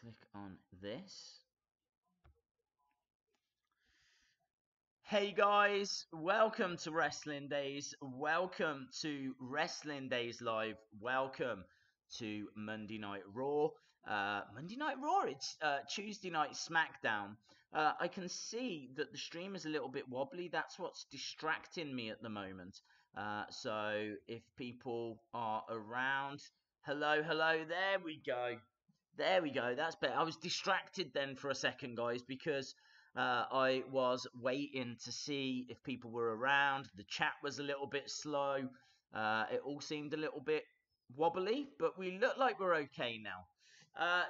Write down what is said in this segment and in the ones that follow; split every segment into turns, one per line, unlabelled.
click on this. Hey guys, welcome to Wrestling Days. Welcome to Wrestling Days Live. Welcome to Monday Night Raw. Monday Night Raw, it's Tuesday Night Smackdown. I can see that the stream is a little bit wobbly. That's what's distracting me at the moment. So if people are around, hello, there we go. There we go. That's better. I was distracted then for a second, guys, because I was waiting to see if people were around. The chat was a little bit slow. It all seemed a little bit wobbly, but we look like we're okay now.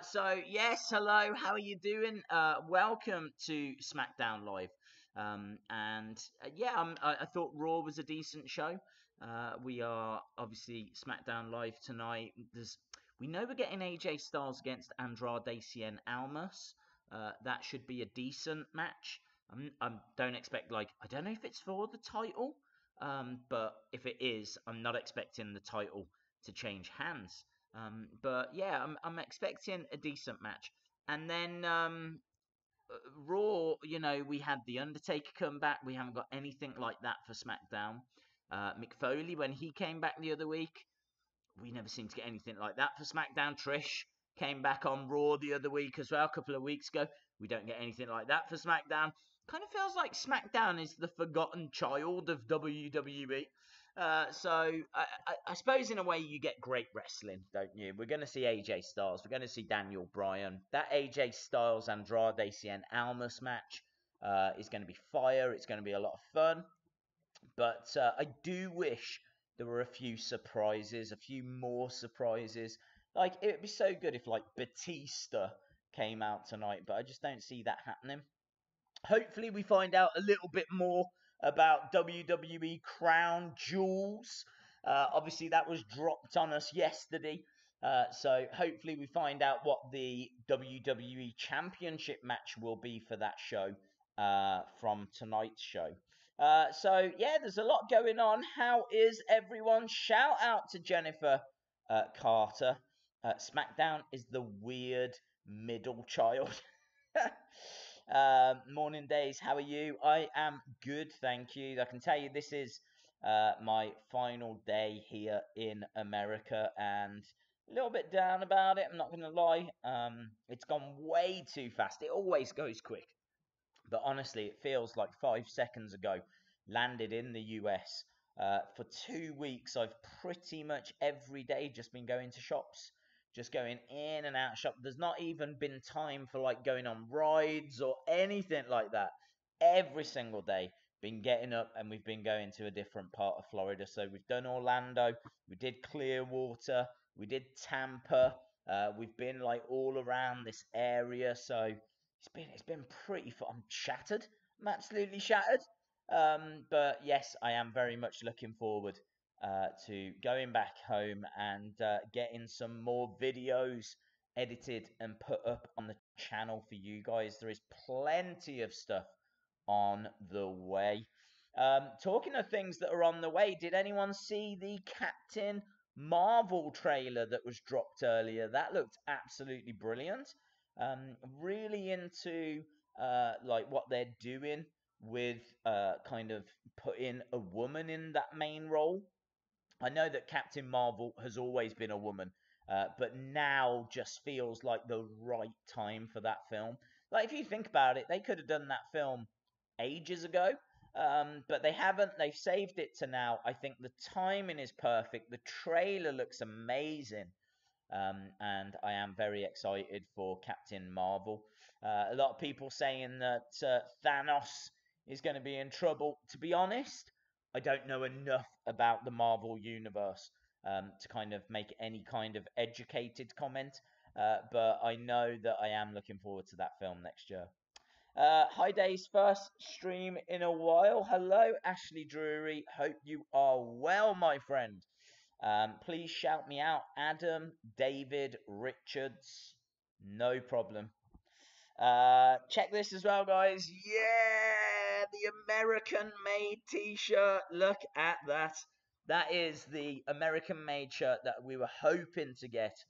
So, yes, hello. How are you doing? Welcome to Smackdown Live. I thought Raw was a decent show. We are obviously Smackdown Live tonight. We know we're getting AJ Styles against Andrade Cien Almas. That should be a decent match. I don't expect, I don't know if it's for the title, but if it is, I'm not expecting the title to change hands. But yeah, I'm expecting a decent match. And then Raw, we had The Undertaker come back. We haven't got anything like that for SmackDown. Mick Foley, when he came back the other week, we never seem to get anything like that for SmackDown. Trish came back on Raw the other week as well, a couple of weeks ago. We don't get anything like that for SmackDown. Kind of feels like SmackDown is the forgotten child of WWE. I suppose in a way you get great wrestling, don't you? We're going to see AJ Styles. We're going to see Daniel Bryan. That AJ Styles Andrade Cien Almas match is going to be fire. It's going to be a lot of fun. But I do wish there were a few surprises, a few more surprises. Like, it would be so good if, Batista came out tonight, but I just don't see that happening. Hopefully we find out a little bit more about WWE Crown Jewels. Obviously, that was dropped on us yesterday. So hopefully we find out what the WWE Championship match will be for that show from tonight's show. There's a lot going on. How is everyone? Shout out to Jennifer Carter. SmackDown is the weird middle child. Morning Days, how are you? I am good, thank you. I can tell you this is my final day here in America, and a little bit down about it, I'm not going to lie. It's gone way too fast. It always goes quick. But honestly, it feels like 5 seconds ago, landed in the US. For 2 weeks, I've pretty much every day just been going to shops. Just going in and out of shop. There's not even been time for going on rides or anything like that. Every single day, been getting up and we've been going to a different part of Florida. So we've done Orlando, we did Clearwater, we did Tampa. We've been all around this area. So it's been pretty fun. I'm shattered. I'm absolutely shattered. But yes, I am very much looking forward to going back home and getting some more videos edited and put up on the channel for you guys. There is plenty of stuff on the way. Talking of things that are on the way, did anyone see the Captain Marvel trailer that was dropped earlier? That looked absolutely brilliant. Really into what they're doing with kind of putting a woman in that main role. I know that Captain Marvel has always been a woman, but now just feels like the right time for that film. If you think about it, they could have done that film ages ago, but they haven't. They've saved it to now. I think the timing is perfect. The trailer looks amazing, and I am very excited for Captain Marvel. A lot of people saying that Thanos is going to be in trouble. To be honest, I don't know enough about the Marvel Universe to kind of make any kind of educated comment, but I know that I am looking forward to that film next year. Hi Days, first stream in a while. Hello, Ashley Drury. Hope you are well, my friend. Please shout me out, Adam, David, Richards. No problem. Check this as well, guys. Yeah, the American-made t-shirt. Look at that. That is the American-made shirt that we were hoping to get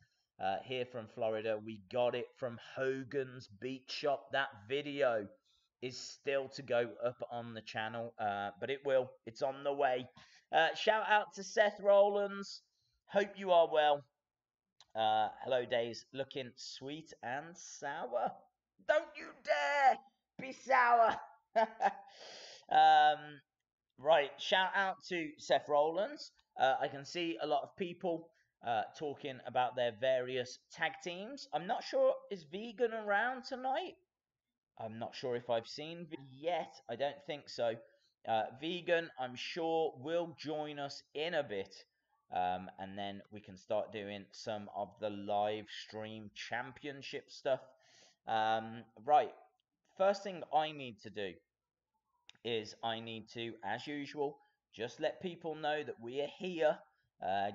here from Florida. We got it from Hogan's Beat Shop. That video is still to go up on the channel, but it will. It's on the way. Shout out to Seth Rollins. Hope you are well. Hello, Days. Looking sweet and sour. Don't you dare be sour. Right. Shout out to Seth Rollins. I can see a lot of people talking about their various tag teams. I'm not sure, is Vegan around tonight? I'm not sure if I've seen yet. I don't think so. Vegan, I'm sure, will join us in a bit. And then we can start doing some of the live stream championship stuff. Right. First thing I need to do is I need to, as usual, just let people know that we are here.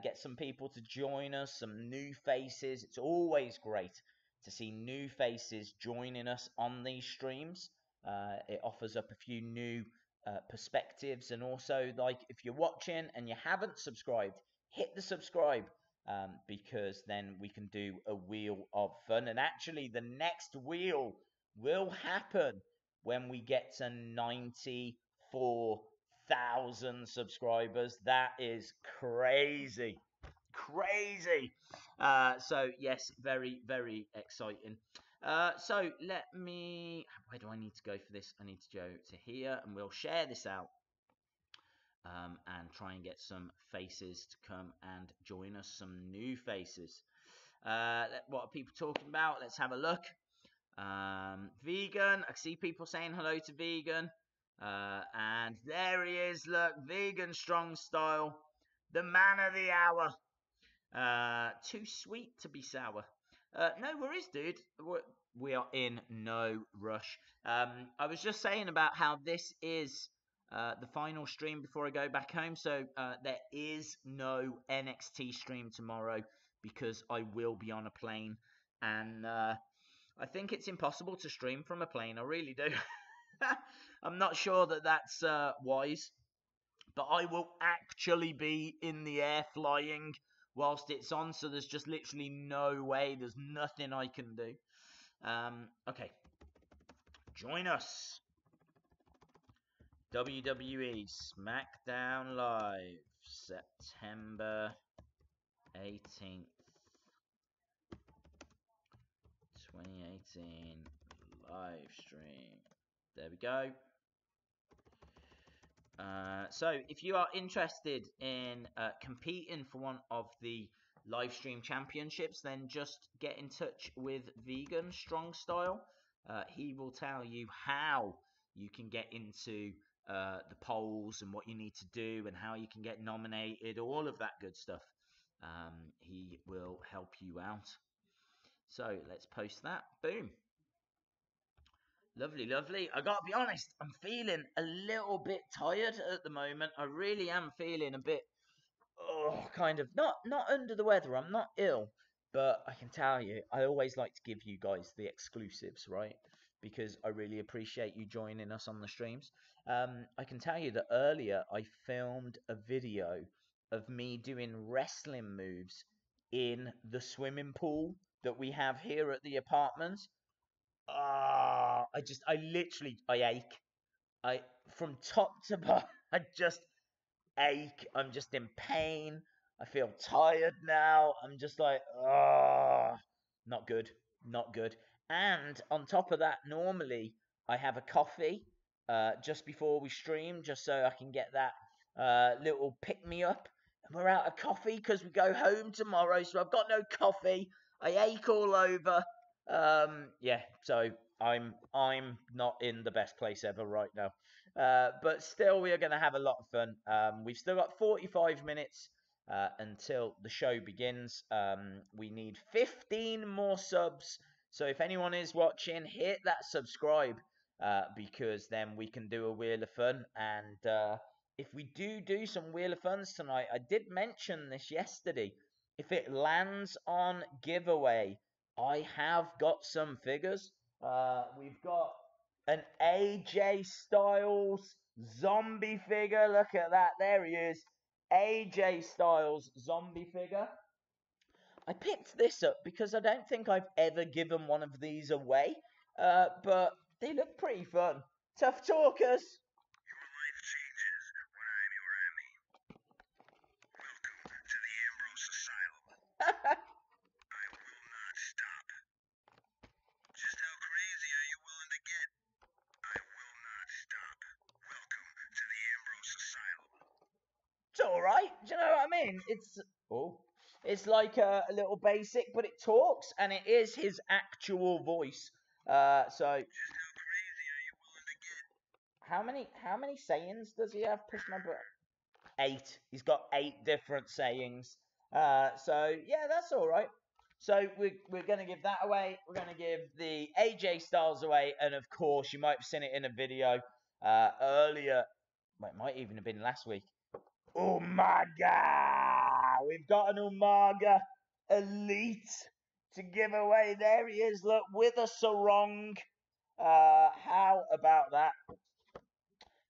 Get some people to join us, some new faces. It's always great to see new faces joining us on these streams. It offers up a few new perspectives, and also, like, if you're watching and you haven't subscribed, hit the subscribe, because then we can do a wheel of fun. And actually, the next wheel will happen when we get to 94,000 subscribers. That is crazy. Crazy. So, yes, very, very exciting. So, let me... Where do I need to go for this? I need to go to here, and we'll share this out. And try and get some faces to come and join us, some new faces. What are people talking about? Let's have a look. Vegan. I see people saying hello to Vegan. And there he is. Look, Vegan Strong Style, the man of the hour. Too sweet to be sour. No worries, dude. We are in no rush. I was just saying about how this is the final stream before I go back home. So there is no NXT stream tomorrow because I will be on a plane. And I think it's impossible to stream from a plane. I really do. I'm not sure that that's wise. But I will actually be in the air flying whilst it's on. So there's just literally no way. There's nothing I can do. Okay. Join us. WWE Smackdown Live. September 18th. 2018 live stream. There we go. So if you are interested in competing for one of the live stream championships, then just get in touch with Vegan Strong Style. He will tell you how you can get into the polls and what you need to do and how you can get nominated, all of that good stuff. He will help you out. So let's post that. Boom. Lovely, lovely. I gotta be honest, I'm feeling a little bit tired at the moment. I really am feeling a bit, kind of not under the weather. I'm not ill, but I can tell you, I always like to give you guys the exclusives, right? Because I really appreciate you joining us on the streams. I can tell you that earlier I filmed a video of me doing wrestling moves in the swimming pool that we have here at the apartment. I ache. From top to bottom, I just ache. I'm just in pain. I feel tired now. I'm just like, not good, not good. And on top of that, normally I have a coffee just before we stream, just so I can get that little pick me up. And we're out of coffee because we go home tomorrow, so I've got no coffee. I ache all over. Yeah, so I'm not in the best place ever right now. But still, we are going to have a lot of fun. We've still got 45 minutes until the show begins. We need 15 more subs. So if anyone is watching, hit that subscribe because then we can do a Wheel of Fun. And if we do some Wheel of Funs tonight, I did mention this yesterday. If it lands on giveaway, I have got some figures. We've got an AJ Styles zombie figure. Look at that. There he is. AJ Styles zombie figure. I picked this up because I don't think I've ever given one of these away, but they look pretty fun. Tough talkers.
Your life changes when I'm your Emmy. Welcome to the Ambrose Asylum. I will not stop. Just how crazy are you willing to get? I will not stop. Welcome to the Ambrose Asylum.
It's all right. Do you know what I mean? It's like a little basic, but it talks, and it is his actual voice. So
Just how crazy are you willing to get?
how many sayings does he have? Push my button. 8. He's got 8 different sayings. So yeah, that's all right. So we're gonna give that away. We're gonna give the AJ Styles away, and of course, you might have seen it in a video earlier. Well, it might even have been last week. Umaga! We've got an Umaga Elite to give away. There he is, look, with a sarong. How about that?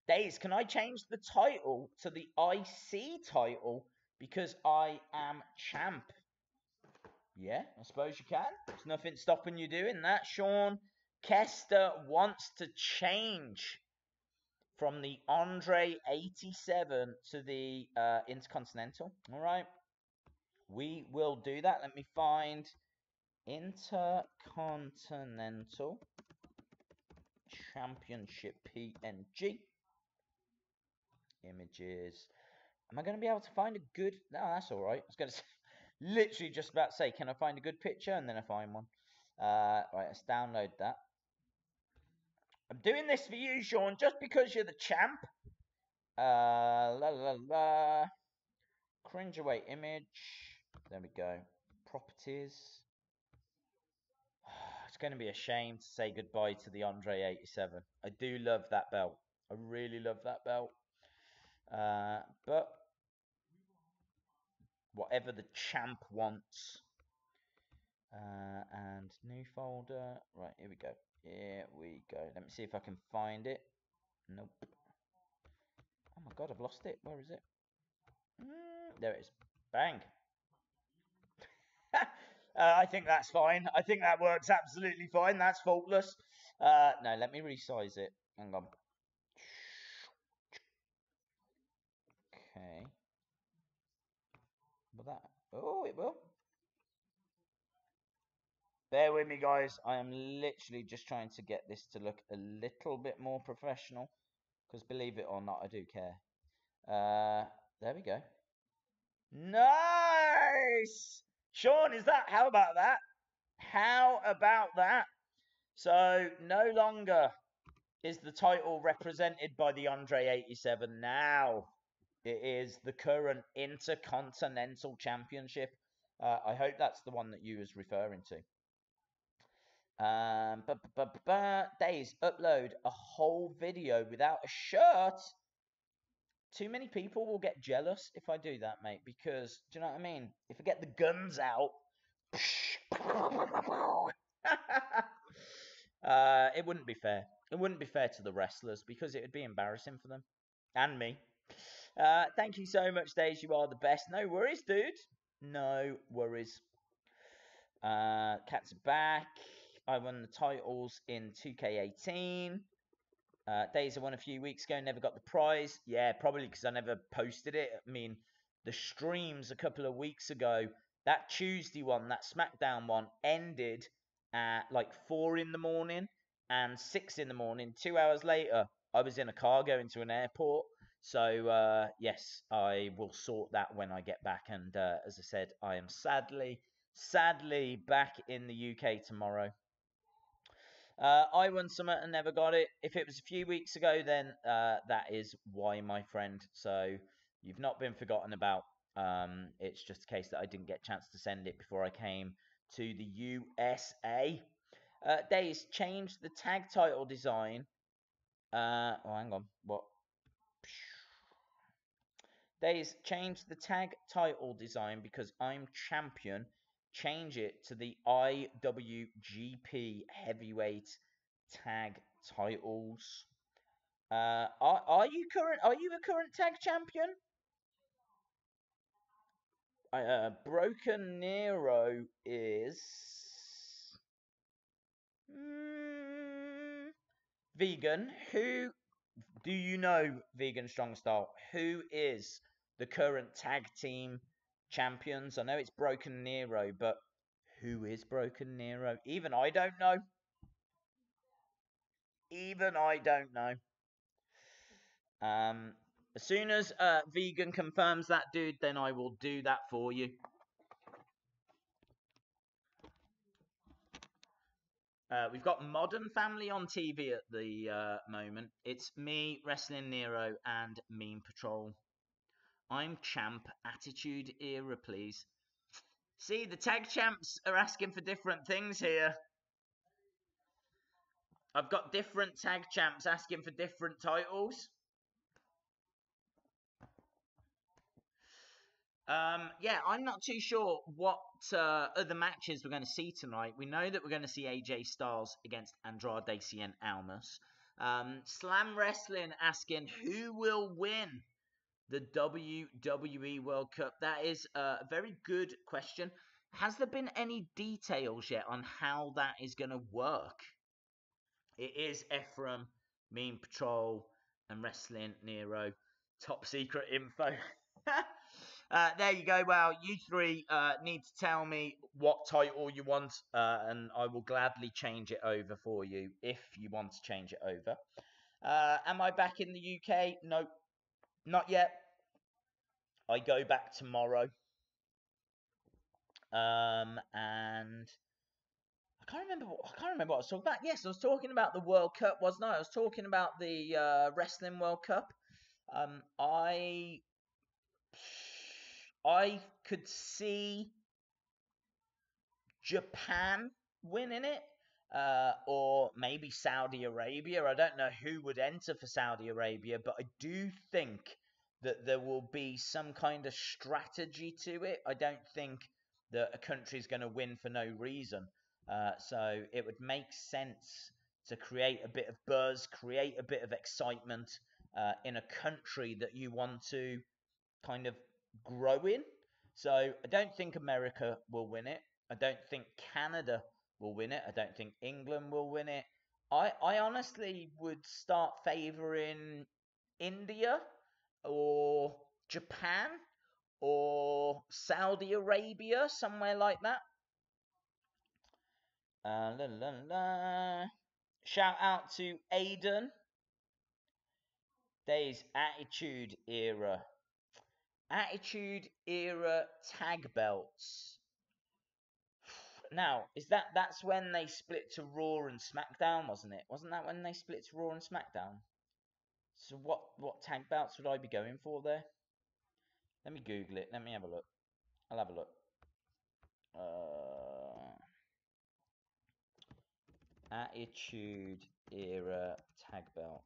Days, can I change the title to the IC title because I am champ? Yeah, I suppose you can. There's nothing stopping you doing that. Sean Kester wants to change from the Andre 87 to the Intercontinental. All right. We will do that. Let me find Intercontinental Championship PNG. Images. Am I going to be able to find a good... No, that's all right. I was going to say, literally just about to say, can I find a good picture? And then I find one. Right, let's download that. I'm doing this for you, Sean, just because you're the champ. Cringe away image. There we go. Properties. It's going to be a shame to say goodbye to the Andre 87. I do love that belt. I really love that belt. But whatever the champ wants. And new folder. Right, here we go. Here we go. Let me see if I can find it. Nope. Oh my god, I've lost it. Where is it? There it is. Bang. I think that's fine. I think that works absolutely fine. That's faultless. No, let me resize it. Hang on. Okay. Will that? Oh, it will. Bear with me, guys. I am literally just trying to get this to look a little bit more professional. Because believe it or not, I do care. There we go. Nice! Sean, how about that? How about that? So, no longer is the title represented by the Andre 87. Now, it is the current Intercontinental Championship. I hope that's the one that you was referring to. Days, upload a whole video without a shirt. Too many people will get jealous if I do that, mate, because, do you know what I mean? If I get the guns out, it wouldn't be fair. It wouldn't be fair to the wrestlers because it would be embarrassing for them and me. Thank you so much, Days. You are the best. No worries, dude. No worries. Cats are back. I won the titles in 2K18. Days I won a few weeks ago, never got the prize. Yeah, probably because I never posted it. I mean, the streams a couple of weeks ago, that Tuesday one, that Smackdown one, ended at like 4 in the morning and 6 in the morning. 2 hours later, I was in a car going to an airport. So, yes, I will sort that when I get back. And as I said, I am sadly back in the UK tomorrow. I won something and never got it. If it was a few weeks ago, then that is why, my friend. So you've not been forgotten about. It's just a case that I didn't get a chance to send it before I came to the USA. Days, changed the tag title design. Oh, hang on. What? Days, changed the tag title design because I'm champion. Change it to the IWGP Heavyweight Tag titles. Are you current? Are you a current tag champion? Broken Nero is mm, vegan. Who do you know? Vegan Strong Style. Who is the current tag team champions? I know it's Broken Nero, but who is Broken Nero? Even I don't know. Even I don't know. As soon as Vegan confirms that, dude, then I will do that for you. We've got Modern Family on TV at the moment. It's me, Wrestling Nero, and Meme Patrol. I'm champ. Attitude Era, please. See, the tag champs are asking for different things here. I've got different tag champs asking for different titles. Yeah, I'm not too sure what other matches we're going to see tonight. We know that we're going to see AJ Styles against Andrade Cien Almas. Slam Wrestling asking who will win the WWE World Cup. That is a very good question. Has there been any details yet on how that is going to work? It is Ephraim, Meme Patrol, and Wrestling Nero. Top secret info. There you go. Well, you three need to tell me what title you want, and I will gladly change it over for you if you want to change it over. Am I back in the UK? No, not yet. I go back tomorrow. And I can't remember. I can't remember what I was talking about. Yes, I was talking about the World Cup, wasn't I? I was talking about the Wrestling World Cup. Um, I I could see Japan winning it, or maybe Saudi Arabia. I don't know who would enter for Saudi Arabia, but I do think that there will be some kind of strategy to it. I don't think that a country is going to win for no reason. So it would make sense to create a bit of buzz, create a bit of excitement in a country that you want to kind of grow in. So I don't think America will win it. I don't think Canada will win it. I don't think England will win it. I honestly would start favouring India or Japan or Saudi Arabia, somewhere like that. La, la, la. Shout out to Aiden. Days Attitude Era. Attitude Era tag belts. Now, that's when they split to Raw and SmackDown, wasn't it? Wasn't that when they split to Raw and SmackDown? So what tag belts would I be going for there? Let me Google it. Let me have a look. I'll have a look. Attitude Era tag belts.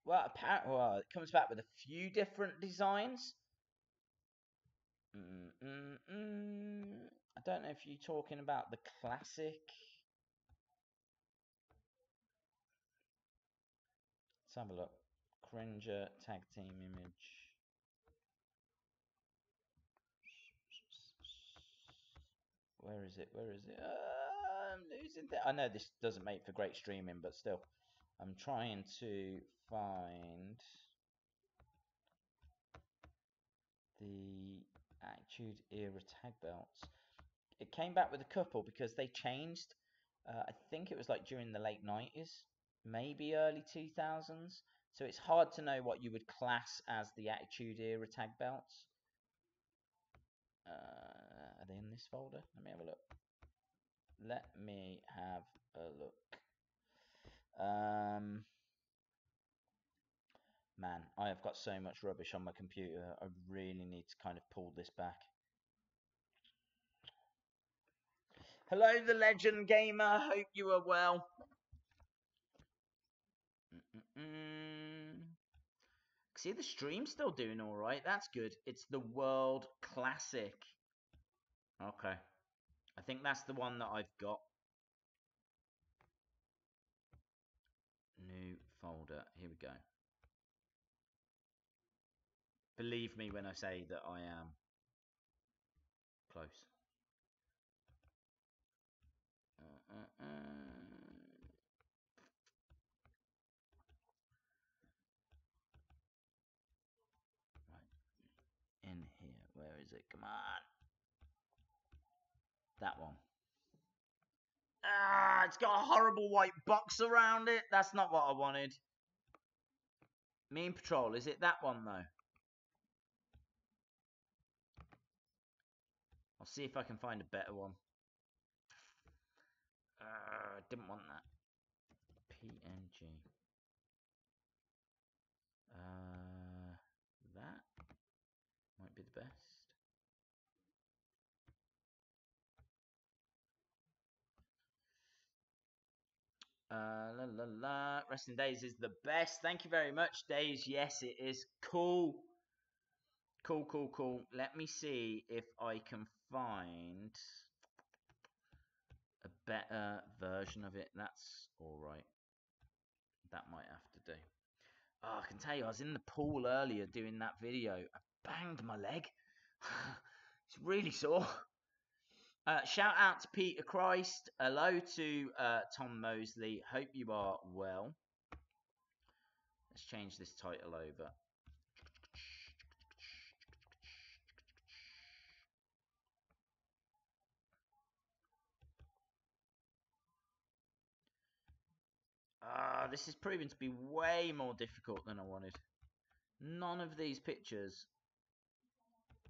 Well, apparently, it comes back with a few different designs. I don't know if you're talking about the classic. Let's have a look. Cringer tag team image. Where is it? Where is it? I'm losing it. I know this doesn't make for great streaming, but still. I'm trying to find the Attitude Era tag belts. It came back with a couple because they changed. I think it was like during the late 90s, maybe early 2000s. So it's hard to know what you would class as the Attitude Era tag belts. Are they in this folder? Let me have a look. Let me have a look. Man, I have got so much rubbish on my computer. I really need to kind of pull this back. Hello, the Legend Gamer. Hope you are well. See, the stream's still doing all right. That's good. It's the World Classic. Okay. I think that's the one that I've got. New folder. Here we go. Believe me when I say that I am close. Right. In here. Where is it? Come on. That one. Ah, it's got a horrible white box around it. That's not what I wanted. Mean Patrol. Is it that one, though? I'll see if I can find a better one. Didn't want that. PNG. That might be the best. La la la. Resting Days is the best. Thank you very much, Days. Yes, it is cool. Cool. Let me see if I can find a better version of it. That's alright. That might have to do. Oh, I can tell you, I was in the pool earlier doing that video. I banged my leg. It's really sore. Shout out to Peter Christ. Hello to Tom Mosley. Hope you are well. Let's change this title over. This is proving to be way more difficult than I wanted. None of these pictures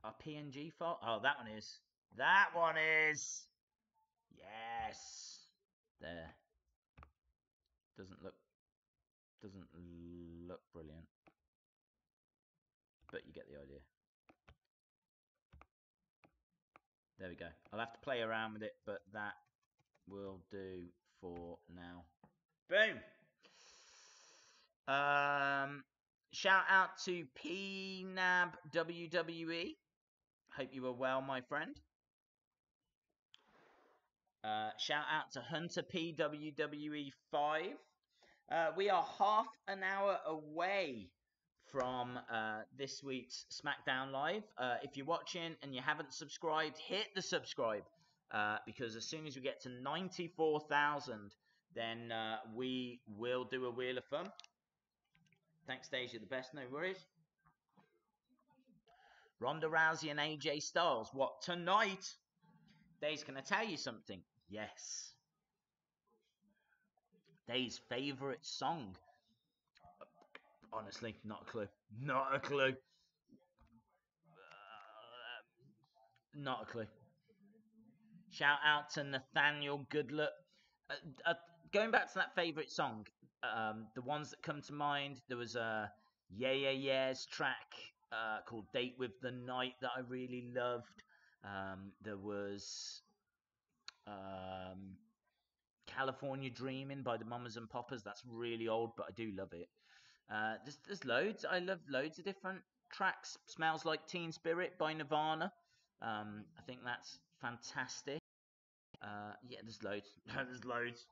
are PNG file. Oh, that one is. That one is. Yes. There. Doesn't look brilliant. But you get the idea. There we go. I'll have to play around with it, but that will do for now. Boom. Shout out to PNAB WWE. Hope you are well, my friend. Shout out to Hunter P WWE 5. We are half an hour away from this week's SmackDown Live. If you're watching and you haven't subscribed, hit the subscribe because as soon as we get to 94,000, then we will do a Wheel of Fun. Thanks, Dave. You're the best. No worries. Ronda Rousey and AJ Styles. What, tonight? Dave's going to tell you something. Yes. Dave's favourite song. Honestly, not a clue. Not a clue. Not a clue. Shout out to Nathaniel Goodluck. Going back to that favourite song, the ones that come to mind, there was a Yeah's track called Date with the Night that I really loved. There was California Dreaming by the Mamas and Papas. That's really old, but I do love it. There's loads. I love loads of different tracks. Smells Like Teen Spirit by Nirvana. I think that's fantastic. Yeah, there's loads. There's loads.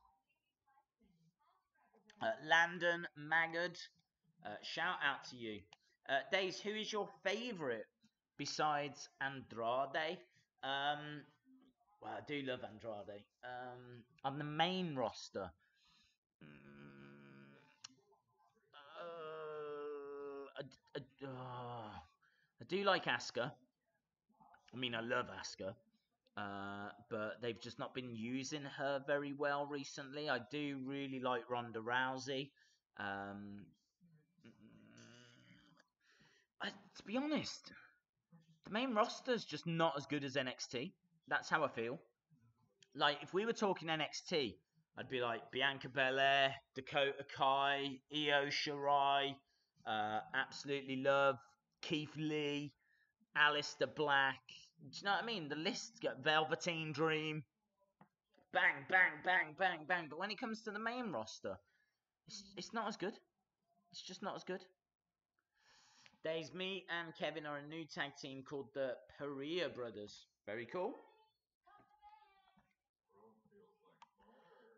Landon Magad, shout out to you. Days, who is your favourite besides Andrade? Well, I do love Andrade. On the main roster, I do like Asuka. I mean, I love Asuka. But they've just not been using her very well recently. I do really like Ronda Rousey. To be honest, the main roster's just not as good as NXT. That's how I feel. Like, if we were talking NXT, I'd be like Bianca Belair, Dakota Kai, Io Shirai, absolutely love Keith Lee, Aleister Black. Do you know what I mean? The list's got Velveteen Dream. Bang, bang, bang, bang, bang. But when it comes to the main roster, it's not as good. It's just not as good. Days, me and Kevin are a new tag team called the Perea Brothers. Very cool.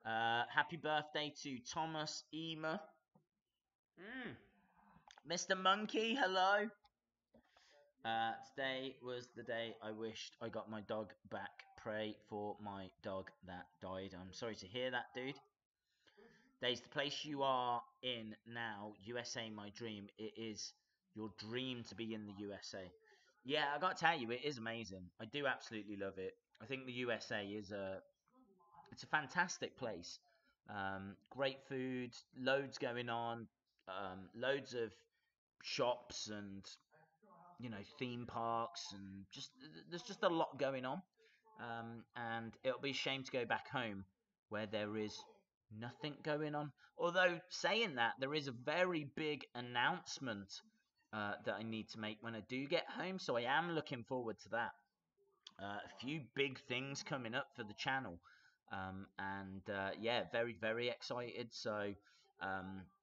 Happy birthday to Thomas Emer. Mr. Monkey, hello. Today was the day I wished I got my dog back. Pray for my dog that died. I'm sorry to hear that, dude. Days, the place you are in now, USA, my dream. It is your dream to be in the USA. Yeah, I got to tell you, it is amazing. I do absolutely love it. I think the USA is it's a fantastic place. Great food, loads going on, loads of shops and theme parks and just there's just a lot going on. And it'll be a shame to go back home where there is nothing going on. Although saying that, there is a very big announcement that I need to make when I do get home, so I am looking forward to that. A few big things coming up for the channel, and yeah, very very excited. So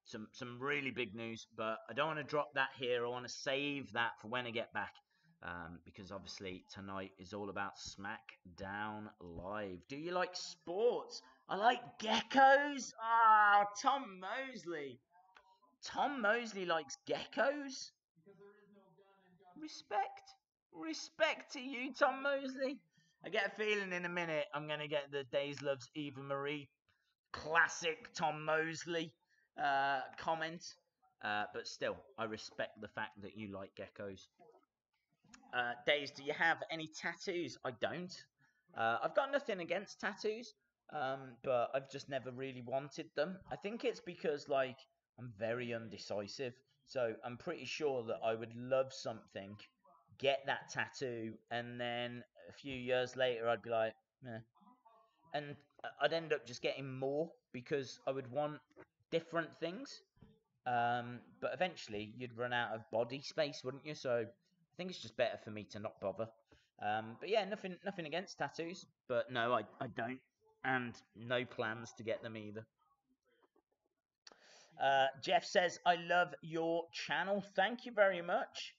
some really big news, but I don't want to drop that here. I want to save that for when I get back, because obviously tonight is all about Smackdown Live. Do you like sports? I like geckos. Ah, Tom Mosley. Tom Mosley likes geckos. Respect. Respect to you, Tom Mosley. I get a feeling in a minute I'm going to get the Days Loves Eva Marie classic Tom Mosley comment. But still, I respect the fact that you like geckos. Days, do you have any tattoos? I don't. I've got nothing against tattoos, but I've just never really wanted them. I think it's because, like, I'm very undecisive. So I'm pretty sure that I would love something, get that tattoo, and then a few years later I'd be like, eh. And I'd end up just getting more because I would want different things. But eventually you'd run out of body space, wouldn't you? So I think it's just better for me to not bother. But yeah, nothing against tattoos, but no, I don't, and no plans to get them either. Jeff says, I love your channel. Thank you very much.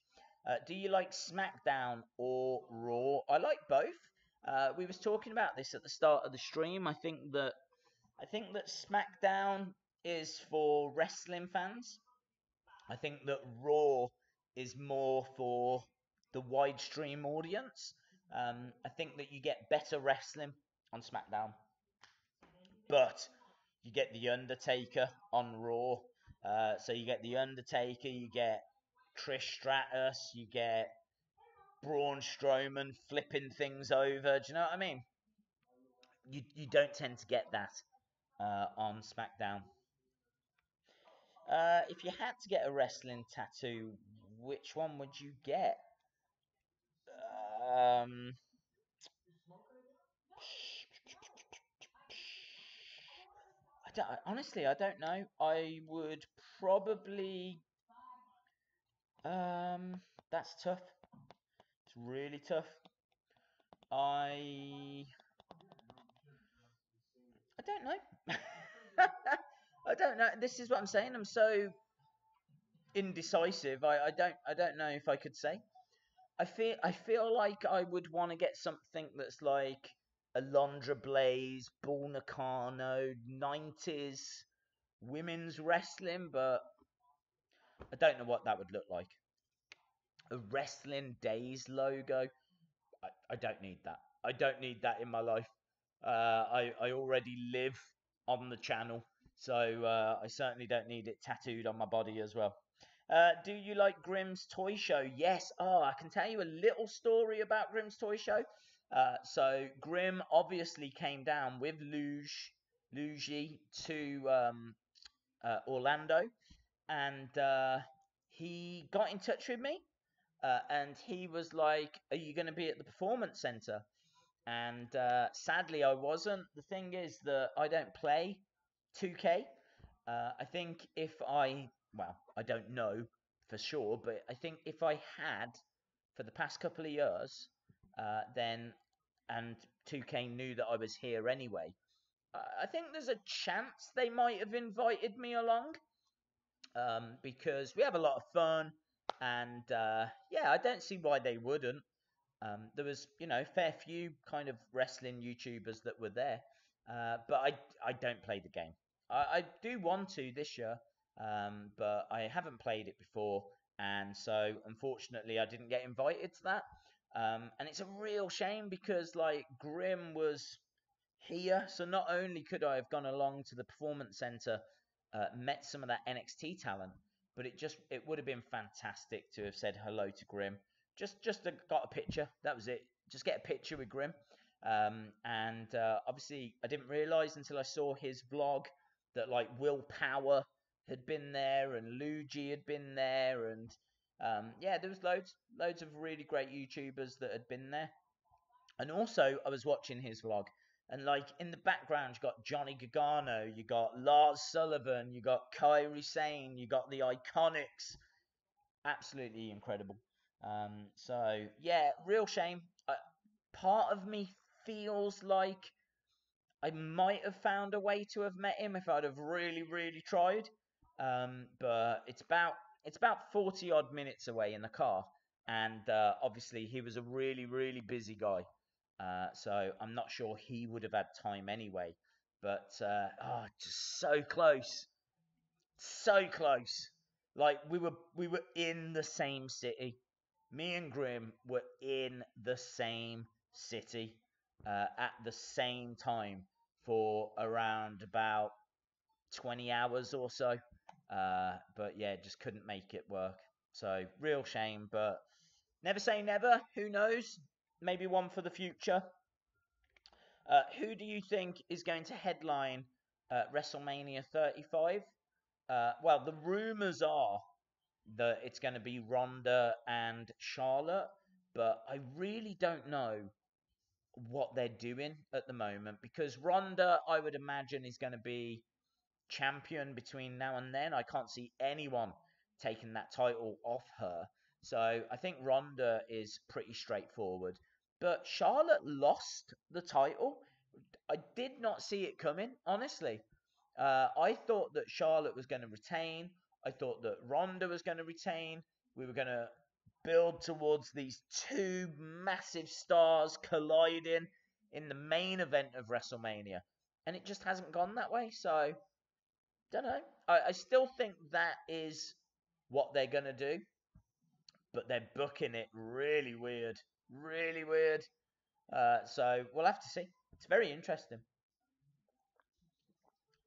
Do you like SmackDown or Raw? I like both. We was talking about this at the start of the stream. I think that SmackDown is for wrestling fans. I think that Raw is more for the wide stream audience. I think that you get better wrestling on SmackDown, but you get the Undertaker on Raw. So you get the Undertaker, you get Trish Stratus, you get Braun Strowman flipping things over. Do you know what I mean? You don't tend to get that on SmackDown. If you had to get a wrestling tattoo, which one would you get? Um, honestly, I don't know. I would probably. Um, that's tough. It's really tough. I. I don't know. I don't know. This is what I'm saying. I'm so indecisive. I don't know if I could say. I feel like I would want to get something that's like Alondra Blaze, Bull Nakano, 90s women's wrestling, but I don't know what that would look like. A Wrestling Days logo. I don't need that. I don't need that in my life. I already live on the channel, so I certainly don't need it tattooed on my body as well. Do you like Grimm's Toy Show? Yes. Oh, I can tell you a little story about Grimm's Toy Show. So Grimm obviously came down with Luigi to Orlando, and he got in touch with me, and he was like, "Are you going to be at the Performance Center?" And sadly, I wasn't. The thing is that I don't play 2K. I think if well, I don't know for sure, but I think if I had for the past couple of years, then and 2K knew that I was here anyway, I think there's a chance they might have invited me along, because we have a lot of fun, and yeah, I don't see why they wouldn't. There was, fair few kind of wrestling YouTubers that were there, but I don't play the game. I do want to this year. but I haven't played it before, and so unfortunately I didn't get invited to that. And it's a real shame because like Grim was here, so not only could I have gone along to the performance center, met some of that NXT talent, but it would have been fantastic to have said hello to Grim. Just got a picture. That was it. Just get a picture with Grim. And obviously, I didn't realize until I saw his vlog that like Will Power had been there and Luigi had been there, and yeah, there was loads of really great YouTubers that had been there. And also, I was watching his vlog, and like in the background, you got Johnny Gargano, you got Lars Sullivan, you got Kairi Sane, you got the Iconics. Absolutely incredible. So yeah, real shame. Part of me feels like I might have found a way to have met him if I'd have really tried. But it's about 40 odd minutes away in the car, and obviously he was a really busy guy. So I'm not sure he would have had time anyway. But just so close, so close. Like we were in the same city. Me and Grim were in the same city at the same time for around about 20 hours or so. But yeah, just couldn't make it work. So real shame, but never say never. Who knows? Maybe one for the future. Who do you think is going to headline WrestleMania 35? Well, the rumors are that it's going to be Ronda and Charlotte, but I really don't know what they're doing at the moment because Ronda, I would imagine, is going to be champion between now and then. I can't see anyone taking that title off her. So I think Ronda is pretty straightforward. But Charlotte lost the title. I did not see it coming, honestly. I thought that Charlotte was going to retain. I thought that Ronda was going to retain. We were going to build towards these two massive stars colliding in the main event of WrestleMania. And it just hasn't gone that way. So, don't know. I still think that is what they're going to do. But they're booking it really weird. Really weird. So, we'll have to see. It's very interesting.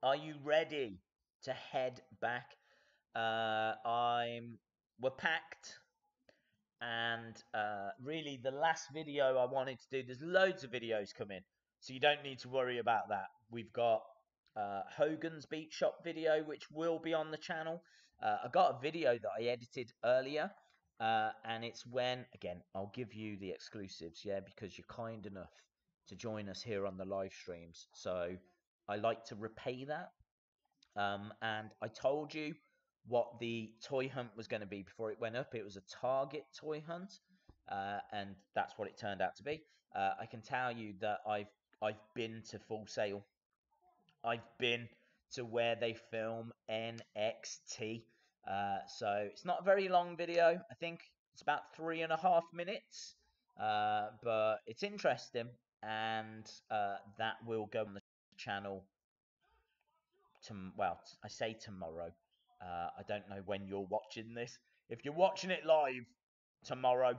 Are you ready to head back? I'm We're packed, and really the last video I wanted to do. There's loads of videos coming, so you don't need to worry about that. We've got Hogan's Beat Shop video, which will be on the channel. I got a video that I edited earlier, and it's when again I'll give you the exclusives, yeah, because you're kind enough to join us here on the live streams. So I like to repay that. And I told you what the toy hunt was going to be before it went up. It was a Target toy hunt, and that's what it turned out to be. I can tell you that I've been to Full Sail. I've been to where they film NXT. So it's not a very long video. I think it's about 3.5 minutes, but it's interesting, and that will go on the channel well, I say tomorrow. I don't know when you're watching this. If you're watching it live, tomorrow.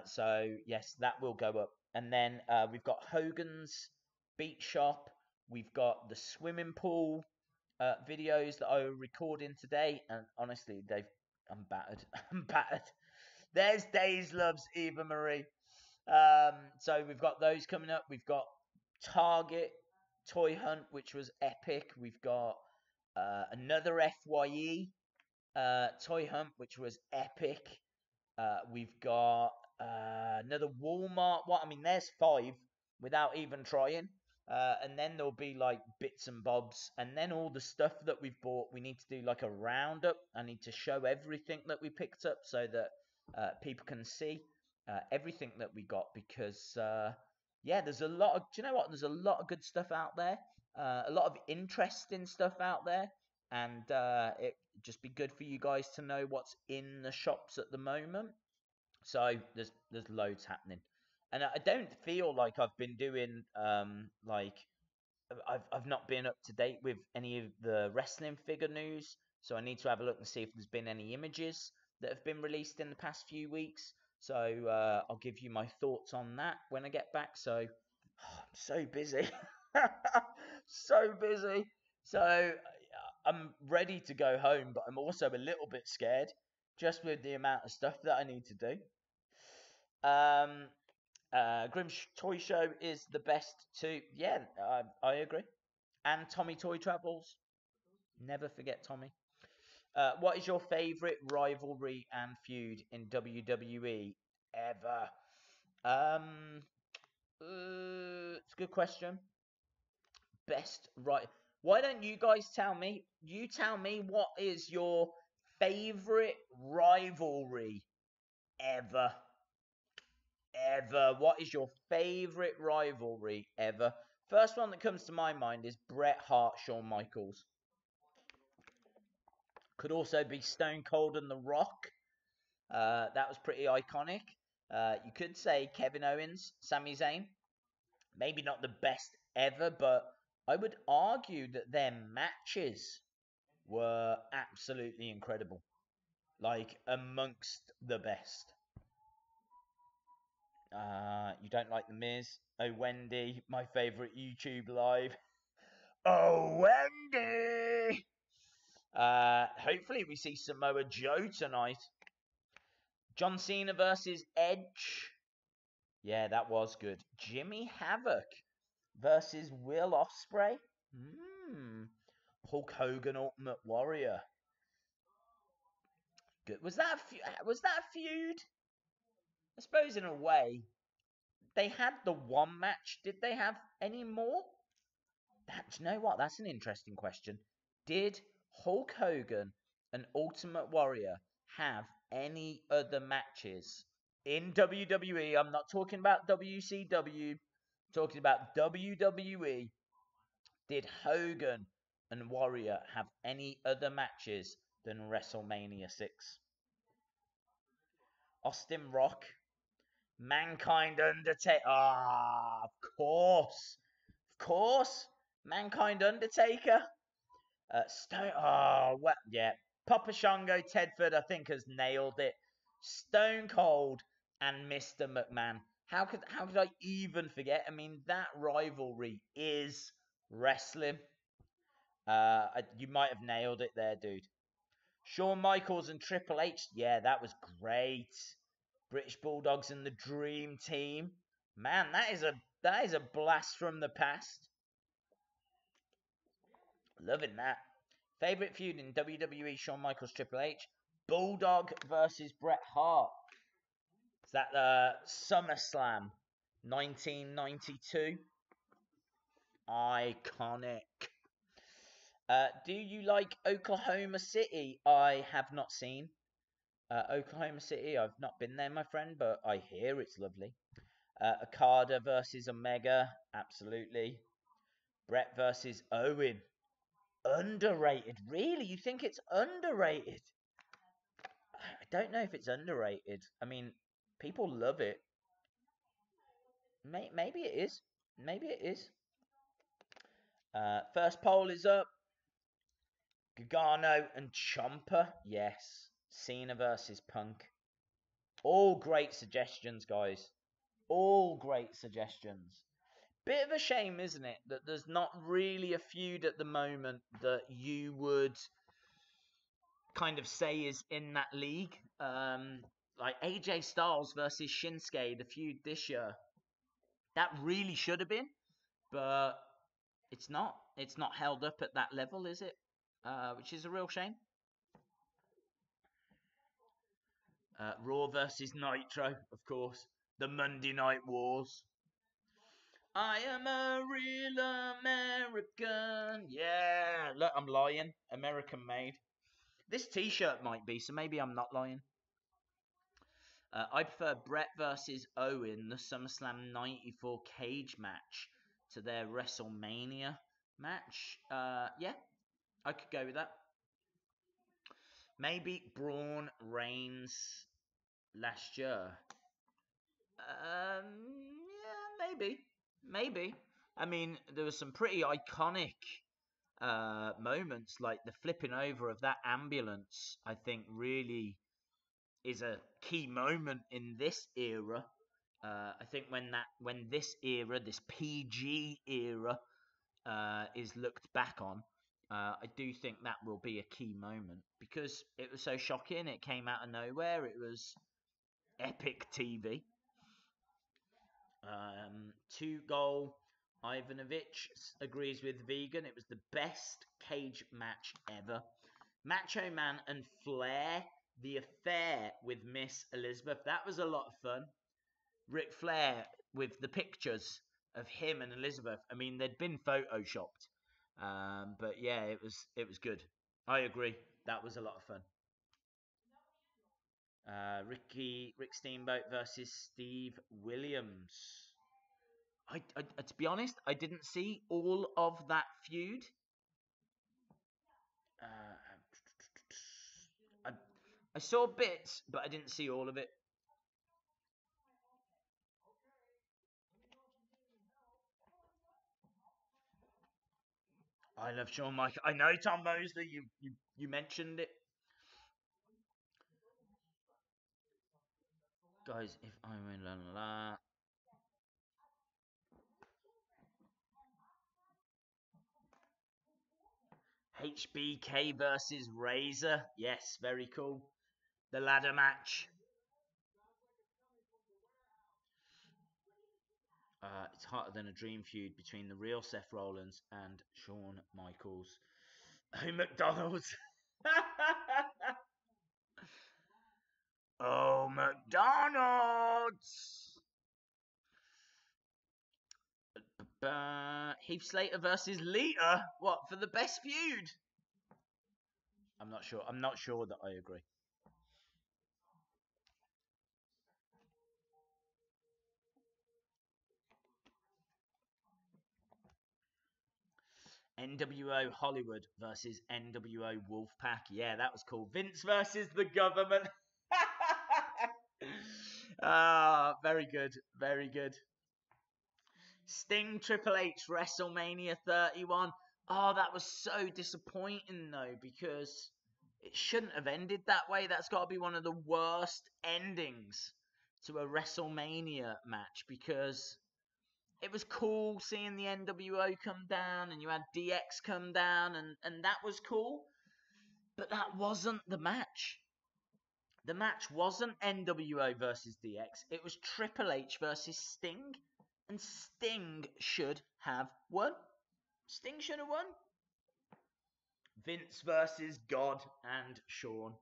So yes, that will go up. And then we've got Hogan's Beat Shop. We've got the swimming pool videos that I was recording today, and honestly, I'm battered. I'm battered. There's Days Loves Eva Marie. So we've got those coming up. We've got Target Toy Hunt, which was epic. We've got another FYE Toy Hunt, which was epic. We've got another Walmart. What I mean, there's 5 without even trying. And then there'll be like bits and bobs, and then all the stuff that we've bought. We need to do like a roundup. I need to show everything that we picked up so that people can see everything that we got because yeah, there's a lot of. Do you know what? There's a lot of good stuff out there. A lot of interesting stuff out there, and it just be good for you guys to know what's in the shops at the moment. So there's loads happening, and I don't feel like I've been doing like I've not been up to date with any of the wrestling figure news. So I need to have a look and see if there's been any images that have been released in the past few weeks. So I'll give you my thoughts on that when I get back. So I'm so busy. So busy. So I'm ready to go home, but I'm also a little bit scared just with the amount of stuff that I need to do. Grimm's Toy Show is the best too. Yeah, I agree. And Tommy Toy Travels. Never forget Tommy. What is your favourite rivalry and feud in WWE ever? It's a good question. Best right. Why don't you guys tell me? You tell me what is your favourite rivalry ever? Ever. What is your favourite rivalry ever? First one that comes to my mind is Bret Hart, Shawn Michaels. Could also be Stone Cold and The Rock. That was pretty iconic. You could say Kevin Owens, Sami Zayn. Maybe not the best ever, but I would argue that their matches were absolutely incredible. Like, amongst the best. You don't like The Miz? Oh, Wendy, my favourite YouTube live. Oh, Wendy! Hopefully we see Samoa Joe tonight. John Cena versus Edge. Yeah, that was good. Jimmy Havoc versus Will Ospreay. Hulk Hogan Ultimate Warrior. Good. Was that a feud? I suppose in a way. They had the one match. Did they have any more? Do you know what? That's an interesting question. Did Hulk Hogan and Ultimate Warrior have any other matches in WWE? I'm not talking about WCW. I'm talking about WWE. Did Hogan and Warrior have any other matches than WrestleMania 6? Austin Rock, Mankind, Undertaker. Of course. Of course. Mankind, Undertaker. Stone. Oh, well, yeah. Papa Shango Tedford, I think, has nailed it. Stone Cold and Mr. McMahon. How could I even forget? I mean, that rivalry is wrestling. You might have nailed it there, dude. Shawn Michaels and Triple H. Yeah, that was great. British Bulldogs and the Dream Team. Man, that is a blast from the past. Loving that. Favorite feud in WWE: Shawn Michaels, Triple H. Bulldog versus Bret Hart. Is that SummerSlam 1992? Iconic. Do you like Oklahoma City? I have not seen Oklahoma City. I've not been there, my friend, but I hear it's lovely. Okada versus Omega. Absolutely. Brett versus Owen. Underrated. Really? You think it's underrated? I don't know if it's underrated. I mean, people love it. Maybe it is. Maybe it is. First poll is up. Gargano and Ciampa. Yes. Cena versus Punk. All great suggestions, guys. All great suggestions. Bit of a shame, isn't it, that there's not really a feud at the moment that you would kind of say is in that league. Like AJ Styles versus Shinsuke, the feud this year. That really should have been, but it's not. It's not held up at that level, is it? Which is a real shame. Raw versus Nitro, of course. The Monday Night Wars. I am a real American. Yeah, look, I'm lying. American made. This t-shirt might be, so maybe I'm not lying. I prefer Brett versus Owen, the SummerSlam 94 cage match, to their WrestleMania match. Yeah, I could go with that. Maybe Braun Reigns last year. Yeah, maybe. I mean, there was some pretty iconic moments, like the flipping over of that ambulance, I think really is a key moment in this era. I think when this era, this PG era, is looked back on, I do think that will be a key moment because it was so shocking. It came out of nowhere. It was epic TV. 2 goal. Ivanovich agrees with Vegan. It was the best cage match ever. Macho Man and Flair, the affair with Miss Elizabeth. That was a lot of fun. Ric Flair with the pictures of him and Elizabeth. I mean, they'd been photoshopped, but yeah, it was good. I agree. That was a lot of fun. Rick Steamboat versus Steve Williams. To be honest, I didn't see all of that feud. I, I saw bits, but I didn't see all of it. I love Shawn Michaels. I know, Tom Mosley. You mentioned it, guys. If I win, la la la. HBK versus Razor. Yes, very cool. The ladder match. It's hotter than a dream feud between the real Seth Rollins and Shawn Michaels. Oh, McDonald's. Oh, McDonald's. Heath Slater versus Lita. What, for the best feud? I'm not sure. I'm not sure that I agree. NWO Hollywood versus NWO Wolfpack. Yeah, that was cool. Vince versus the government. Very good. Very good. Sting Triple H WrestleMania 31. Oh, that was so disappointing though, because it shouldn't have ended that way. That's got to be one of the worst endings to a WrestleMania match, because it was cool seeing the NWO come down and you had DX come down, and that was cool. But that wasn't the match. The match wasn't NWO versus DX. It was Triple H versus Sting. And Sting should have won. Sting should have won. Vince versus God and Shawn.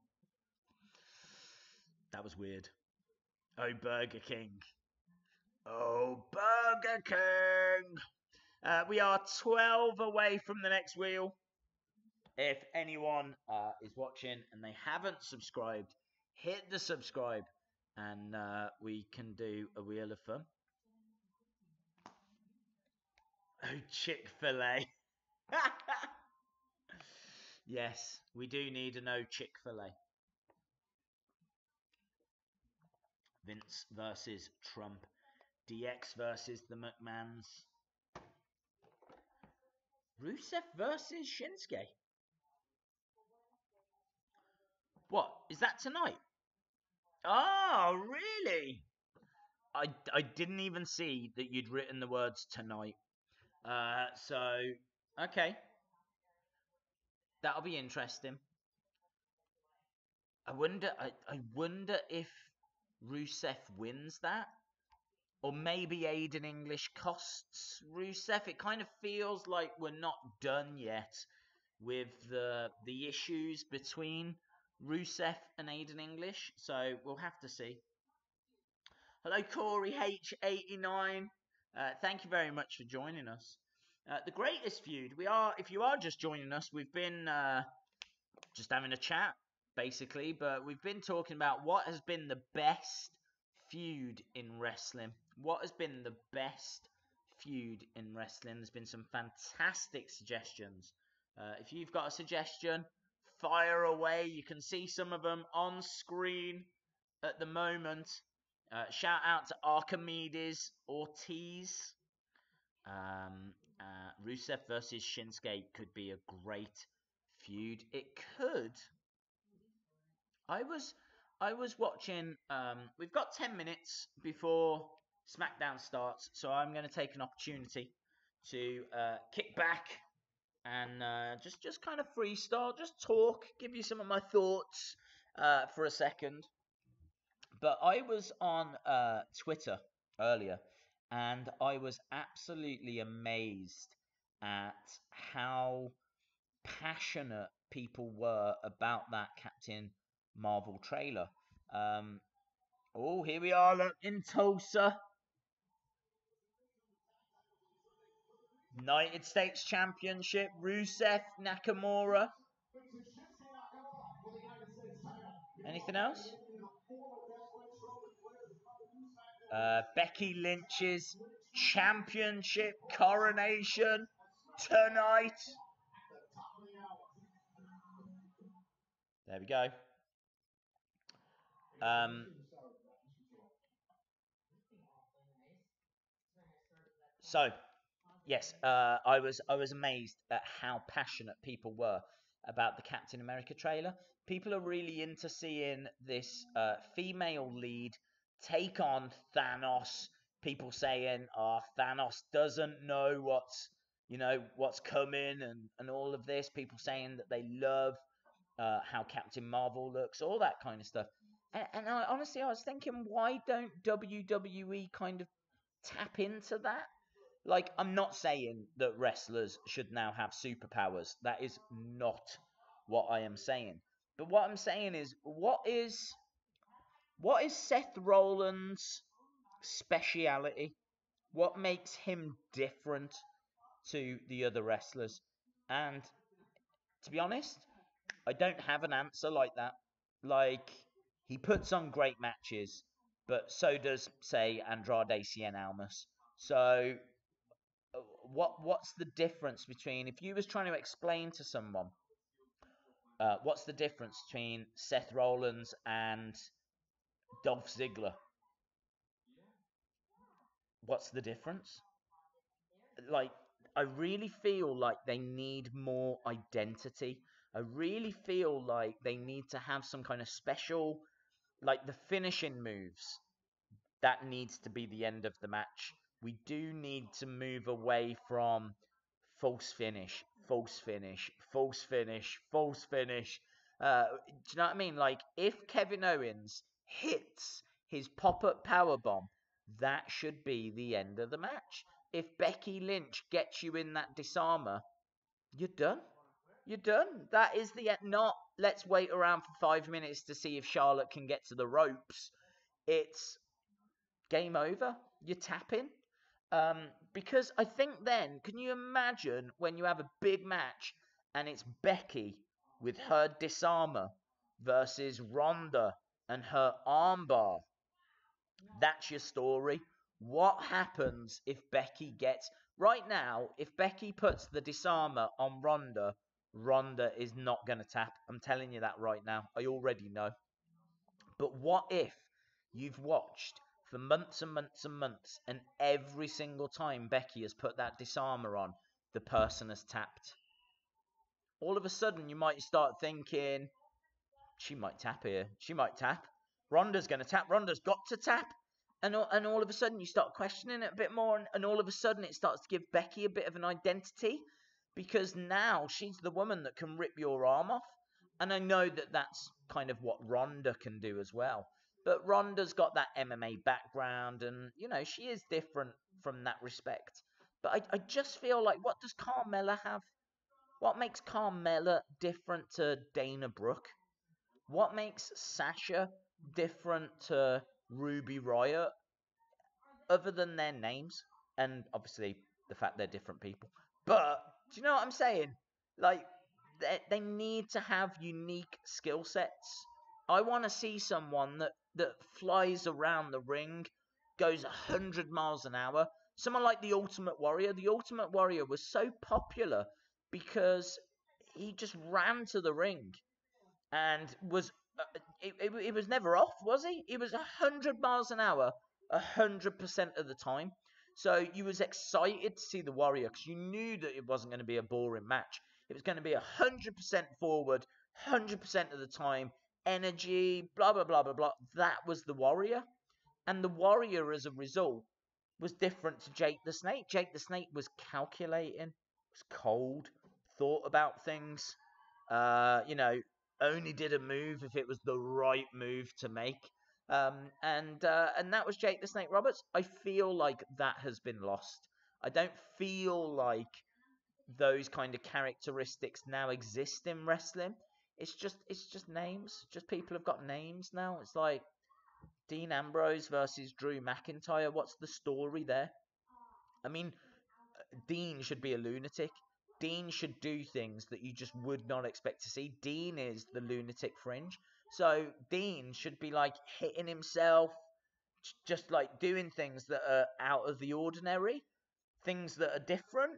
That was weird. Oh, Burger King. Oh, Burger King. We are 12 away from the next wheel. If anyone is watching and they haven't subscribed, hit the subscribe and we can do a wheel of fun. Oh, Chick-fil-A. Yes, we do need a no Chick-fil-A. Vince versus Trump. DX versus the McMahons. Rusev versus Shinsuke. What? Is that tonight? Oh, really? I didn't even see that you'd written the words tonight. So, okay. That'll be interesting. I wonder if Rusev wins that. Or maybe Aiden English costs Rusev. It kind of feels like we're not done yet with the issues between Rusev and Aiden English. So we'll have to see. Hello, Corey H89. Thank you very much for joining us. The greatest feud. If you are just joining us, we've been just having a chat, basically, but we've been talking about what has been the best feud in wrestling. What has been the best feud in wrestling? There's been some fantastic suggestions. If you've got a suggestion, fire away. You can see some of them on screen at the moment. Shout out to Archimedes Ortiz. Rusev versus Shinsuke could be a great feud. It could. I was watching. We've got 10 minutes before SmackDown starts, so I'm going to take an opportunity to kick back and just kind of freestyle, just talk, give you some of my thoughts for a second. But I was on Twitter earlier, and I was absolutely amazed at how passionate people were about that Captain Marvel trailer. Um, oh, here we are, look, in Tulsa. United States Championship, Rusev, Nakamura. Anything else? Becky Lynch's championship coronation tonight. There we go. So yes, I was amazed at how passionate people were about the Captain America trailer. People are really into seeing this female lead take on Thanos. People saying, "Oh, Thanos doesn't know what's coming," and all of this. People saying that they love how Captain Marvel looks, all that kind of stuff. And I was thinking, why don't WWE kind of tap into that? Like, I'm not saying that wrestlers should now have superpowers. That is not what I am saying. But what I'm saying is, what is Seth Rollins' speciality? What makes him different to the other wrestlers? And to be honest, I don't have an answer like that. Like, he puts on great matches, but so does, say, Andrade Cien Almas. So what's the difference between, if you was trying to explain to someone what's the difference between Seth Rollins and Dolph Ziggler? What's the difference? Like, I really feel like they need more identity. I really feel like they need to have some kind of special, like the finishing moves. That needs to be the end of the match. We do need to move away from false finish, false finish, false finish, false finish. Do you know what I mean? Like, if Kevin Owens hits his pop-up power bomb, that should be the end of the match. If Becky Lynch gets you in that disarmer, you're done. You're done. That is the end. Not let's wait around for 5 minutes to see if Charlotte can get to the ropes. It's game over. You're tapping. Because I think then, can you imagine when you have a big match and it's Becky with her disarmer versus Ronda and her armbar? That's your story. What happens if Becky gets... Right now, if Becky puts the disarmer on Ronda, Ronda is not going to tap. I'm telling you that right now. I already know. But what if you've watched for months and months and months, and every single time Becky has put that disarmer on, the person has tapped? All of a sudden, you might start thinking, she might tap here. She might tap. Ronda's going to tap. Ronda's got to tap. And all of a sudden, you start questioning it a bit more, and all of a sudden, it starts to give Becky a bit of an identity, because now she's the woman that can rip your arm off. And I know that that's kind of what Ronda can do as well. But Ronda's got that MMA background, and, she is different from that respect. But I just feel like, what does Carmella have? What makes Carmella different to Dana Brooke? What makes Sasha different to Ruby Riott, other than their names? And obviously the fact they're different people. But, do you know what I'm saying? Like, they need to have unique skill sets. I want to see someone that flies around the ring, goes 100 miles an hour. Someone like the Ultimate Warrior. The Ultimate Warrior was so popular because he just ran to the ring and was... It was never off, was he? He was 100 miles an hour 100% of the time. So you was excited to see the Warrior because you knew that it wasn't going to be a boring match. It was going to be 100% forward, 100% of the time, energy, blah, blah, blah, blah, blah. That was the Warrior. And the Warrior, as a result, was different to Jake the Snake. Jake the Snake was calculating, was cold, thought about things, only did a move if it was the right move to make. And that was Jake the Snake Roberts. I feel like that has been lost. I don't feel like those kind of characteristics now exist in wrestling. It's just names. Just people have got names now. It's like Dean Ambrose versus Drew McIntyre. What's the story there? I mean, Dean should be a lunatic. Dean should do things that you just would not expect to see. Dean is the lunatic fringe. So Dean should be like hitting himself, just like doing things that are out of the ordinary, things that are different.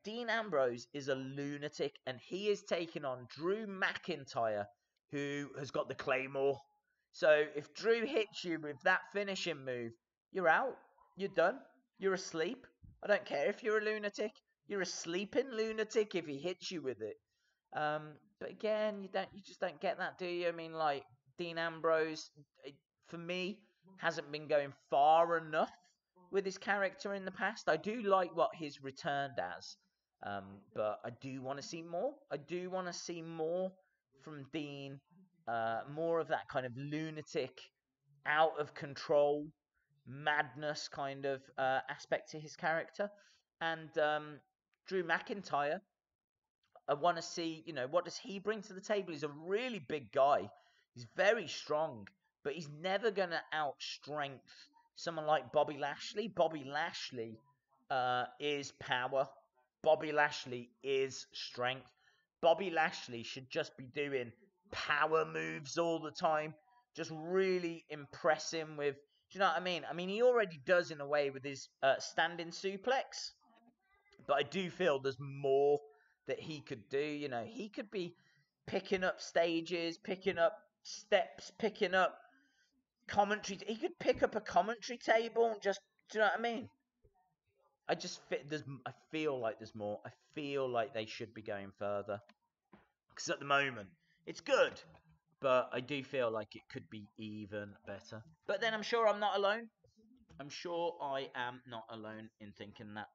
Dean Ambrose is a lunatic, and he is taking on Drew McIntyre, who has got the Claymore. So if Drew hits you with that finishing move, you're out. You're done. You're asleep. I don't care if you're a lunatic. You're a sleeping lunatic if he hits you with it. But again, you just don't get that, do you? I mean, like Dean Ambrose, for me, hasn't been going far enough with his character in the past. I do like what he's returned as, but I do want to see more. I do want to see more from Dean, more of that kind of lunatic, out of control, madness kind of aspect to his character. And Drew McIntyre, I want to see, what does he bring to the table? He's a really big guy. He's very strong, but he's never going to outstrength someone like Bobby Lashley. Bobby Lashley is power. Bobby Lashley is strength. Bobby Lashley should just be doing power moves all the time. Just really impress him with, do you know what I mean? I mean, he already does in a way with his standing suplex, but I do feel there's more that he could do. He could be picking up stages, picking up steps, picking up commentary. He could pick up a commentary table and just, do you know what I mean? I feel like there's more. I feel like they should be going further. Because at the moment, it's good, but I do feel like it could be even better. But then I'm sure I'm not alone. I'm sure I am not alone in thinking that.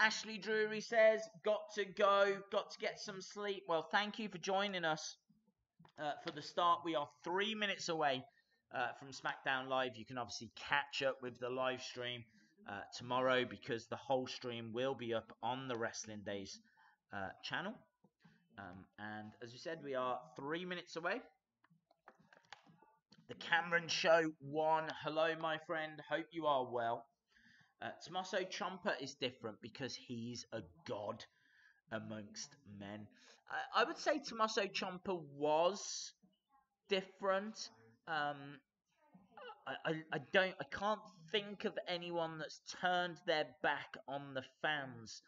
Ashley Drury says, got to go, got to get some sleep. Well, thank you for joining us for the start. We are 3 minutes away from SmackDown Live. You can obviously catch up with the live stream tomorrow because the whole stream will be up on the Wrestling Days channel. And as we said, we are 3 minutes away. The Cameron Show 1. Hello, my friend. Hope you are well. Tommaso Ciampa is different because he's a god amongst men. I would say Tommaso Ciampa was different. I can't think of anyone that's turned their back on the fans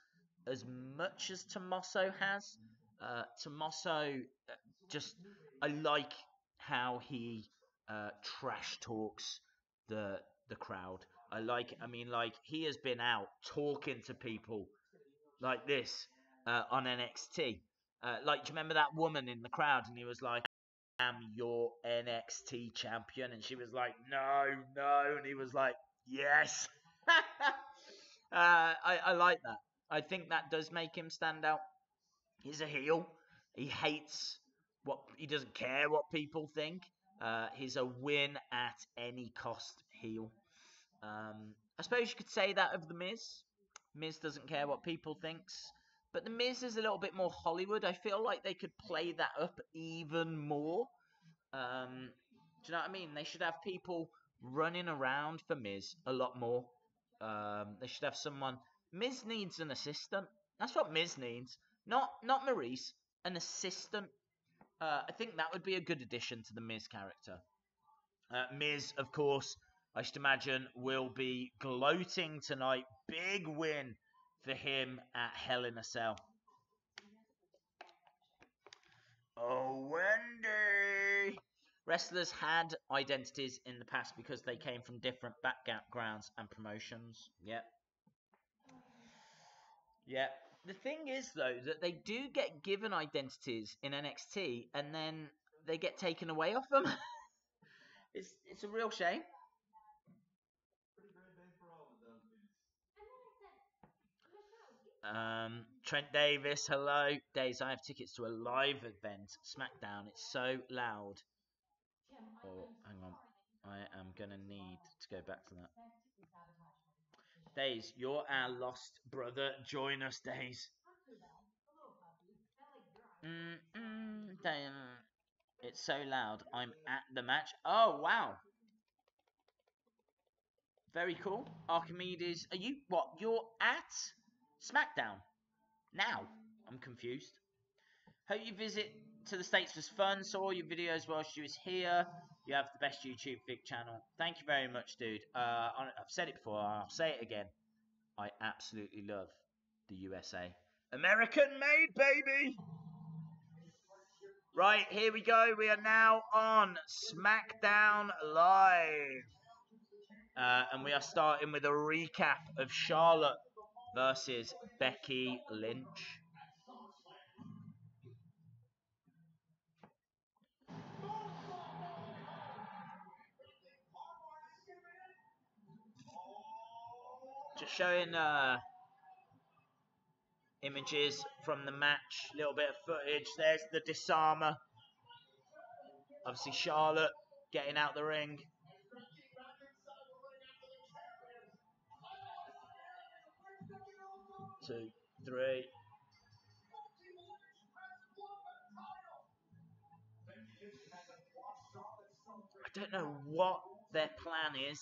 as much as Tommaso has. Tommaso, I like how he trash talks the crowd. He has been out talking to people like this on NXT. Do you remember that woman in the crowd? And he was like, "I am your NXT champion," and she was like, "No, no," and he was like, "Yes." I like that. I think that does make him stand out. He's a heel. He doesn't care what people think. He's a win at any cost heel. I suppose you could say that of The Miz. Miz doesn't care what people thinks. But The Miz is a little bit more Hollywood. I feel like they could play that up even more. Do you know what I mean? They should have people running around for Miz a lot more. They should have someone. Miz needs an assistant. That's what Miz needs. Not Maurice, an assistant. I think that would be a good addition to the Miz character. Miz, of course, I should imagine, will be gloating tonight. Big win for him at Hell in a Cell. Oh, Wendy! Wrestlers had identities in the past because they came from different backgrounds and promotions. Yep. Yeah. The thing is, though, that they do get given identities in NXT and then they get taken away off them. It's a real shame. Trent Davis, hello. Days, I have tickets to a live event, Smackdown. It's so loud. Oh, hang on. I am going to need to go back to that. Days, you're our lost brother. Join us, Days. It's so loud. I'm at the match. Oh, wow. Very cool. Archimedes, are you, what, you're at Smackdown? Now? I'm confused. Hope you visit to the States was fun. Saw all your videos whilst you was here. You have the best YouTube Vic channel. Thank you very much, dude. I've said it before. I'll say it again. I absolutely love the USA. American made, baby! Right, here we go. We are now on SmackDown Live. And we are starting with a recap of Charlotte versus Becky Lynch. Just showing images from the match, a little bit of footage. There's the disarmer. Obviously Charlotte getting out the ring. Two, three. I don't know what their plan is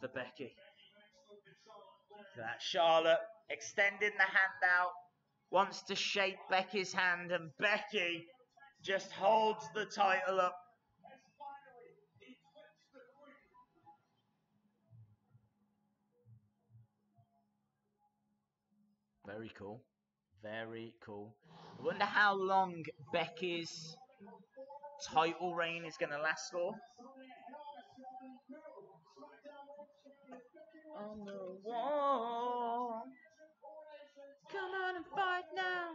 for Becky. That Charlotte extending the hand out, wants to shake Becky's hand, and Becky just holds the title up. Very cool. Very cool. I wonder how long Becky's title reign is going to last for. On the wall. Come on and fight now.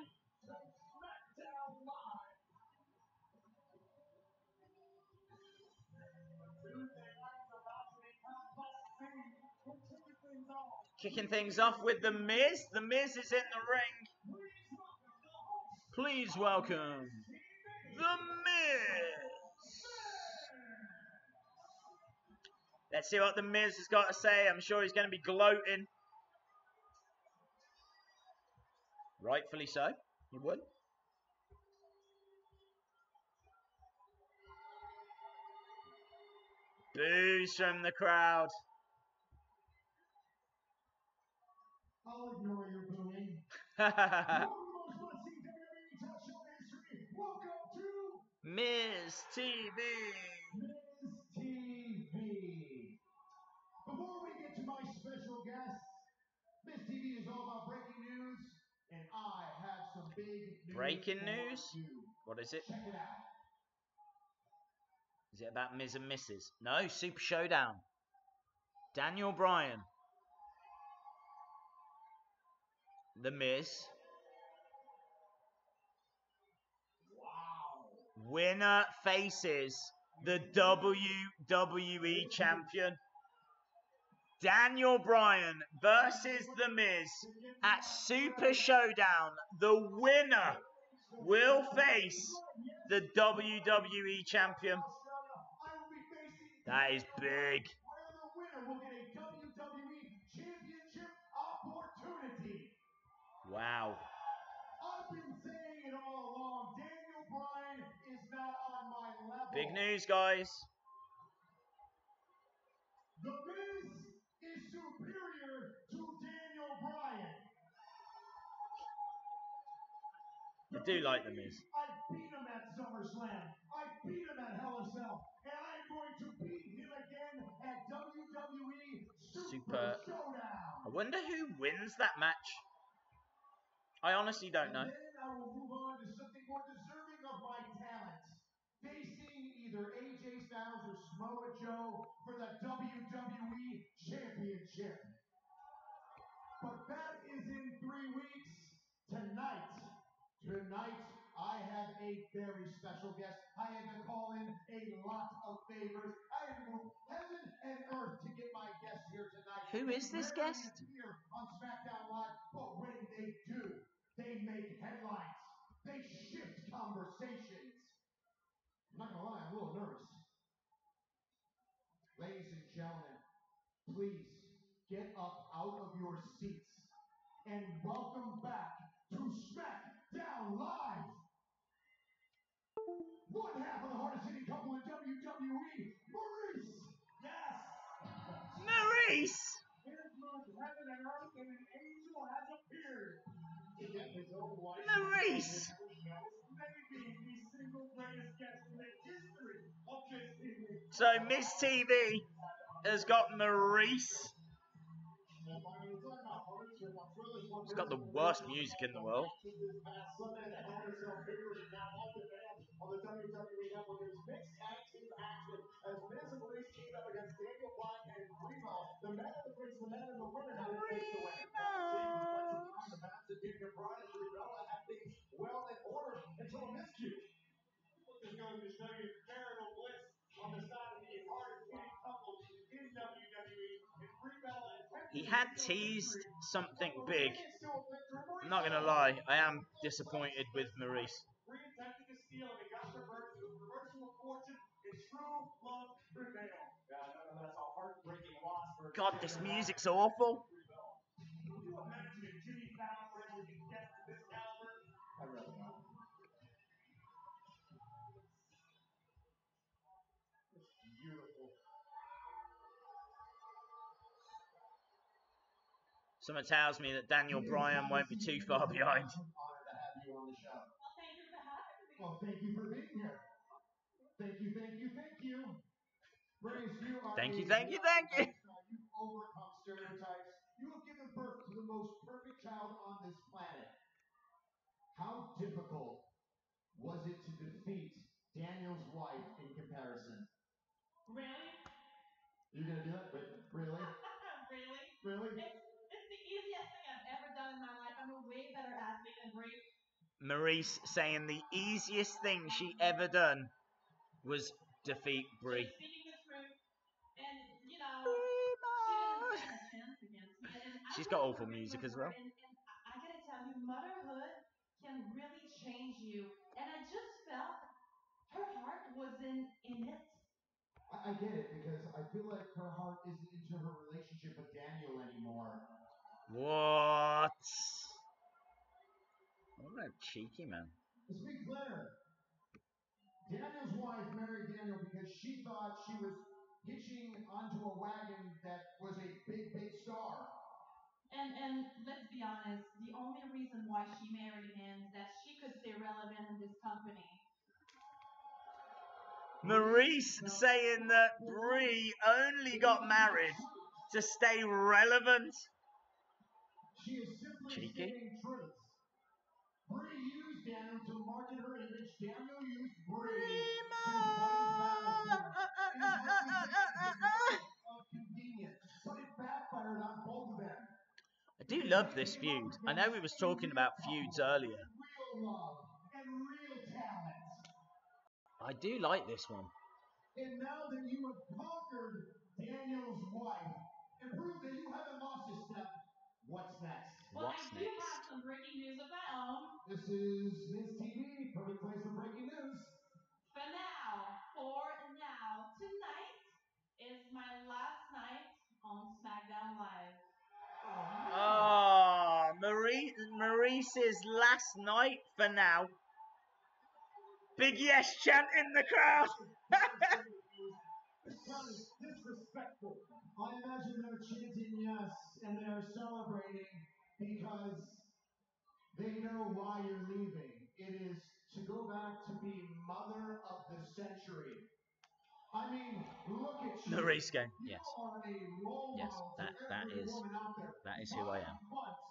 Kicking things off with The Miz. The Miz is in the ring. Please welcome The Miz. Let's see what The Miz has got to say. I'm sure he's going to be gloating. Rightfully so. He would. Boos from the crowd.
I'll ignore your booing. Welcome to
Miz TV.
Miz TV. Before we get to my special guest, Miz TV is all about breaking news, and I have some big news.
Breaking
for
news?
you.
What is it?
Check it out.
Is it about Miz and Mrs.? No, Super Showdown. Daniel Bryan. The Miz.
Wow.
Winner faces the WWE Champion. Daniel Bryan versus The Miz at Super Showdown. The winner will face the WWE Champion. That is big.
Where the winner will get a WWE Championship opportunity.
Wow.
I've been saying it all along. Daniel Bryan is not on my level.
Big news, guys.
The Miz is superior to Daniel Bryan.
I do like The Miz.
I beat him at SummerSlam. I beat him at Hell in a Cell. And I'm going to beat him again at WWE Super Showdown.
I wonder who wins that match. I honestly don't know.
And then I will move on to something more deserving of my talents. Facing either AJ Styles or Samoa Joe for the WWE Championship. But that is in 3 weeks. Tonight, I have a very special guest. I had to call in a lot of favors. I had to move heaven and earth to get my guest here tonight.
Who is this guest?
Here on Smackdown Live, but when they do, they make headlines. They shift conversations. I'm not gonna lie, I'm a little nervous. Ladies and gentlemen, please get up out of your seats and welcome back to Smackdown Live. One half of the hardest hitting couple in WWE, Maurice. Yes.
Maurice!
Here's moved heaven and earth, and an angel has appeared. To get his own wife.
Maurice!
Maybe the single greatest guest in the history of this TV.
So Miss TV has got Maurice. It's got the worst music in the world.
On the WWE Network, it was mixed tag team action as Miz and Maurice teamed up against Daniel Bryan and Primo. The men of the brings the men and the women had to face the winner. The match of Daniel Bryan and Primo had things well in order until a miscue. Just going to show you marital bliss on the side of the hardest hitting couples in WWE. And Primo and
He had teased something big. I'm not gonna lie, I am disappointed with Maurice.
Re-attempted to steal and he got reversed with reversal of fortune and true love prevailed. Yeah, that's a heartbreaking loss for
God, this music's awful.
Can you imagine if Jimmy Fallon were able to get to this caliber? I really don't. It's beautiful.
Someone tells me that Daniel Bryan won't be too far behind.
I'm honored to have you on the show. Well, thank you for having me. Well, thank you for being here. Thank you, thank you, thank you. Maurice, you are
Thank you, thank you, thank you.
You've overcome stereotypes. You have given birth to the most perfect child on this planet. How difficult was it to defeat Daniel's wife in comparison?
Really?
You're gonna do that? But really?
Really?
Really?
It's the easiest thing I've ever done in my life. I'm a way better athlete than Brie.
Maurice saying the easiest thing she ever done was defeat Brie.
She's speaking the truth. And, you know, she didn't stand a chance against me. And
She's got awful music as well.
And I gotta tell you, motherhood can really change you. And I just felt her heart wasn't in it.
I get it because I feel like her heart isn't into her relationship with Daniel anymore.
What? What a cheeky man.
Let's be clear. Daniel's wife married Daniel because she thought she was hitching onto a wagon that was a big, big star.
And let's be honest, the only reason why she married him is that she could stay relevant in this company.
Maurice saying that Brie only got married to stay relevant.
She is simply
Cheeky.
stating truth. Brie used Daniel to market her image. Daniel used Brie to fight of convenience, but it backfired on both of them.
I do love this feud. I know we was talking about feuds earlier.
Real love and real talent.
I do like this one.
And now that you have conquered Daniel's wife and proved that you haven't lost a step, what's next?
Well,
What's
I do
next?
have some breaking news of my own.
This is Miz TV, perfect place for breaking news.
For now, tonight is my last night on Smackdown Live.
Oh, Maurice's last night for now. Big yes chant in the crowd.
This crowd is disrespectful. I imagine they're chanting yes and they're celebrating because they know why you're leaving. It is to go back to be mother of the century. I mean, look at you.
Maurice going, yes.
You are a role
Yes,
model
that
to every
is
woman out there.
who I am.
5 months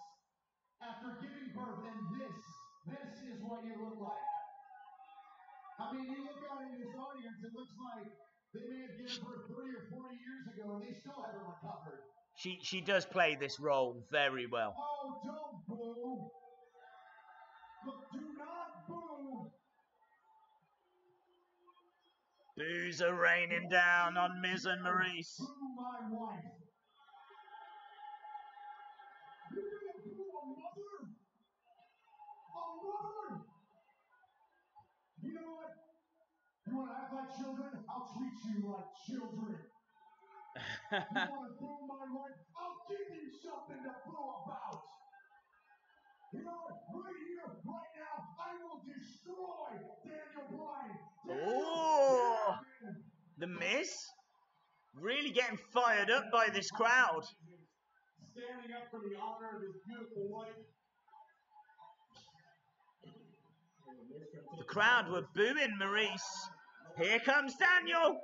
after giving birth, and this is what you look like. I mean, you look out in this audience, it looks like they may have given birth 30 or 40 years ago, and they still haven't recovered.
She does play this role very well.
Oh, don't boo. Look, do not boo.
Boos are raining down on Miz and Maurice.
Boo my wife. You're gonna boo a mother? A mother? You know what? You want to act like children? I'll treat you like children. You want to boo my wife? I'll give you something to boo about. You know what? Right here, right now, I will destroy Daniel Bryan.
Oh, the Miz really getting fired up by this crowd.
Standing up for the honor of his beautiful wife.
The crowd were booing Maurice. Here comes Daniel.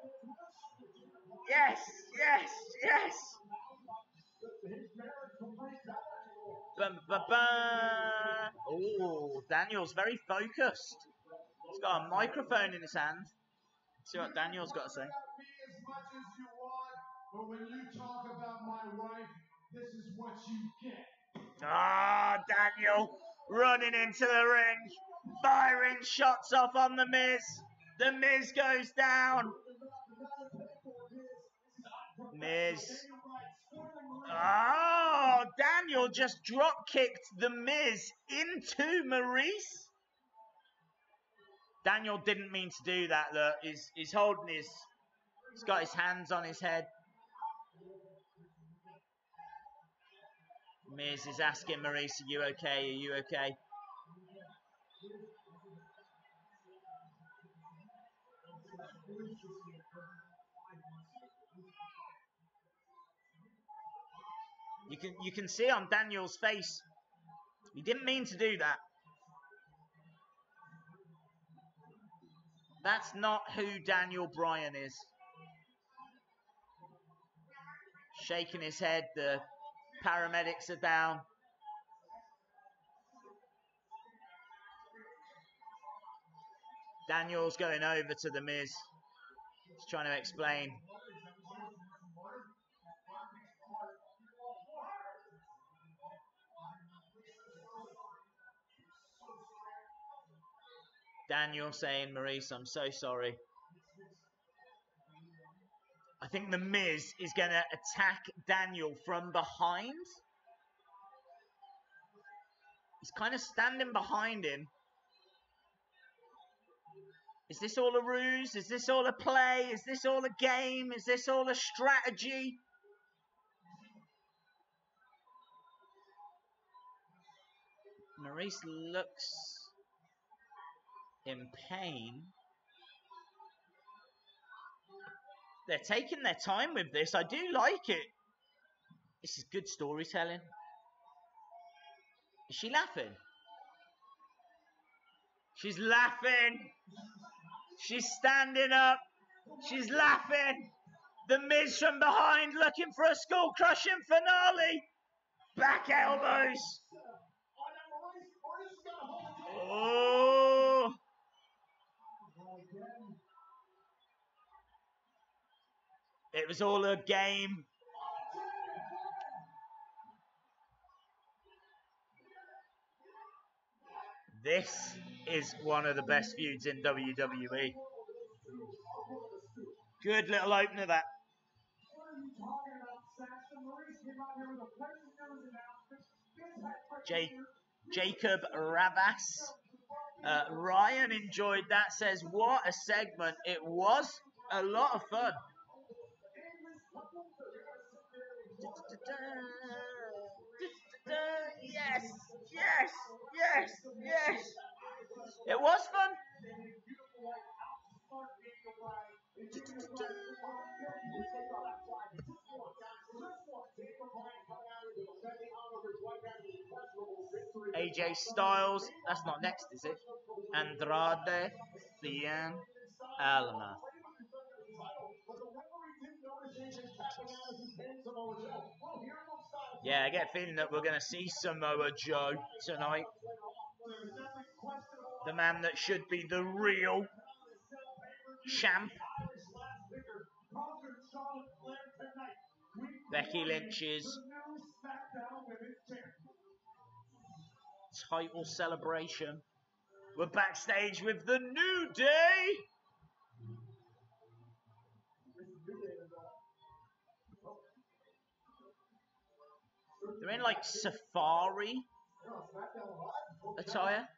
Yes, yes, yes. Oh, Daniel's very focused. He's got a microphone in his hand. See what Daniel's got to say.
As much as you want, but when you talk about my wife, this is what you get.
Ah, Daniel running into the ring, firing shots off on the Miz. The Miz goes down. Miz. Oh, Daniel just drop kicked the Miz into Maurice. Daniel didn't mean to do that. Look, he's holding he's got his hands on his head. Miz is asking Maurice, are you okay? Are you okay? You can see on Daniel's face, he didn't mean to do that. That's not who Daniel Bryan is. Shaking his head, the paramedics are down. Daniel's going over to the Miz. He's trying to explain. Daniel saying, Maurice, I'm so sorry. I think the Miz is going to attack Daniel from behind. He's kind of standing behind him. Is this all a ruse? Is this all a play? Is this all a game? Is this all a strategy? Maurice looks in pain. They're taking their time with this. I do like it. This is good storytelling. Is she laughing? She's laughing. She's standing up. She's laughing. The Miz from behind looking for a skull-crushing finale. Back elbows. Oh. It was all a game. This is one of the best feuds in WWE. Good little opener, that. Jacob Rabas. Ryan enjoyed that, says, what a segment. It was a lot of fun. Yes, yes, yes, yes. It was fun. AJ Styles, that's not next, is it? Andrade Cien Alma. Yeah, I get a feeling that we're going to see Samoa Joe tonight. The man that should be the real champ. Becky Lynch's title celebration. We're backstage with the New Day. They're in like safari attire.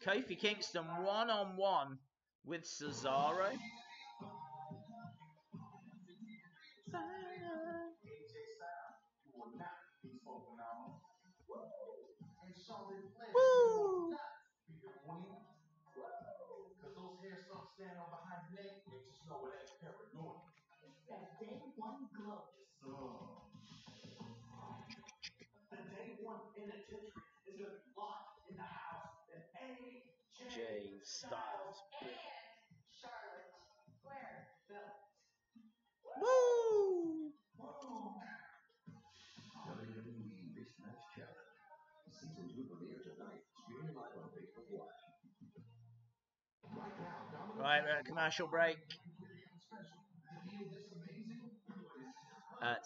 Kofi Kingston one-on-one with Cesaro. Woo! Jay Styles.
Charlotte, Flair,
Woo!
WWE Smackdown Chapter. Season 2 premiere tonight. Streaming live on Facebook Watch. Right now,
Right, we're at a commercial break.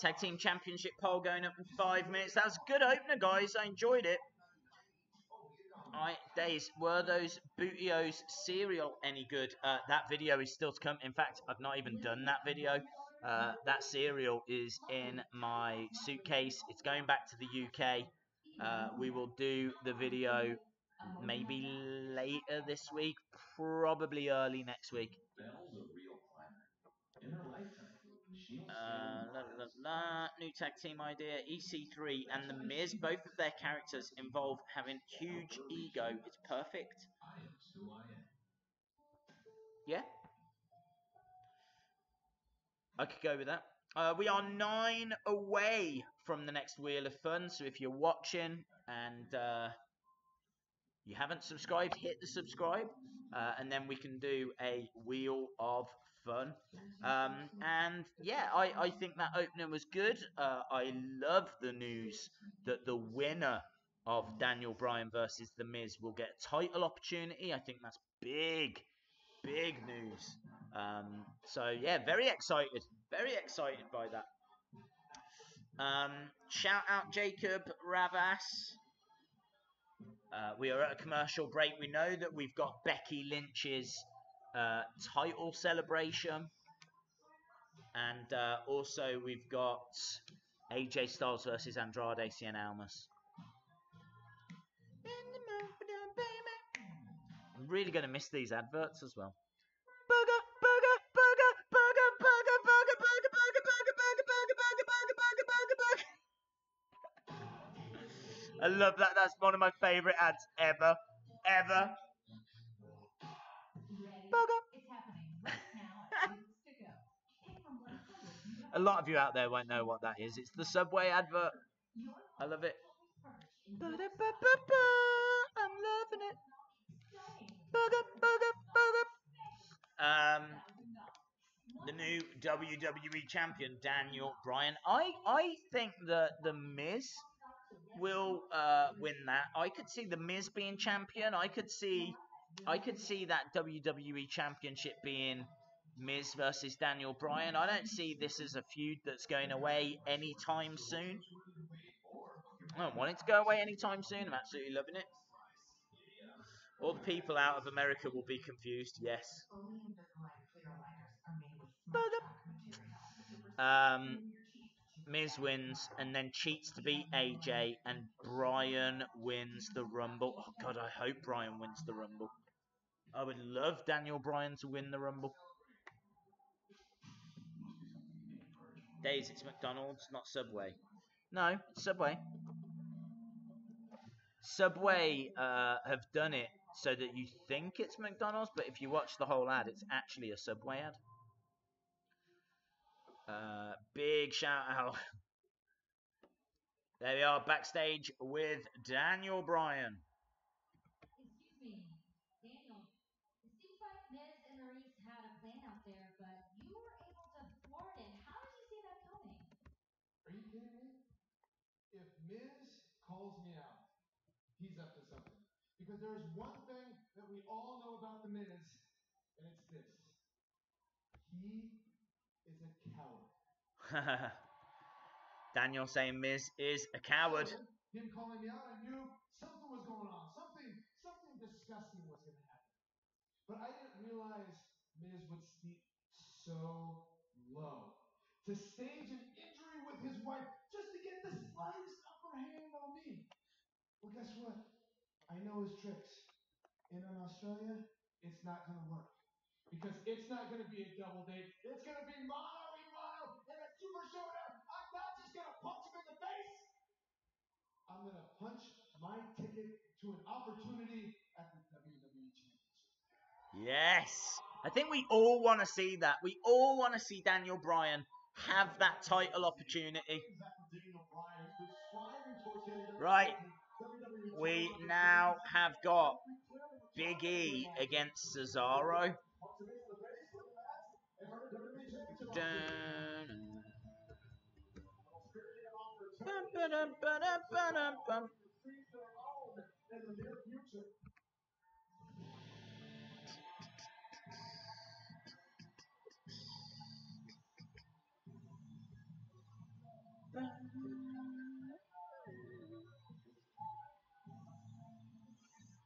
Tag Team Championship poll going up in 5 minutes. That's a good opener, guys. I enjoyed it. Alright, Days, were those Bootios cereal any good? That video is still to come. In fact, I've not even done that video. That cereal is in my suitcase. It's going back to the UK. We will do the video maybe later this week, probably early next week. New tag team idea. EC3 and The Miz, both of their characters involve having huge ego. It's perfect. Yeah, I could go with that. We are 9 away from the next Wheel of Fun, so if you're watching and you haven't subscribed, hit the subscribe, and then we can do a Wheel of Fun. And yeah, I think that opening was good. I love the news that the winner of Daniel Bryan versus The Miz will get a title opportunity. I think that's big news. So yeah, very excited by that. Shout out Jacob Ravas. We are at a commercial break. We know that we've got Becky Lynch's title celebration. And also we've got AJ Styles versus Andrade Cien Almas. I'm really going to miss these adverts as well. Burger, burger, burger, burger, burger, burger, burger, burger, burger, burger, burger, burger, burger, burger, burger. I love that. That's one of my favourite ads ever. Burger. A lot of you out there won't know what that is. It's the Subway advert. I love it. I'm loving it. Burger, burger, burger. The new WWE champion, Daniel Bryan. I think that The Miz will win that. I could see The Miz being champion. I could see that WWE championship being Miz versus Daniel Bryan. I don't see this as a feud that's going away anytime soon. I don't want it to go away anytime soon. I'm absolutely loving it. All the people out of America will be confused. Yes. Miz wins and then cheats to beat AJ, and Bryan wins the Rumble. Oh God, I hope Bryan wins the Rumble. I would love Daniel Bryan to win the Rumble. Days, it's McDonald's, not Subway. No, it's Subway. Subway have done it so that you think it's McDonald's, but if you watch the whole ad, it's actually a Subway ad. Big shout out. There we are, backstage with Daniel Bryan.
Excuse me, Daniel. It seems like Miz and Maurice had a plan out there, but you were able to thwart it. How did you see that coming?
Are you kidding me? If Miz calls me out, he's up to something.
Because there is one thing that we all know about The Miz, and it's this. He is a coward.
Daniel saying Miz is a coward.
Him calling me out, I knew something was going on. Something disgusting was going to happen. But I didn't realize Miz would stoop so low to stage an injury with his wife just to get the slightest upper hand on me. Well, guess what? I know his tricks. And in Australia, it's not going to work. Because it's not going to be a double date. It's going to be mano in a super showdown. I'm not just going to punch him in the face. I'm going to punch my ticket to an opportunity at the WWE Championship.
Yes. I think we all want to see that. We all want to see Daniel Bryan have that title opportunity. Right. We now have got Big E against Cesaro.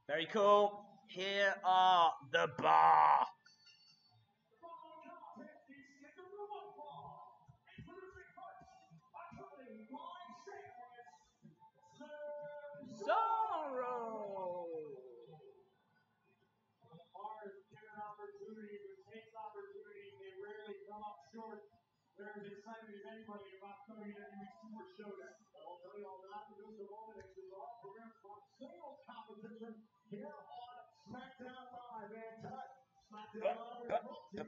Very cool. Here are the Bar. Sorrow.
They're as excited as anybody about WWE Super Showdown. But I'll tell you all that in just a moment. It's the Raw program for singles competition here on Smackdown Live. And tonight, Smackdown Live is brought to you.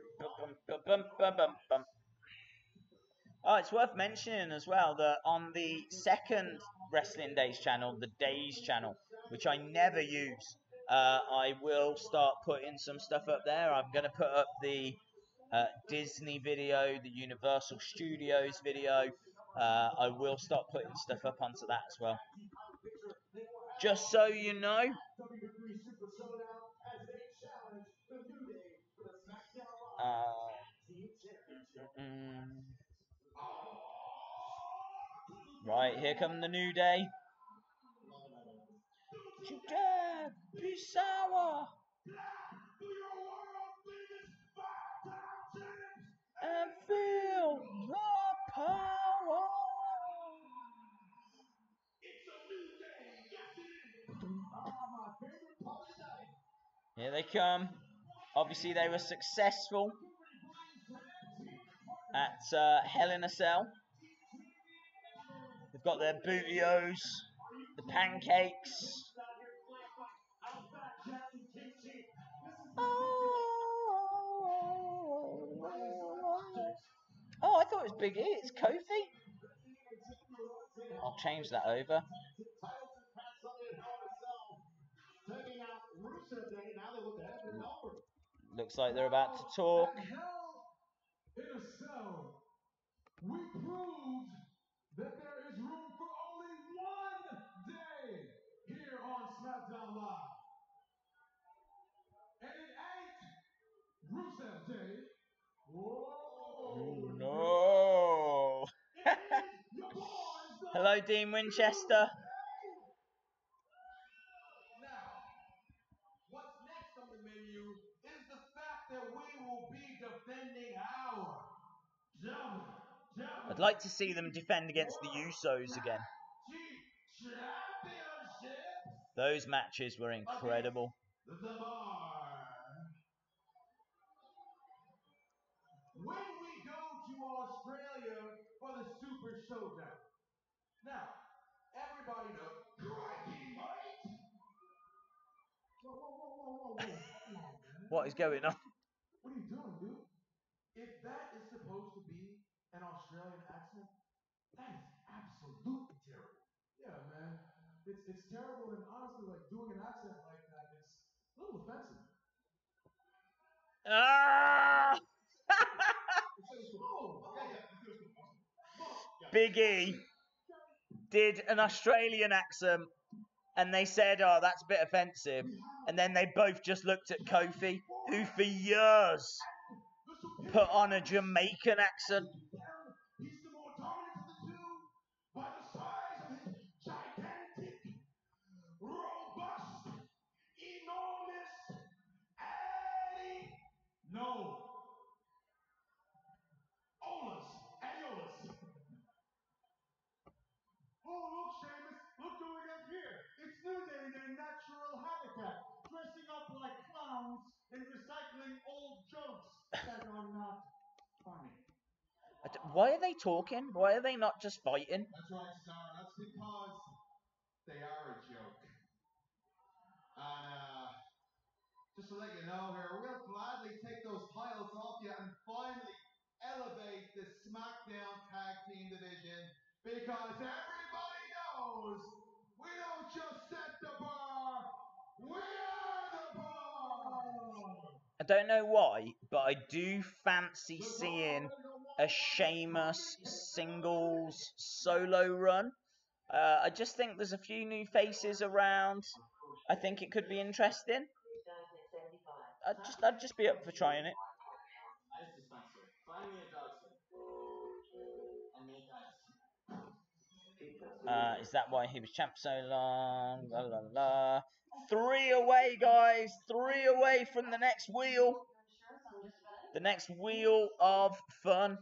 Oh, it's worth mentioning as well that on the second Wrestling Days channel, the Days channel, which I never use, I will start putting some stuff up there. I'm going to put up the Disney video, the Universal Studios video. I will start putting stuff up onto that as well. Just so you know. Right, here come the New Day. You dare be sour and feel the power. Here they come. Obviously, they were successful at Hell in a Cell. They've got their bootios, the pancakes. Oh, I thought it was Big E. It's Kofi. I'll change that over. Looks like they're about to talk.
In a cell, we proved that there is room for only one day here on SmackDown Live. And it ain't Rusev Day. Whoa!
No! Hello, Dean Winchester.
Now, what's next on the menu is the fact that we will be defending our
I'd like to see them defend against the Usos again. Those matches were incredible.
The Bar. When we go to Australia for the Super Showdown. Now, everybody knows. Crikey, mate! Whoa.
What is going on?
What are you doing, dude? If that is supposed to be an Australian accent, that is absolutely terrible. Yeah, man. It's terrible, and honestly, like doing an accent like that, it's a little offensive.
Ah! Big E did an Australian accent and they said, "Oh, that's a bit offensive," and then they both just looked at Kofi, who for years put on a Jamaican accent.
He's the more dominant of the two by the size of his gigantic, robust, enormous, no. Olas, Aeolus. Oh, look, Seamus, look who we got here. It's New Day in their natural habitat, dressing up like clowns and recycling old jokes that are not funny.
Why are they talking? Why are they not just fighting?
That's right, Star. That's because they are a joke. And just to let you know here, we'll gladly take those titles off you and finally elevate the Smackdown Tag Team Division, because everybody knows we don't just set the bar, we are the bar!
I don't know why, but I do fancy seeing a Sheamus singles solo run. I just think there's a few new faces around. I think it could be interesting. I'd just be up for trying it.
Ice dispenser. Find me a Dodson. And make ice.
Is that why he was champ so long? La la la. 3 away, guys. 3 away from the next wheel. The next wheel of fun.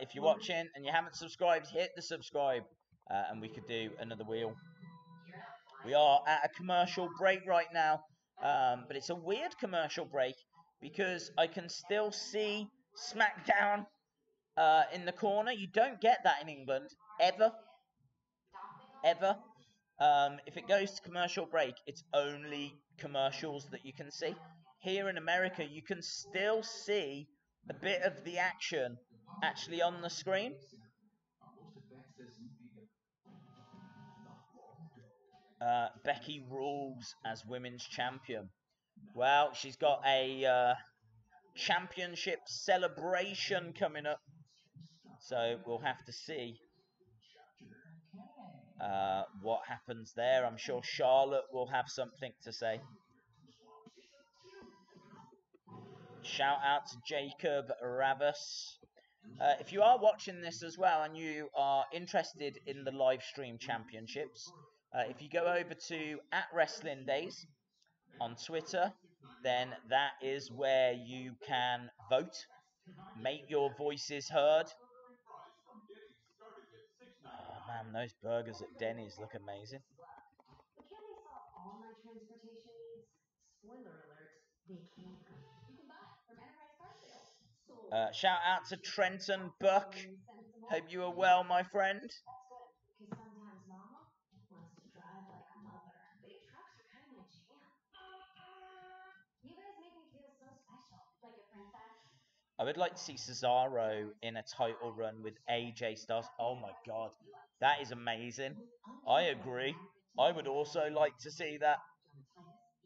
If you're watching and you haven't subscribed, hit the subscribe, and we could do another wheel. We are at a commercial break right now, but it's a weird commercial break because I can still see SmackDown in the corner. You don't get that in England, ever. Ever. If it goes to commercial break, it's only commercials that you can see. Here in America, you can still see a bit of the action actually on the screen. Becky rules as women's champion. Well, she's got a championship celebration coming up, so we'll have to see what happens there. I'm sure Charlotte will have something to say. Shout out to Jacob Ravus. If you are watching this as well and you are interested in the live stream championships, if you go over to @WrestlingDays on Twitter, then that is where you can vote, make your voices heard. Oh man, those burgers at Denny's look amazing.
But can they solve all my transportation needs? Spoiler alert, they can. You can buy from Enterprise Car Sales.
Shout out to Trenton Buck. Hope you are well, my friend.
That's good, because sometimes Mama wants to drive like a mother. Big trucks are kind of my jam. You guys make me feel so special, like a princess.
I would like to see Cesaro in a title run with AJ Styles. Oh my god, that is amazing. I agree. I would also like to see that.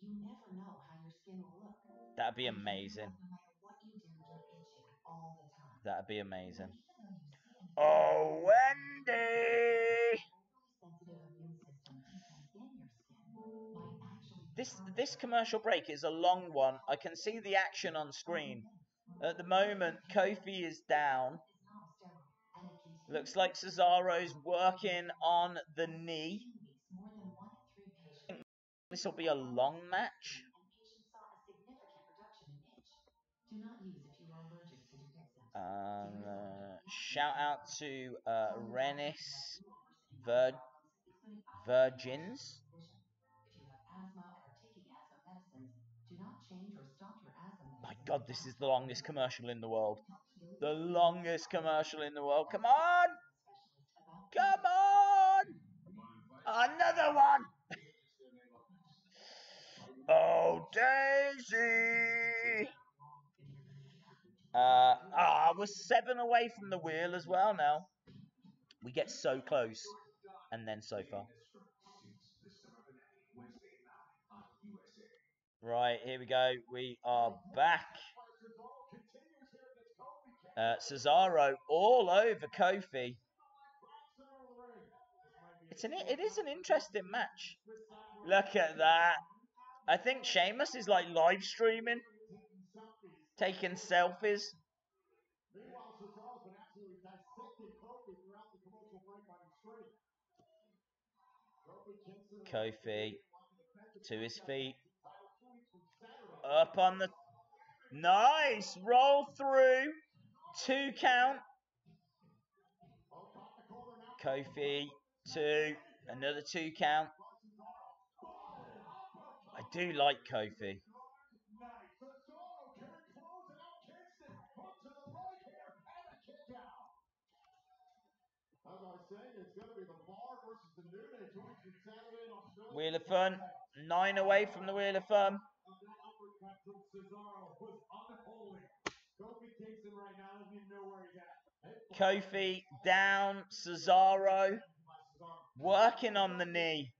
You never know how your skin will look.
That'd be amazing.
No matter what you do, you're itching all the time.
That'd be amazing. Oh, Wendy! This commercial break is a long one. I can see the action on screen. At the moment, Kofi is down. Looks like Cesaro's working on the knee. This will be a long match. Shout out to Rennis Virgins. My god, this is the longest commercial in the world. The longest commercial in the world. Come on! Come on! Another one! Oh, Daisy! We're 7 away from the wheel as well now. We get so close, and then so far. Right, here we go. We are back. Cesaro all over Kofi. It is an interesting match. Look at that. I think Sheamus is like live streaming, taking selfies.
Meanwhile, Cesaro's been absolutely dissecting Kofi throughout the commercial break on his screen.
Kofi to his feet. Up on the... Nice! Roll through. 2 count. Kofi to another 2 count. I do like Kofi. Wheel of Fun, 9 away from the Wheel of Fun. Kofi down, Cesaro working on the knee.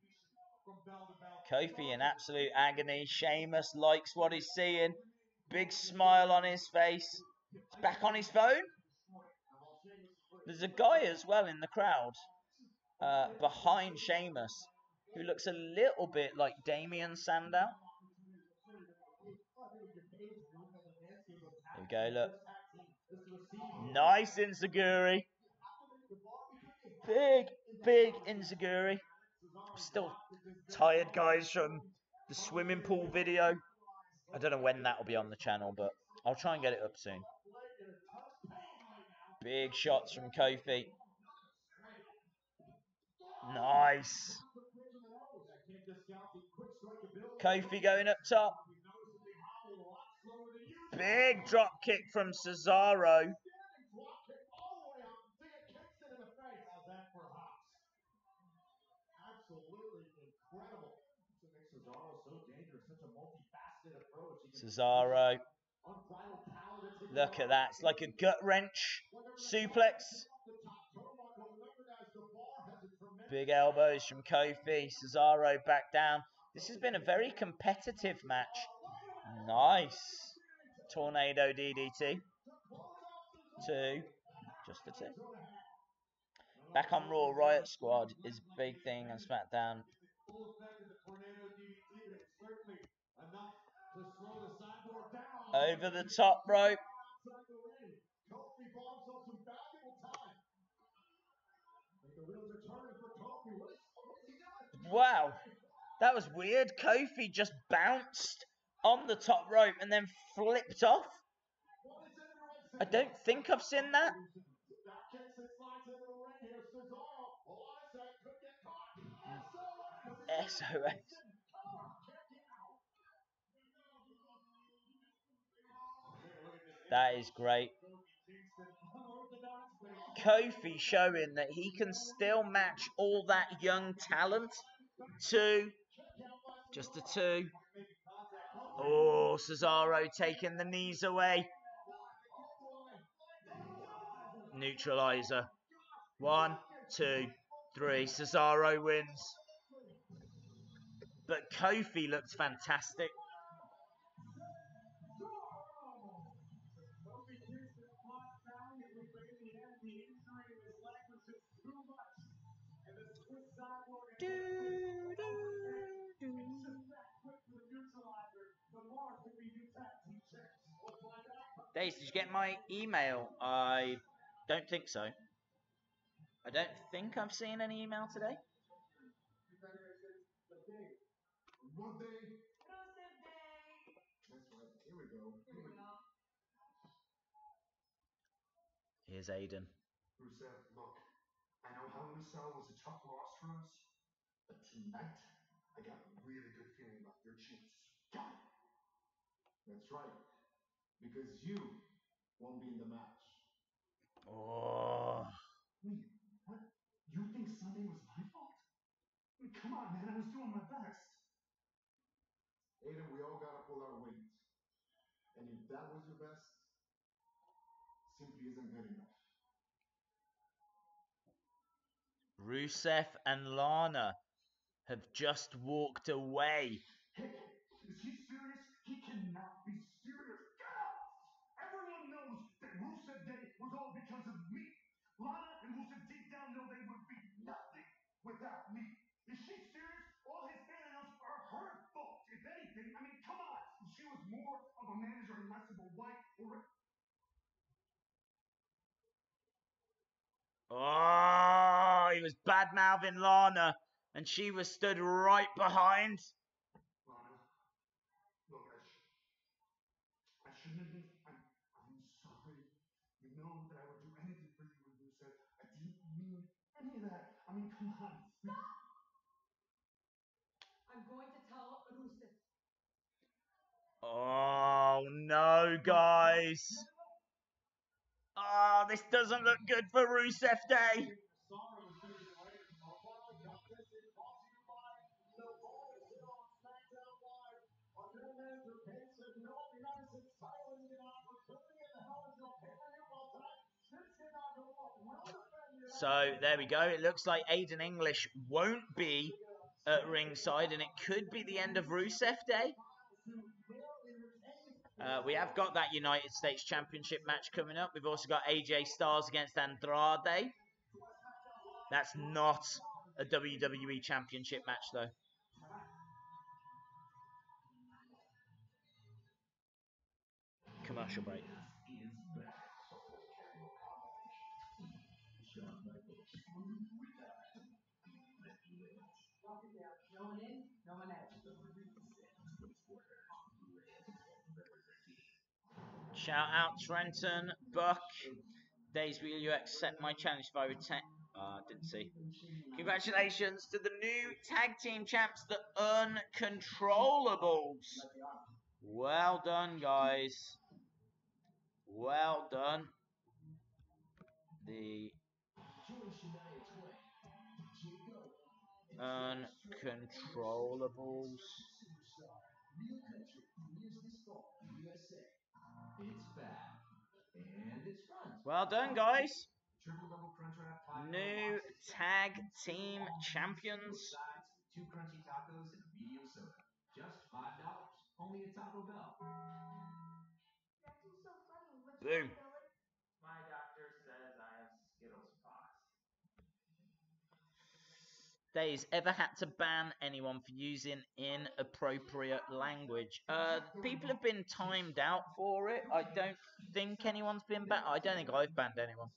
Kofi in absolute agony. Sheamus likes what he's seeing. Big smile on his face. He's back on his phone. There's a guy as well in the crowd behind Sheamus who looks a little bit like Damien Sandow. Here we go, look. Nice Enziguri. Big Enziguri. I'm still tired, guys, from the swimming pool video. I don't know when that will be on the channel, but I'll try and get it up soon. Big shots from Kofi. Nice. Kofi going up top. Big drop kick from Cesaro. Cesaro. Look at that. It's like a gut wrench suplex. Big elbows from Kofi. Cesaro back down. This has been a very competitive match. Nice. Tornado DDT. 2. Just the 2. Back on Raw, Riot Squad is a big thing on SmackDown. Over the top rope. Wow, that was weird. Kofi just bounced on the top rope and then flipped off. I don't think I've seen that. SOS. That is great. Kofi showing that he can still match all that young talent. 2. Just a 2. Oh, Cesaro taking the knees away. Neutralizer. 1, 2, 3. Cesaro wins. But Kofi looks fantastic. Dace, did you get my email? I don't think so. I don't think I've seen any email today.
Rusev Day. That's right. Here we go.
Here's Aiden.
Rusev, look. I know Hell in a Cell was a tough loss for us, but tonight I got a really good feeling about your chances. Got it. That's right. Because you won't be in the match.
Oh.
Wait, what? You think Sunday was my fault? I mean, come on, man. I was doing my best. Aiden, we all gotta pull our weight. And if that was your best, simply isn't good enough.
Rusev and Lana have just walked away.
Hey, is he serious? He cannot be serious. Get out! Everyone knows that Rusev Day was all because of me. Lana and Rusev deep down know they would be nothing without
he was bad-mouthing Lana, and she was stood right behind.
Lana, look, I shouldn't have. I'm sorry. You know that I would do anything for you and Rusev. I didn't mean any of that. I mean, come on.
I'm going to tell Rusev.
Oh no, guys. Oh, this doesn't look good for Rusev Day. So there we go. It looks like Aiden English won't be at ringside, and it could be the end of Rusev Day. We have got that United States Championship match coming up. We've also got AJ Styles against Andrade. That's not a WWE Championship match, though. Commercial break. Shout out Trenton, Buck. Days, will you accept my challenge if I retain? Didn't see. Congratulations to the new tag team champs, the Uncontrollables. Well done, guys. Well done. The Uncontrollables. Well done, guys. New tag team champions.
2 crunchy tacos and a medium soda. Just $5. Only at Taco Bell.
Boom.
My doctor says I have Skittles pox.
Days, ever had to ban anyone for using inappropriate language? People have been timed out for it. I don't think anyone's been banned. I don't think I've banned anyone.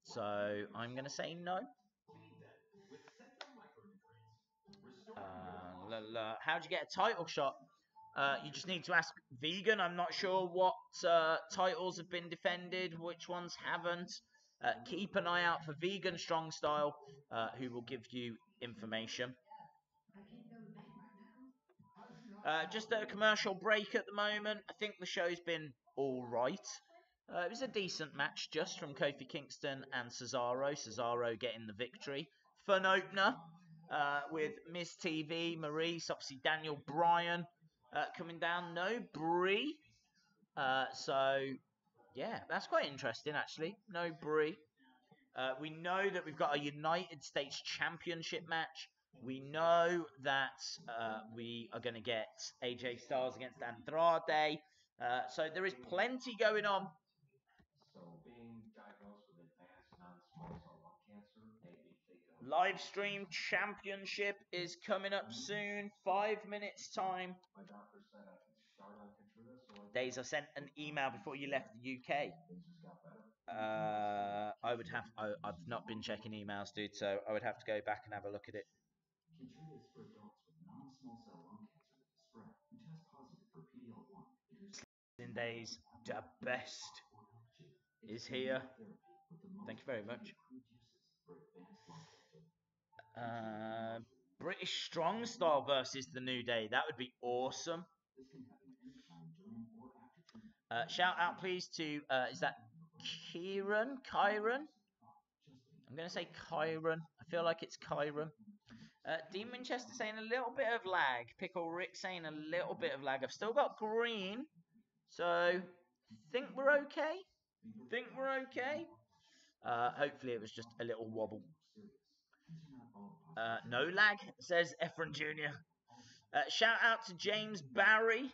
So I'm going to say no. How'd you get a title shot? You just need to ask Vegan. I'm not sure what titles have been defended, which ones haven't. Keep an eye out for Vegan Strong Style, who will give you information. Just a commercial break at the moment. I think the show's been all right. It was a decent match just from Kofi Kingston and Cesaro. Cesaro getting the victory. Fun opener with Miz TV, Maurice, obviously Daniel Bryan coming down. No Brie. So, yeah, that's quite interesting actually. No Brie. We know that we've got a United States Championship match. We know that we are going to get AJ Styles against Andrade. So there is plenty going on.
So being diagnosed with advanced non-small cell lung cancer made me think of...
Live stream championship is coming up soon. 5 minutes time.
My doctor said I could start on Keytruda, so
Days, I sent an email before you left the UK.
things just got better.
I've not been checking emails, dude, so I would have to go back and have a look at it.
Keytruda is for adults with non-small cell lung cancer with the spread who test positive for PD-L1.
In days, the best is here. Thank you very much. British Strong Style versus the New Day. That would be awesome. Shout out, please, to is that Kyron? I'm going to say Kyron. I feel like it's Kyron. Dean Winchester saying a little bit of lag. Pickle Rick saying a little bit of lag. I've still got green, so think we're okay. Hopefully it was just a little wobble. No lag, says Efren Jr. Shout out to James Barry.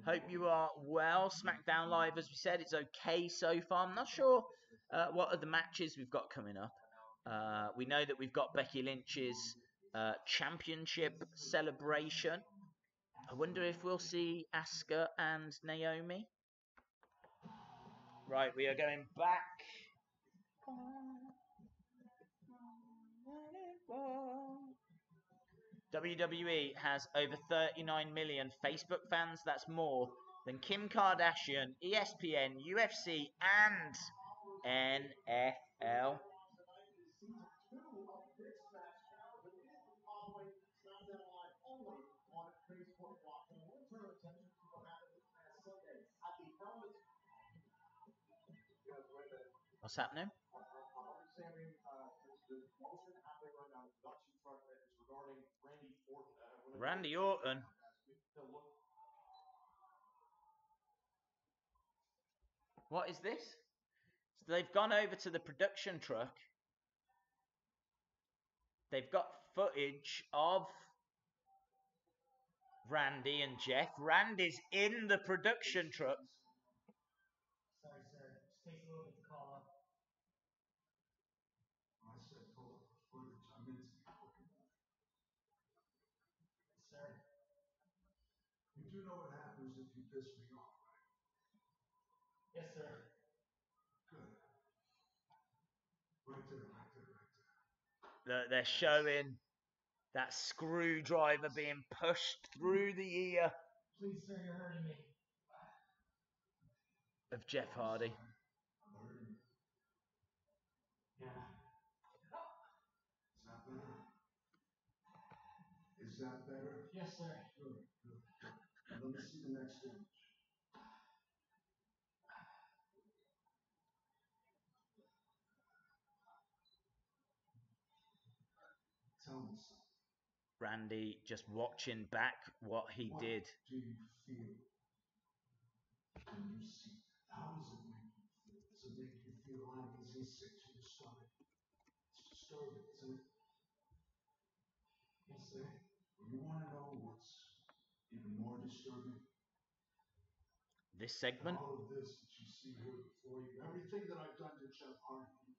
Hope you are well. Smackdown Live, as we said, it's okay so far. I'm not sure what are the matches we've got coming up. We know that we've got Becky Lynch's championship celebration. I wonder if we'll see Asuka and Naomi. Right, we are going back. WWE has over 39 million Facebook fans. That's more than Kim Kardashian, ESPN, UFC, and NFL. What's happening? Randy Orton. What is this? So they've gone over to the production truck. They've got footage of Randy and Jeff. Randy's in the production truck.
Sorry, sir. Just takes a little bit to call up.
I said pull up the footage. I'm into looking at it.
Sir.
You do know what happens if you piss me off, right?
Yes, sir.
Good. Right there, right there, right there.
They're showing that screwdriver being pushed through the ear
Please, sir, you're hurting me.
of Jeff Hardy.
I'm hurting.
Yeah.
Is that better? Is that better?
Yes, sir.
Good, good, good. Now let me see the next image. Tell me something.
Randy just watching back what he did.
What do you feel when you see that? How does it make you feel? Does it make you feel uneasy, sick to your stomach? It's disturbing, isn't it?
Yes, sir.
You want to know what's even more disturbing?
This segment.
All of this that you see here before you, everything that I've done to Jeff Hardy,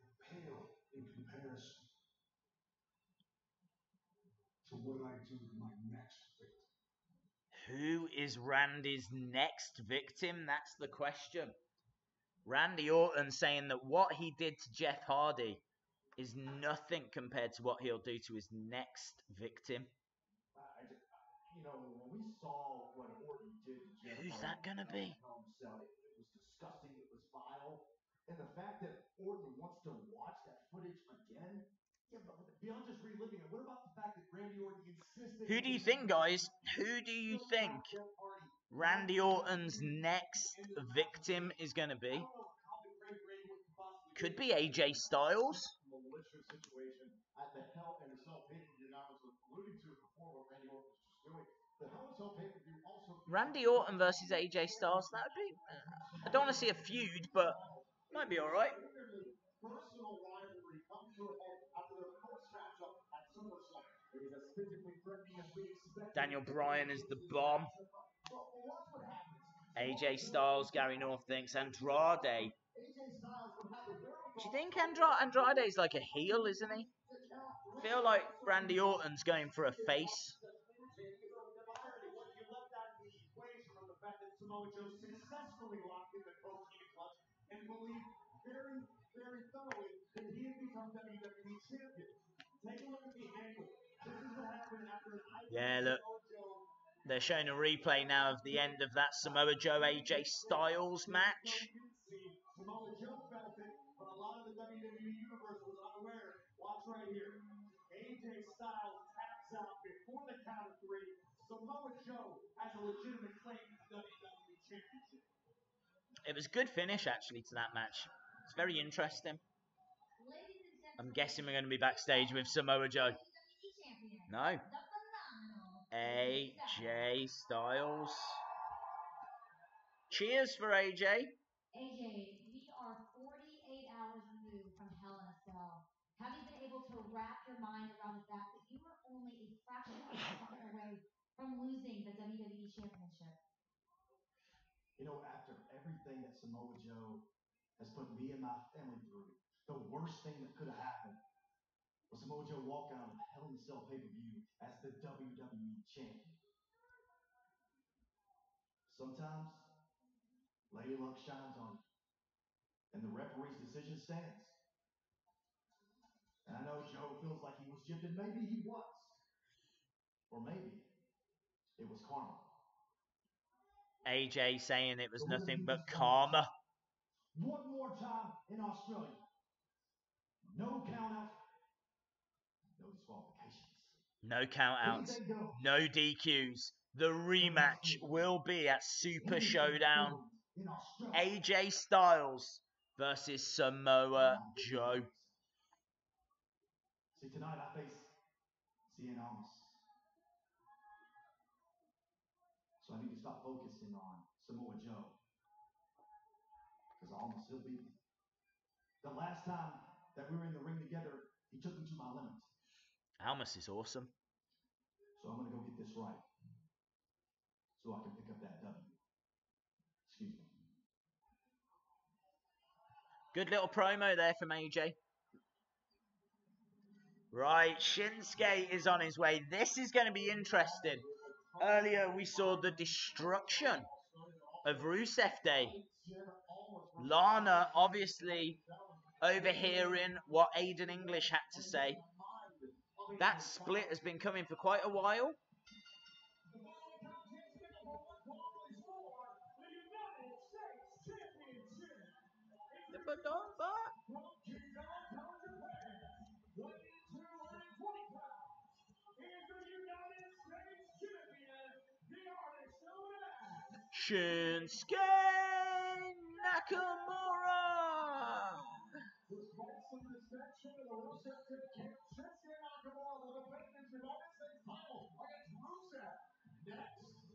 they pale in comparison to what I do to my next victim.
Who is Randy's next victim? That's the question. Randy Orton saying that what he did to Jeff Hardy is nothing compared to what he'll do to his next victim.
When we saw what Orton did to Jeff
Who's
Hardy,
that gonna be?
it was disgusting. It was vile. And the fact that Orton wants to watch that footage again, yeah, but beyond just reliving it, what about the fact that Randy Orton insisted?
Who do you think, guys? Who do you think Randy Orton's next victim is going to be? Could be AJ Styles.
Malicious situation at the Hell in a Cell pay-per-view. I was alluding to before what Randy Orton was just doing. The Hell in a Cell pay-per-view also.
Randy Orton versus AJ Styles. That would be. I don't want to see a feud, but might be all right.
Personal rivalry comes to a head after their first matchup at SummerSlam. It was as physically threatening as we expected.
Daniel Bryan is the bomb.
Well, watch what happens.
AJ Styles, Gary North thinks Andrade. Do you think Andrade's like a heel, isn't he? I feel like Randy Orton's going for a face.
Samoa Joe successfully locked in the cocaine clutch and believed very, very thoroughly that he had become WWE champion. Take a look at the angle. This is what happened after
Yeah, look. They're showing a replay now of the end of that Samoa Joe AJ Styles match.
Samoa Joe felt it, but a lot of the WWE universe was unaware. Watch right here. AJ Styles taps out before the count of three. Samoa Joe has a legitimate claim to the WWE Championship.
It was a good finish, actually, to that match. It's very interesting. I'm guessing we're going to be backstage with Samoa Joe. No. AJ Styles. Cheers for AJ.
AJ, we are 48 hours removed from Hell in a Cell. Have you been able to wrap your mind around the fact that you were only a fraction of a second away from losing the WWE Championship?
After everything that Samoa Joe has put me and my family through, the worst thing that could have happened was Samoa Joe walk out of the Hell in a Cell pay-per-view as the WWE champion. Sometimes, Lady Luck shines on you, and the referee's decision stands. And I know Joe feels like he was gypped, and maybe he was. Or maybe it was karma.
AJ saying it was nothing but karma.
One more time in Australia. No count out. No disqualifications.
No countouts. No DQs. The rematch will be at Super Showdown. AJ Styles versus Samoa Joe.
See, tonight I face CN Almas. So I need to stop focusing on Samoa Joe. Because Almas, he'll beat me. The last time that we were in the ring together, he took me to my limit.
Almas is awesome.
So I'm going to go get this right. So I can pick up that W. Excuse me.
Good little promo there from AJ. Right, Shinsuke is on his way. This is going to be interesting. Earlier we saw the destruction of Rusev Day. Lana obviously overhearing what Aiden English had to say. That split has been coming for quite a while. Shinsuke Nakamura.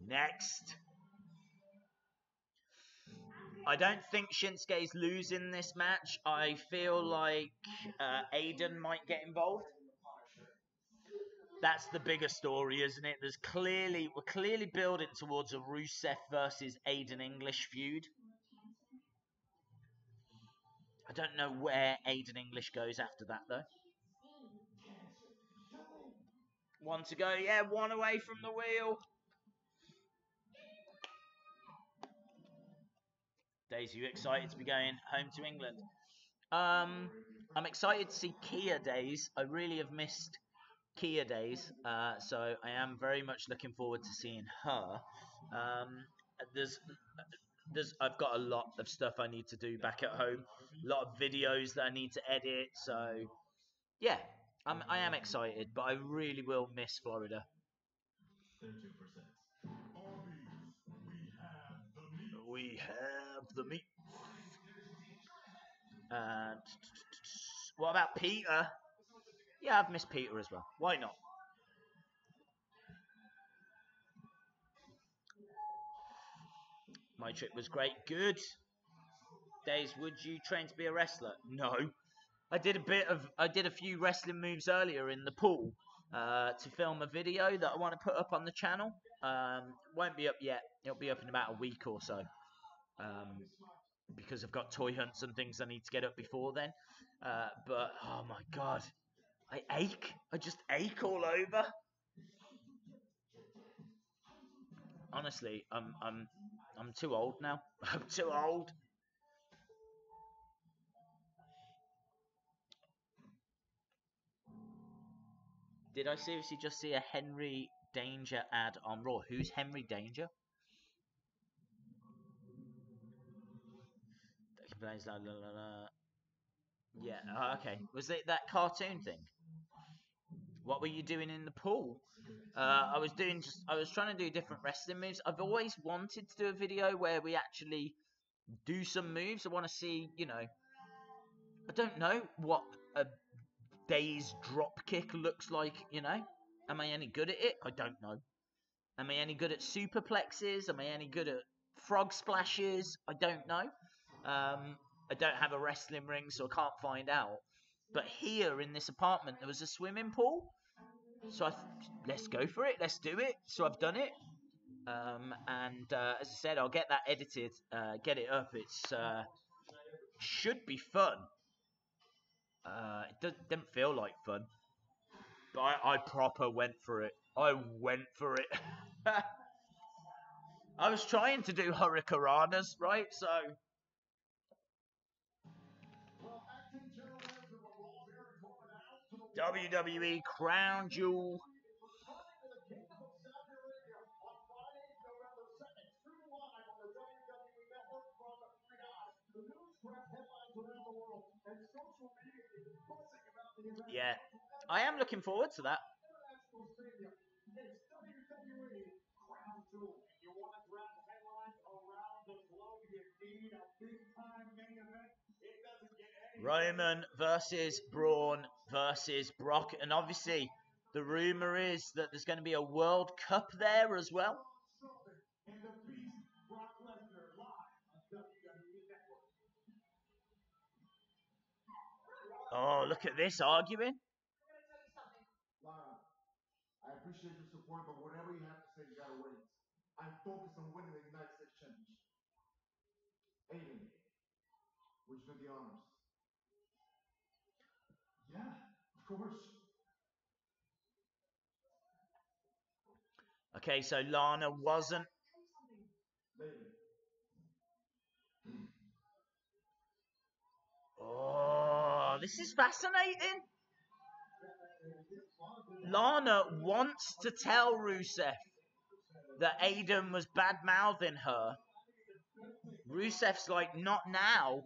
Next. I don't think Shinsuke's losing this match. I feel like Aiden might get involved. That's the bigger story, isn't it? We're clearly building towards a Rusev versus Aiden English feud. I don't know where Aiden English goes after that, though. One to go. Yeah, one away from the wheel. Daisy, you excited to be going home to England? I'm excited to see Kia Days. I really have missed Kia Days, so I am very much looking forward to seeing her. I've got a lot of stuff I need to do back at home, a lot of videos that I need to edit. So yeah, I am excited, but I really will miss Florida. We have the meat. And what about Peter? Yeah, I've missed Peter as well. Why not? My trip was great. Good. Days, would you train to be a wrestler? No. I did a few wrestling moves earlier in the pool to film a video that I want to put up on the channel. Won't be up yet. It'll be up in about a week or so. Because I've got toy hunts and things I need to get up before then. But oh my god, I ache. I just ache all over. Honestly, I'm too old now. I'm too old. Did I seriously just see a Henry Danger ad on Raw? Who's Henry Danger? Yeah, okay. Was it that cartoon thing? What were you doing in the pool? I was trying to do different wrestling moves. I've always wanted to do a video where we actually do some moves. I want to see, I don't know what a day's drop kick looks like, Am I any good at it? I don't know. Am I any good at superplexes? Am I any good at frog splashes? I don't know. I don't have a wrestling ring, so I can't find out. But here in this apartment, there was a swimming pool. So let's go for it. Let's do it. So I've done it. And as I said, I'll get that edited, get it up. It's should be fun. It didn't feel like fun. But I proper went for it. I went for it. I was trying to do hurricanranas, right? So WWE Crown Jewel. Yeah, I am looking forward to that. Roman versus Braun versus Brock, and obviously the rumor is that there's going to be a World Cup there as well. Oh, look at this arguing.
Lara, I appreciate your support, but whatever you have to say, you gotta wait. I'm focused on winning the United States Championship. Aiden, would you do the honors? Yeah, of course.
Okay, so Lana wasn't.
Lady.
Oh, this is fascinating. Lana wants to tell Rusev that Aiden was bad-mouthing her. Rusev's like, not now.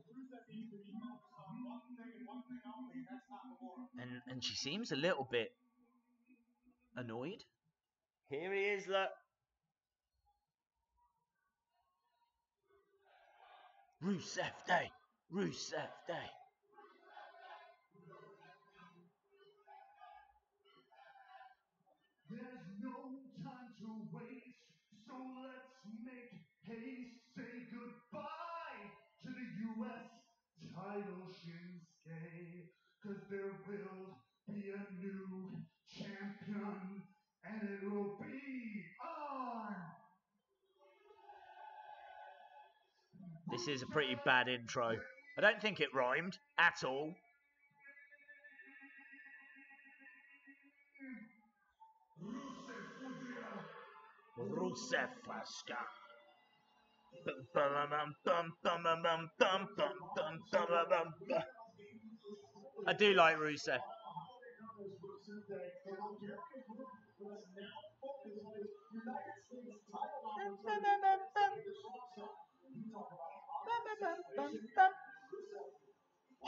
And she seems a little bit annoyed. Here he is, look. Rusev Day. Rusev Day.
There's no time to waste, so let's make haste. Say goodbye to the U.S. title, Shinsuke, 'cause there will be a new champion, and it will be on.
This is a pretty bad intro. I don't think it rhymed at all. Rusev Faska. I do like Rusev.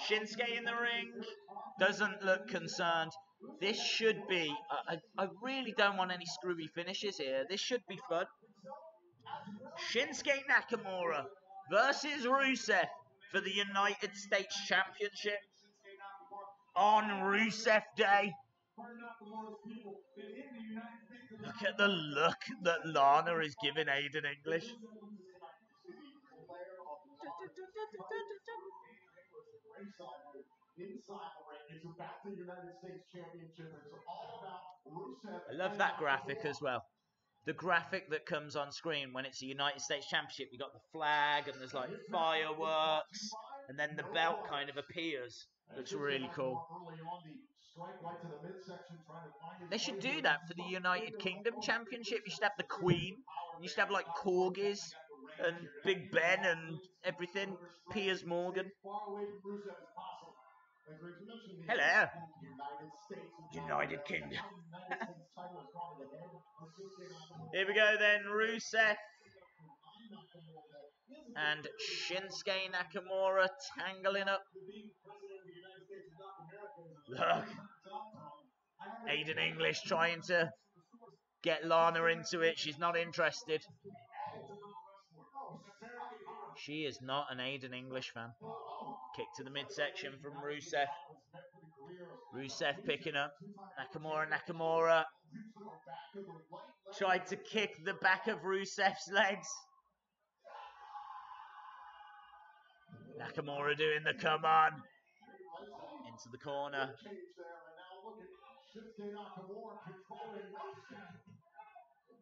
Shinsuke in the ring doesn't look concerned. This should be. I really don't want any screwy finishes here. This should be fun. Shinsuke Nakamura versus Rusev for the United States Championship on Rusev Day. Look at the look that Lana is giving Aiden English. I love that graphic as well. The graphic that comes on screen when it's a United States Championship, you got the flag and there's like fireworks, and then the belt kind of appears. Looks really cool. They should do that for the United Kingdom Championship. You should have the Queen. You should have like corgis and Big Ben and everything. Piers Morgan. Hello. United Kingdom. Here we go then, Rusev and Shinsuke Nakamura tangling up. Look. Aiden English trying to get Lana into it. She's not interested. She is not an Aiden English fan. Kick to the midsection from Rusev. Rusev picking up. Nakamura. Tried to kick the back of Rusev's legs. Nakamura doing the come on. Into the corner.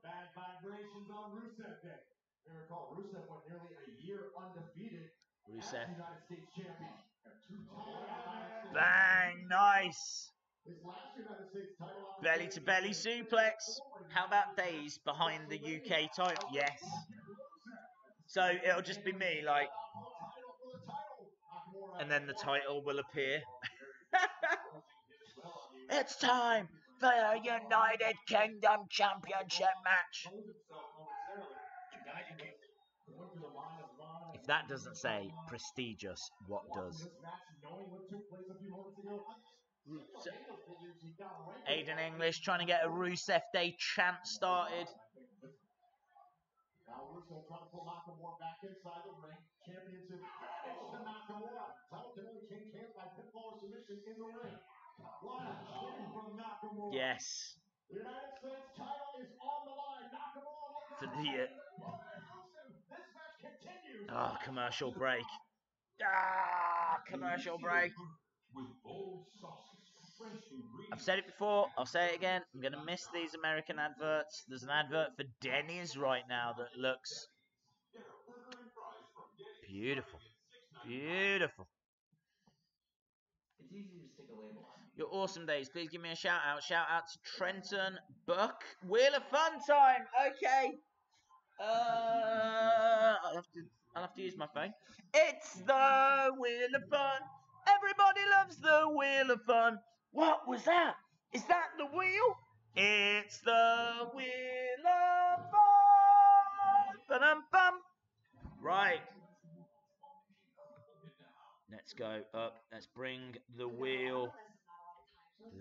Bad vibrations on Rusev Day. You recall, Rusev went nearly a year undefeated as United States champion.
Bang, nice. Belly to belly suplex. How about days behind the UK title? Yes. So it'll just be me, like, and then the title will appear. It's time for the United Kingdom Championship match. If that doesn't say prestigious, what does? Aiden English trying to get a Rusev Day chant started.
Now Rusev trying to pull Nakamura back inside the ring. Championship finish to Nakamura. Title can only change hands by pinfall or submission in the ring. Last swing from Nakamura.
Yes.
The United States title is on the line. Nakamura
For the
this match continues.
commercial break. Commercial break.
With bold sauces, fresh ingredients.
I've said it before, I'll say it again. I'm going to miss these American adverts. There's an advert for Denny's right now that looks beautiful. Beautiful.
It's easy to stick a label on me.
Your awesome days. Please give me a shout out. Shout out to Trenton, Buck. Wheel of Fun time. Okay. I'll have to use my phone. It's the Wheel of Fun. Everybody loves the Wheel of Fun. What was that? Is that the wheel? It's the Wheel of Fun. Ba-dum-bum. Right. Let's go up. Let's bring the wheel.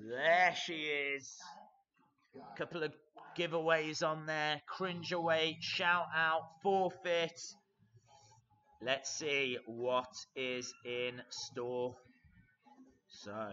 There she is. Couple of giveaways on there. Cringe away, shout out, forfeit. Let's see what is in store. So.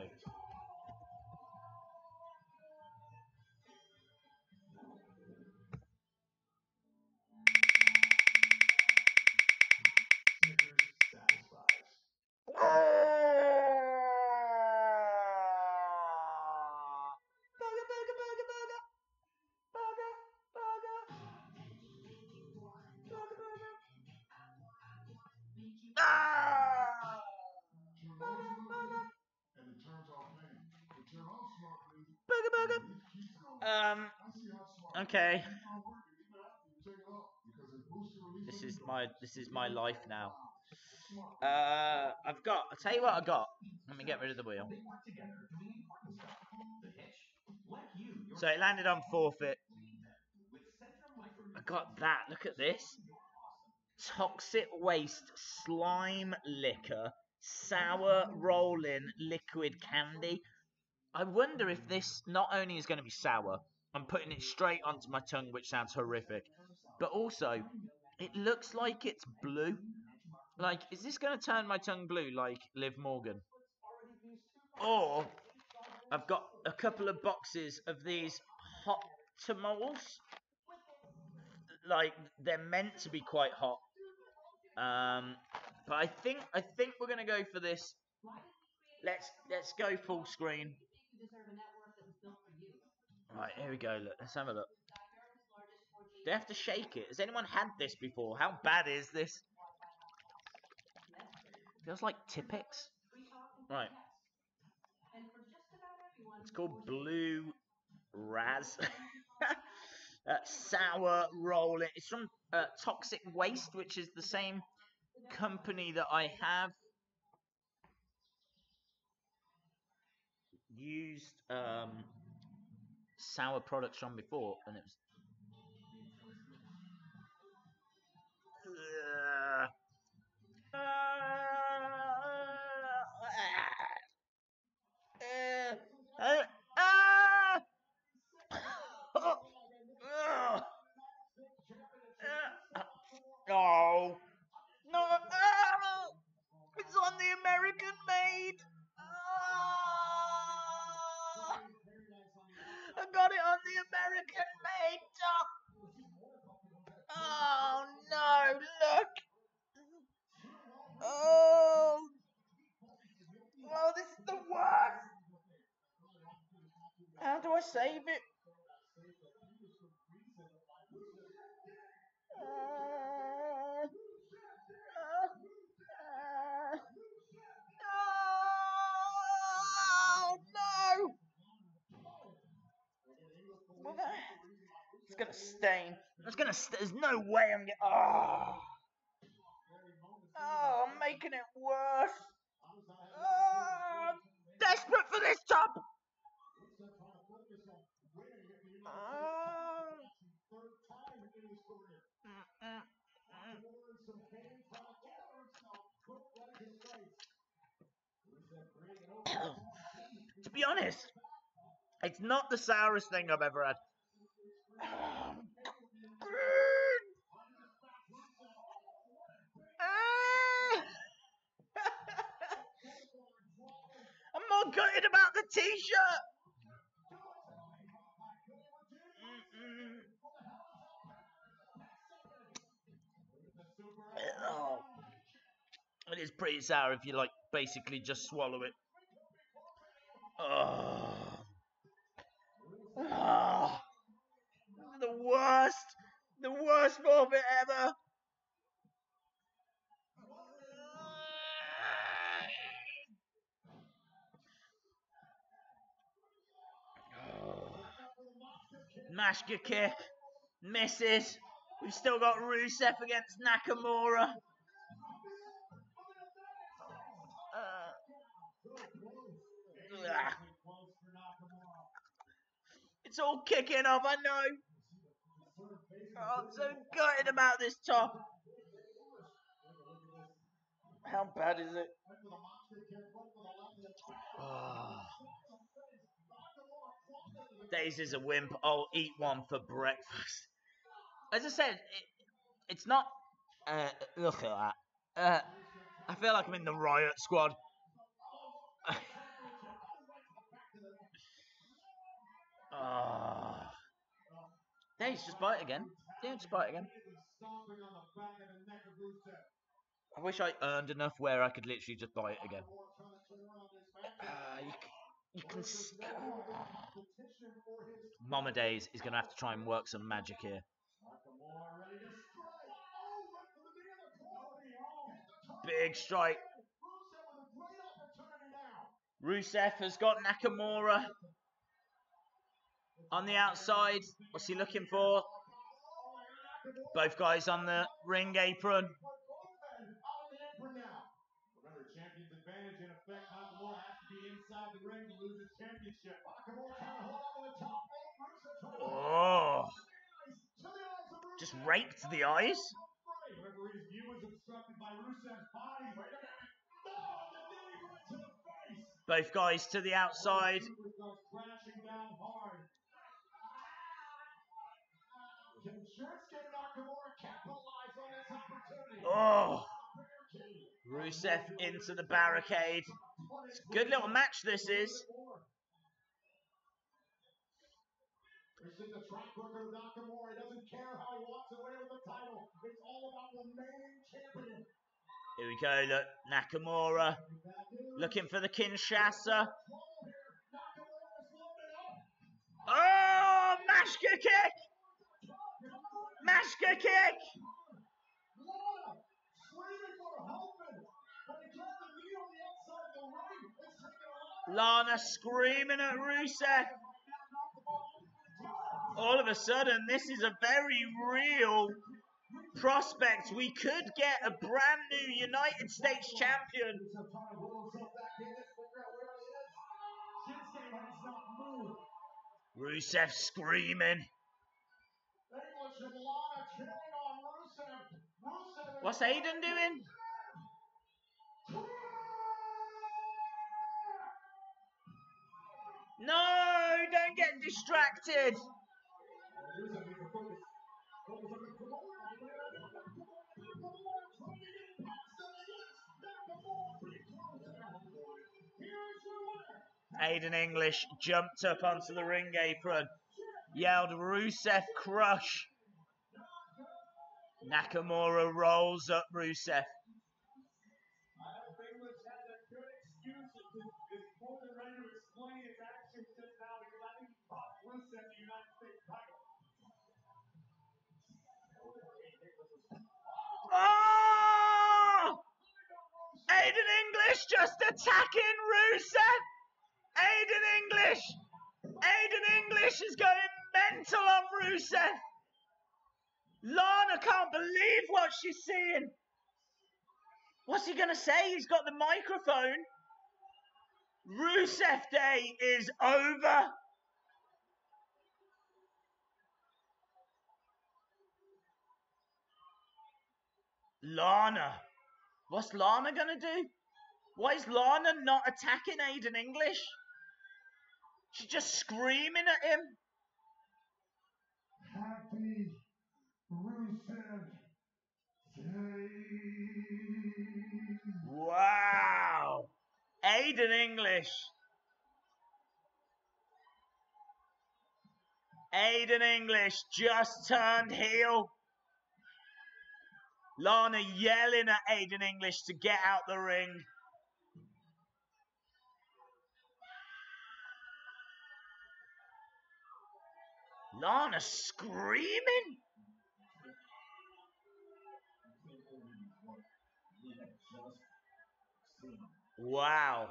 Okay. This is my life now. I'll tell you what I got. Let me get rid of the wheel. So it landed on forfeit. I got that. Look at this. Toxic waste slime liquor, sour rolling liquid candy. I wonder if this not only is going to be sour, I'm putting it straight onto my tongue, which sounds horrific, but also it looks like it's blue. Like, is this going to turn my tongue blue like Liv Morgan? Or I've got a couple of boxes of these hot tamales. Like, they're meant to be quite hot. But I think we're gonna go for this. Let's go full screen. Right, here we go. Look, let's have a look. Do they have to shake it? Has anyone had this before? How bad is this? Feels like Tipex. Right. It's called Blue Raz. Sour rolling. It's from Toxic Waste, which is the same company that I have used sour products from before, and it was no, no, it's on the American made. I got it on the American made top. Oh no, look. Oh, this is the worst. How do I save it? Oh no! It's gonna stain. There's no way I'm getting. Oh, I'm making it worse. Oh, I'm desperate for this top. To be honest, it's not the sourest thing I've ever had. I'm more gutted about the t-shirt. Oh. It is pretty sour if you like basically just swallow it. Oh. Oh. The worst forfeit ever. Mashka kick, misses. We've still got Rusev against Nakamura. It's all kicking off, I know. Oh, I'm so gutted about this top. How bad is it? Oh. Daisy's a wimp. I'll eat one for breakfast. As I said, it's not... look at that. I feel like I'm in the Riot Squad. Oh. Daisy, just bite again. Yeah, just bite again. I wish I earned enough where I could literally just buy it again. You can... Mama Days is going to have to try and work some magic here. Big strike. Rusev has got Nakamura on the outside. What's he looking for? Both guys on the ring apron.
Remember, champion's advantage in effect. Nakamura has to be inside the ring to lose his championship. Nakamura trying to hold on to the top rope.
Oh. Just raked the eyes.
Referee's view is obstructed by Rusev's body. Wait a minute. No, the knee right to the face.
Both guys to the outside.
Crashing down hard. Can Shinsuke Nakamura capitalize on this opportunity?
Oh. Rusev into the barricade. It's a good little match this is.
This is the track record of Nakamura. He doesn't care how he walks away with the title. It's all about remaining champion.
Here we go, look. Nakamura looking for the Kinshasa. Oh, Mashka kick! Mashka kick! Lana screaming at Rusev. All of a sudden, this is a very real prospect. We could get a brand new United States champion. Rusev screaming. What's Aiden doing? No, don't get distracted. Aiden English jumped up onto the ring apron, yelled Rusev crush. Nakamura rolls up Rusev. Oh! Aiden English just attacking Rusev. Aiden English. Aiden English is going mental on Rusev. Lana can't believe what she's seeing. What's he going to say? He's got the microphone. Rusev Day is over. Lana. What's Lana gonna do? Why is Lana not attacking Aiden English? She's just screaming at him.
Happy Rusev Day.
Wow. Aiden English. Aiden English just turned heel. Lana yelling at Aiden English to get out the ring. Lana screaming. Wow.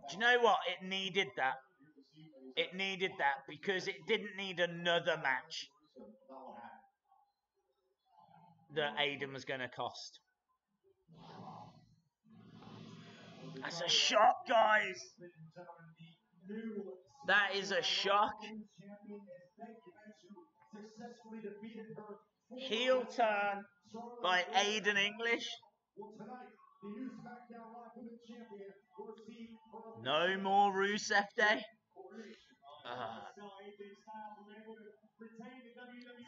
Do you know what? It needed that. It needed that because it didn't need another match that Aiden was going to cost. That's a shock, guys. That is a shock. Heel turn by Aiden English. No more Rusev Day.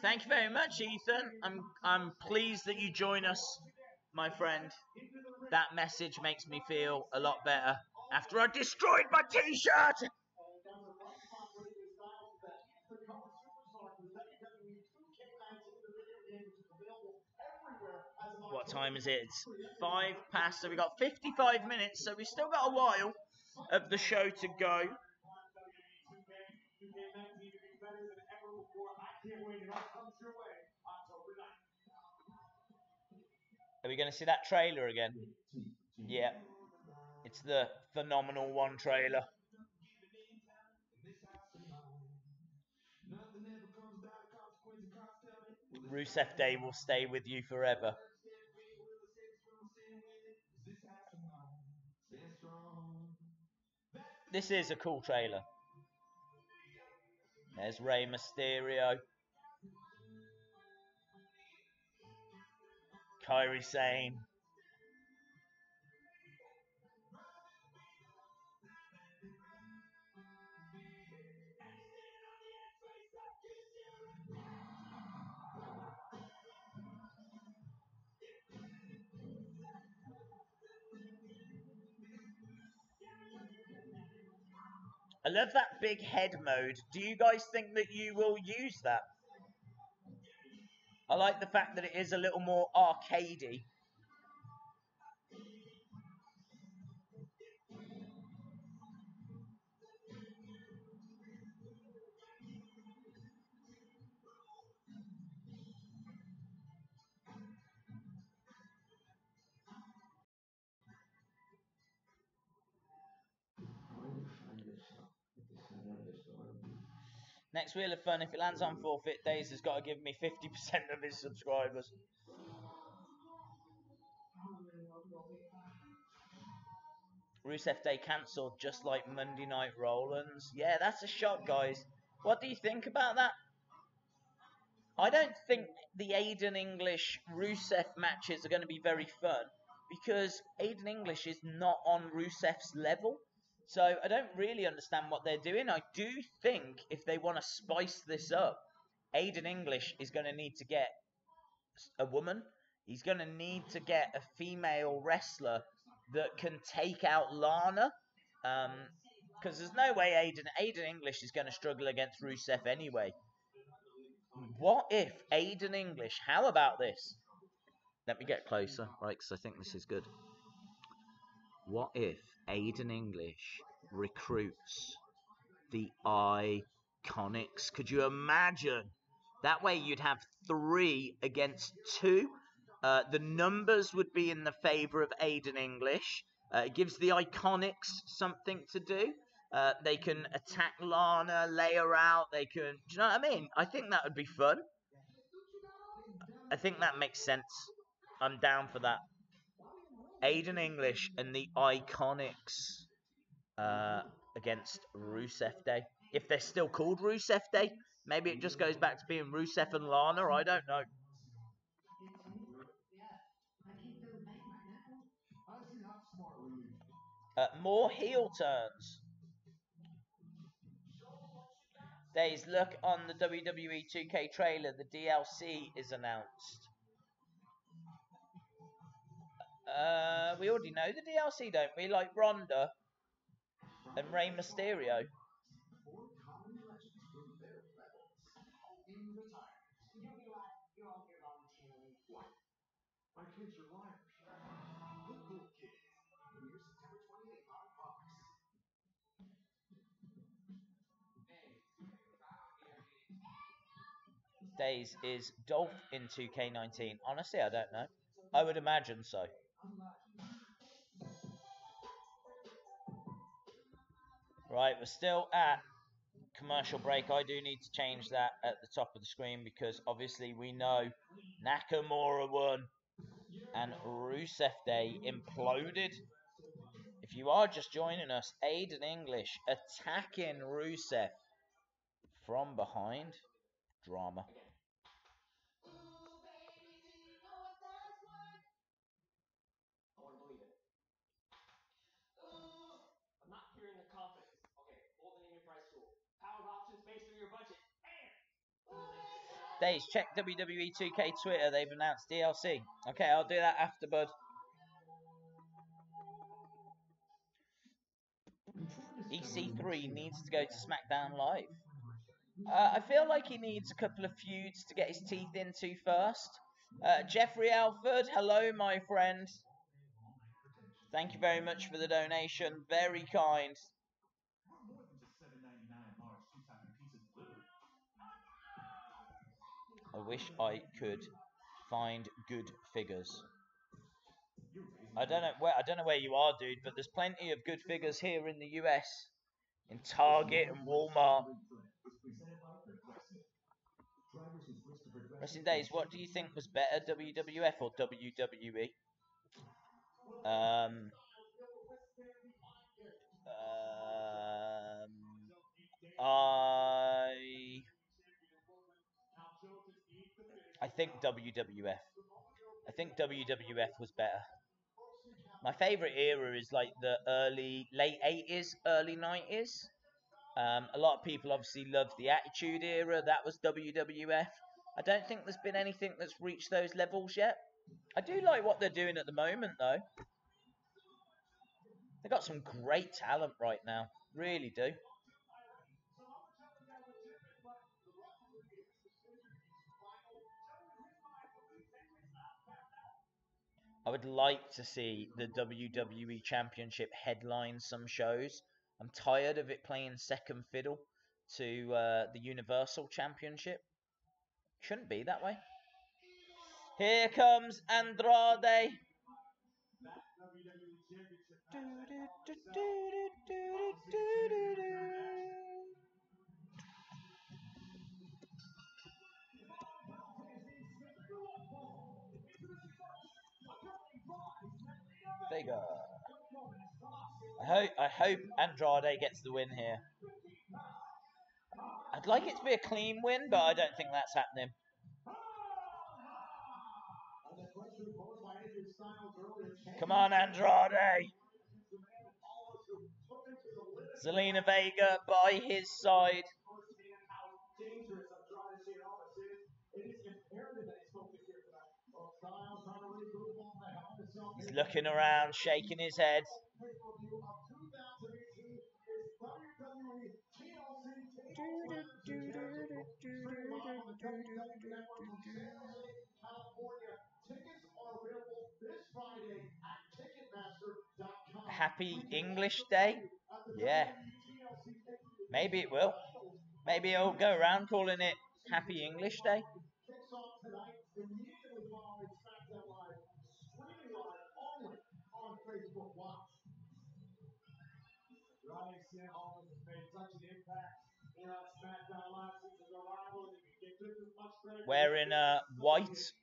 Thank you very much, Ethan. I'm pleased that you join us, my friend. That message makes me feel a lot better after I destroyed my t-shirt. What time is it? It's 5 past, so we've got 55 minutes, so we've still got a while of the show to go. Are we going to see that trailer again? Yeah. It's the Phenomenal One trailer. Rusev Day will stay with you forever. This is a cool trailer. There's Rey Mysterio. Kairi Sane. I love that big head mode. Do you guys think that you will use that? I like the fact that it is a little more arcadey. Next Wheel of Fun, if it lands on forfeit days, has got to give me 50% of his subscribers. Rusev Day cancelled just like Monday Night Rollins. Yeah, that's a shock, guys. What do you think about that? I don't think the Aiden English Rusev matches are going to be very fun because Aiden English is not on Rusev's level. So I don't really understand what they're doing. I do think if they want to spice this up, Aiden English is going to need to get a woman. He's going to need to get a female wrestler that can take out Lana. Because there's no way Aiden English is going to struggle against Rusev anyway. What if Aiden English, how about this? Let me get closer, right, because I think this is good. What if Aiden English recruits the Iconics? Could you imagine? That way you'd have 3 against 2. The numbers would be in the favour of Aiden English. It gives the Iconics something to do. They can attack Lana, lay her out. They can... Do you know what I mean? I think that would be fun. I think that makes sense. I'm down for that. Aiden English and the Iconics against Rusev Day. If they're still called Rusev Day, maybe it just goes back to being Rusev and Lana. I don't know. More heel turns. Days, look on the WWE 2K trailer. The DLC is announced. We already know the DLC, don't we? Like Ronda and Rey Mysterio.
My kids are liars. Good little kids. Premiere September 28th on Fox.
Days, is Dolph in 2K19? Honestly, I don't know. I would imagine so. Right, we're still at commercial break. I do need to change that at the top of the screen because obviously we know Nakamura won and Rusev Day imploded. If you are just joining us, Aiden English attacking Rusev from behind. Drama.
I want to believe it. I'm not hearing the confidence. Okay, hold the name your price tool. Power options based on your budget.
Days, check WWE 2K Twitter. They've announced DLC. Okay, I'll do that after, bud. EC3 needs to go to SmackDown Live. I feel like he needs a couple of feuds to get his teeth into first. Jeffrey Alford, hello, my friend. Thank you very much for the donation. Very kind. I wish I could find good figures. I don't know where you are, dude, but there's plenty of good figures here in the US, in Target and Walmart. Wrestling Days, what do you think was better, WWF or WWE? I think WWF. I think WWF was better. My favorite era is like the late 80s, early 90s. A lot of people obviously love the Attitude Era. That was WWF. I don't think there's been anything that's reached those levels yet. I do like what they're doing at the moment, though. They've got some great talent right now. Really do. I would like to see the WWE Championship headline some shows. I'm tired of it playing second fiddle to the Universal Championship. Shouldn't be that way. Here comes Andrade. Vega. I hope Andrade gets the win here. I'd like it to be a clean win, but I don't think that's happening. Come on, Andrade. Zelina Vega by his side. He's looking around, shaking his head. Happy English Day? Yeah. Maybe it will. Maybe it'll go around calling it Happy English Day. Wearing white,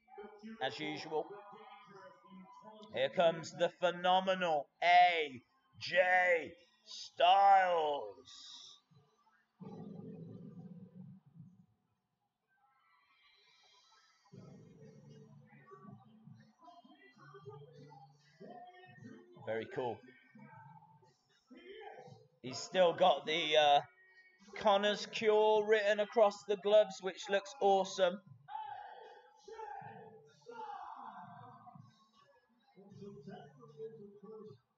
as usual. Here comes the phenomenal AJ Styles. Very cool. He's still got the Connor's Cure written across the gloves, which looks awesome.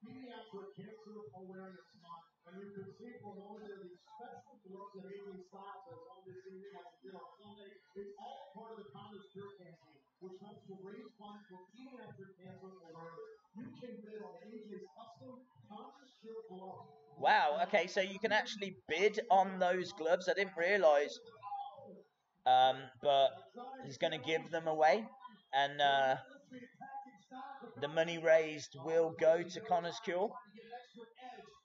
Pediatric Cancer Awareness Month, and you can see for a moment there these special gloves that Aiden Styles has on this evening as he did on Sunday. It's all part of the Connor's Cure campaign, which helps to raise funds for pediatric cancer awareness. You can bid on AJ's custom Connor's Cure glove.
Wow, okay, so you can actually bid on those gloves. I didn't realise. But he's going to give them away, and the money raised will go to Connor's Cure.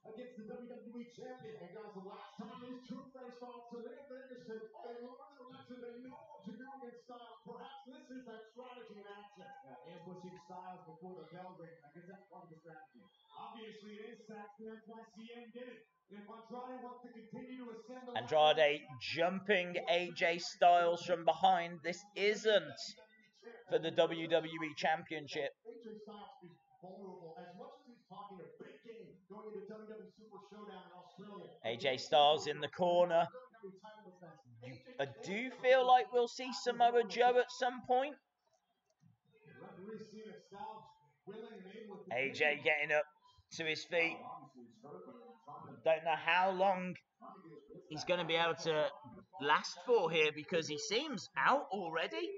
Against the WWE champion. And guys, the last time these two faced off, so they said, they learned a lesson they know what to do against Styles. Perhaps this is that strategy in action. Ambushing Styles before the bell rings. I guess that's part of the strategy. Obviously, it is Saxton. That's why CM did it. And if Andrade wants to continue to ascend the
Andrade jumping AJ Styles from behind. This isn't for the WWE Championship.
AJ Styles is vulnerable as much as he's talking a big game going into WWE Super Showdown in Australia.
AJ Styles in the corner. I do feel like we'll see Samoa Joe at some point. AJ getting up to his feet. Don't know how long he's going to be able to last for here because he seems out already.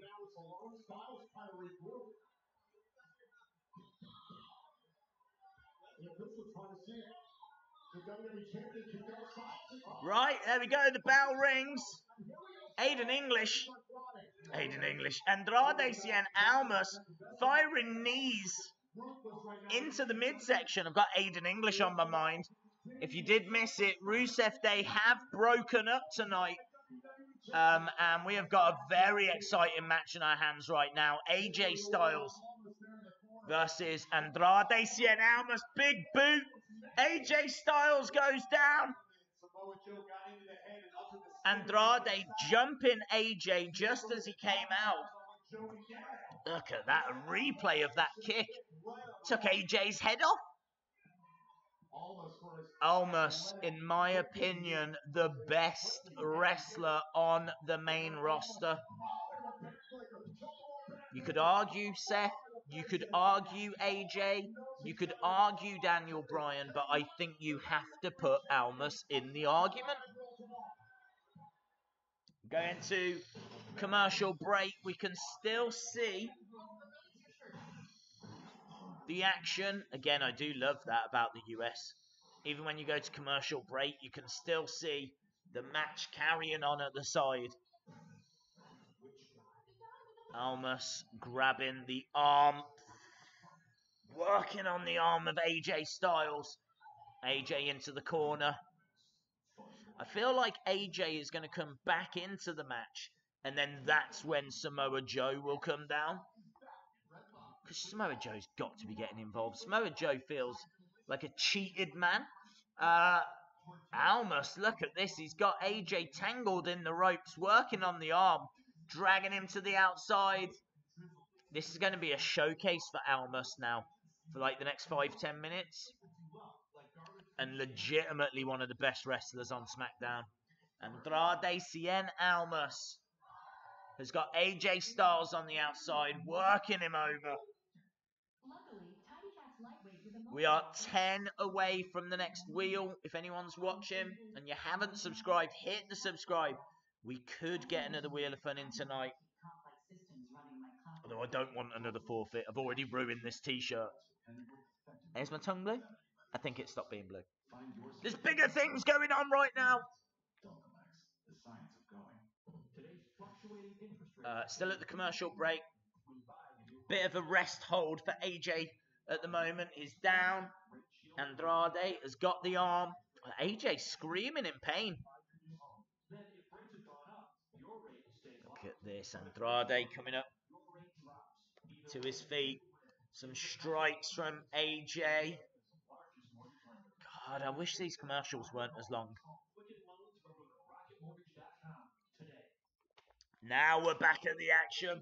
Right, there we go. The bell rings. Aiden English. Andrade Cien Almas firing knees into the midsection. I've got Aiden English on my mind. If you did miss it, Rusev Day have broken up tonight. And we have got a very exciting match in our hands right now. AJ Styles versus Andrade Cien Almas. Big boot. AJ Styles goes down. Andrade jumping AJ just as he came out. Look at that, a replay of that kick. Took AJ's head off. Almas, in my opinion, the best wrestler on the main roster. You could argue Seth, you could argue AJ, you could argue Daniel Bryan, but I think you have to put Almas in the argument. Going to commercial break, we can still see the action. Again, I do love that about the US. Even when you go to commercial break, you can still see the match carrying on at the side. Almas grabbing the arm, working on the arm of AJ Styles. AJ into the corner. I feel like AJ is going to come back into the match, and then that's when Samoa Joe will come down. Because Samoa Joe's got to be getting involved. Samoa Joe feels like a cheated man. Almas, look at this. He's got AJ tangled in the ropes, working on the arm, dragging him to the outside. This is going to be a showcase for Almas now for like the next 5-10 minutes. And legitimately one of the best wrestlers on SmackDown. Andrade Cien Almas has got AJ Styles on the outside, working him over. We are 10 away from the next wheel. If anyone's watching and you haven't subscribed, hit the subscribe. We could get another Wheel of Fun in tonight. Although I don't want another forfeit. I've already ruined this t-shirt. Is my tongue blue? I think it stopped being blue. There's bigger things going on right now. Still at the commercial break. Bit of a rest hold for AJ at the moment. He's down. Andrade has got the arm. AJ screaming in pain. Look at this. Andrade coming up to his feet. Some strikes from AJ. God, I wish these commercials weren't as long. Now we're back at the action.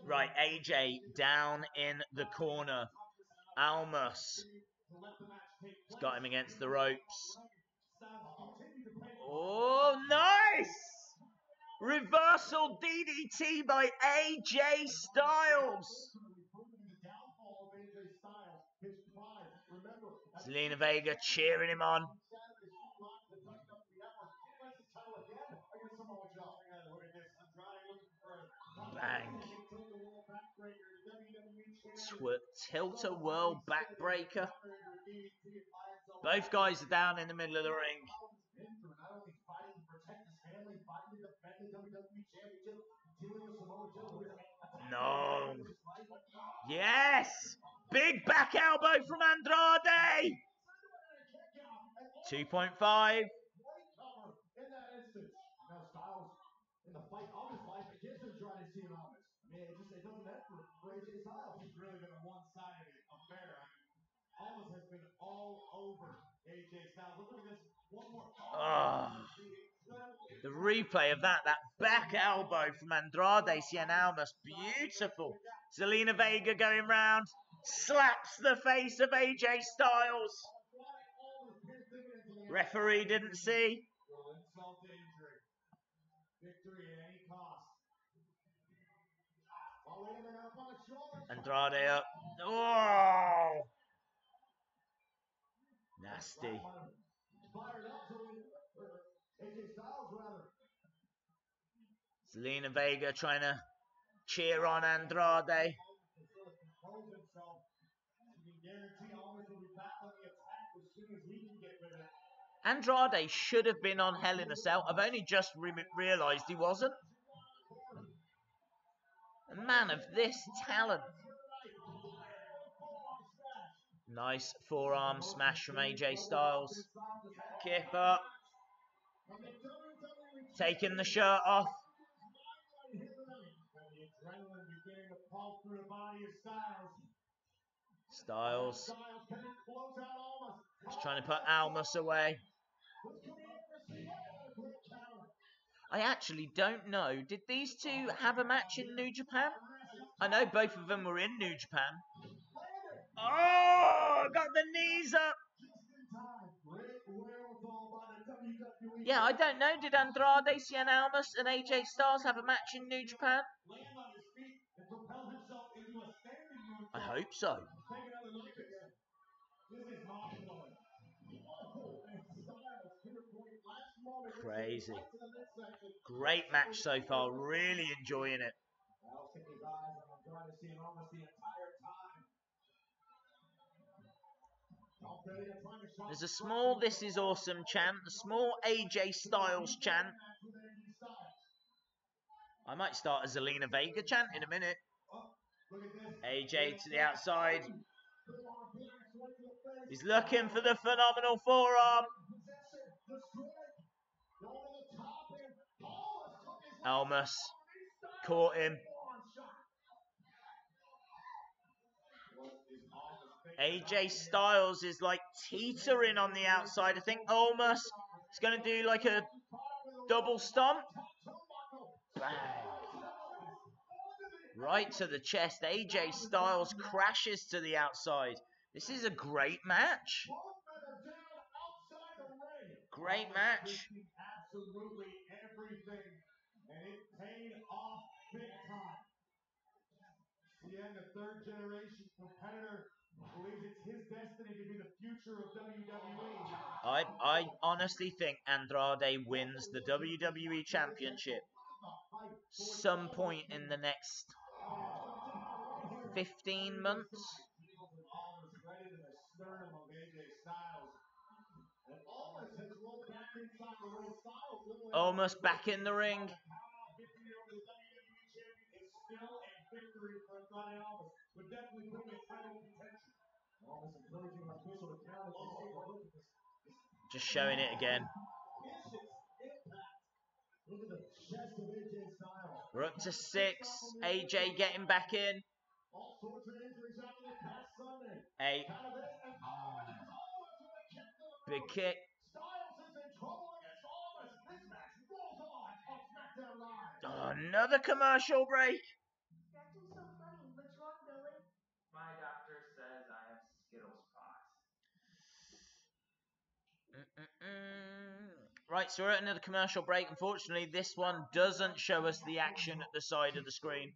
Right, AJ down in the corner. Almas has got him against the ropes. Oh, nice! Reversal DDT by AJ Styles. Zelina Vega cheering him on. Bang. Tilter World Backbreaker. Both guys are down in the middle of the ring. No. Yes! Big back elbow from Andrade. 2.5.
In the fight of his life against Andrade Cien Almas. I mean, it doesn't end for AJ Styles. It's really been a one-sided affair. I mean, Almas has been all over AJ Styles. Look at this. One more.
The replay of that back elbow from Andrade Cien Almas, beautiful. Zelina Vega going round, slaps the face of AJ Styles. Referee didn't see.
Victory at any cost.
Andrade up. Oh! Nasty. Zelina Vega trying to cheer on Andrade. Andrade should have been on Hell in a Cell. I've only just realised he wasn't. A man of this talent. Nice forearm smash from AJ Styles. Kick up. Taking the shirt off. Styles. He's trying to put Almas away. I actually don't know. Did these two have a match in New Japan? I know both of them were in New Japan. Oh, got the knees up. Yeah, I don't know. Did Andrade Cien Almas and AJ Styles have a match in New Japan? I hope so. Crazy. Great match so far. Really enjoying it. There's a small "This is awesome" chant, a small AJ Styles chant. I might start a Zelina Vega chant in a minute. AJ to the outside. He's looking for the phenomenal forearm. Almas caught him. AJ Styles is like teetering on the outside. I think Almas is going to do like a double stomp. Bang. Right to the chest. AJ Styles crashes to the outside. This is a great match. Great match.
Absolutely everything. And it paid off big time. The third generation competitor believes it's his destiny to be the future of WWE.
I honestly think Andrade wins the WWE Championship some point in the next 15 months. Almost back in the ring. Just showing it again. We're up to 6. AJ getting back in. 8. Big kick. Another commercial break.
You're acting so funny. What's wrong, Billy?
My doctor says I have Skittles pot.
Right, so we're at another commercial break. Unfortunately, this one doesn't show us the action at the side of the screen.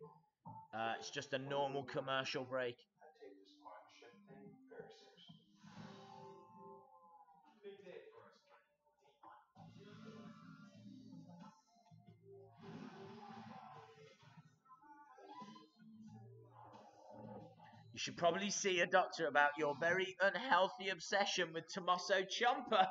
It's just a normal commercial break.
I take this partnership thing very seriously.
Big day for us.
You should probably see a doctor about your very unhealthy obsession with Tommaso Ciampa.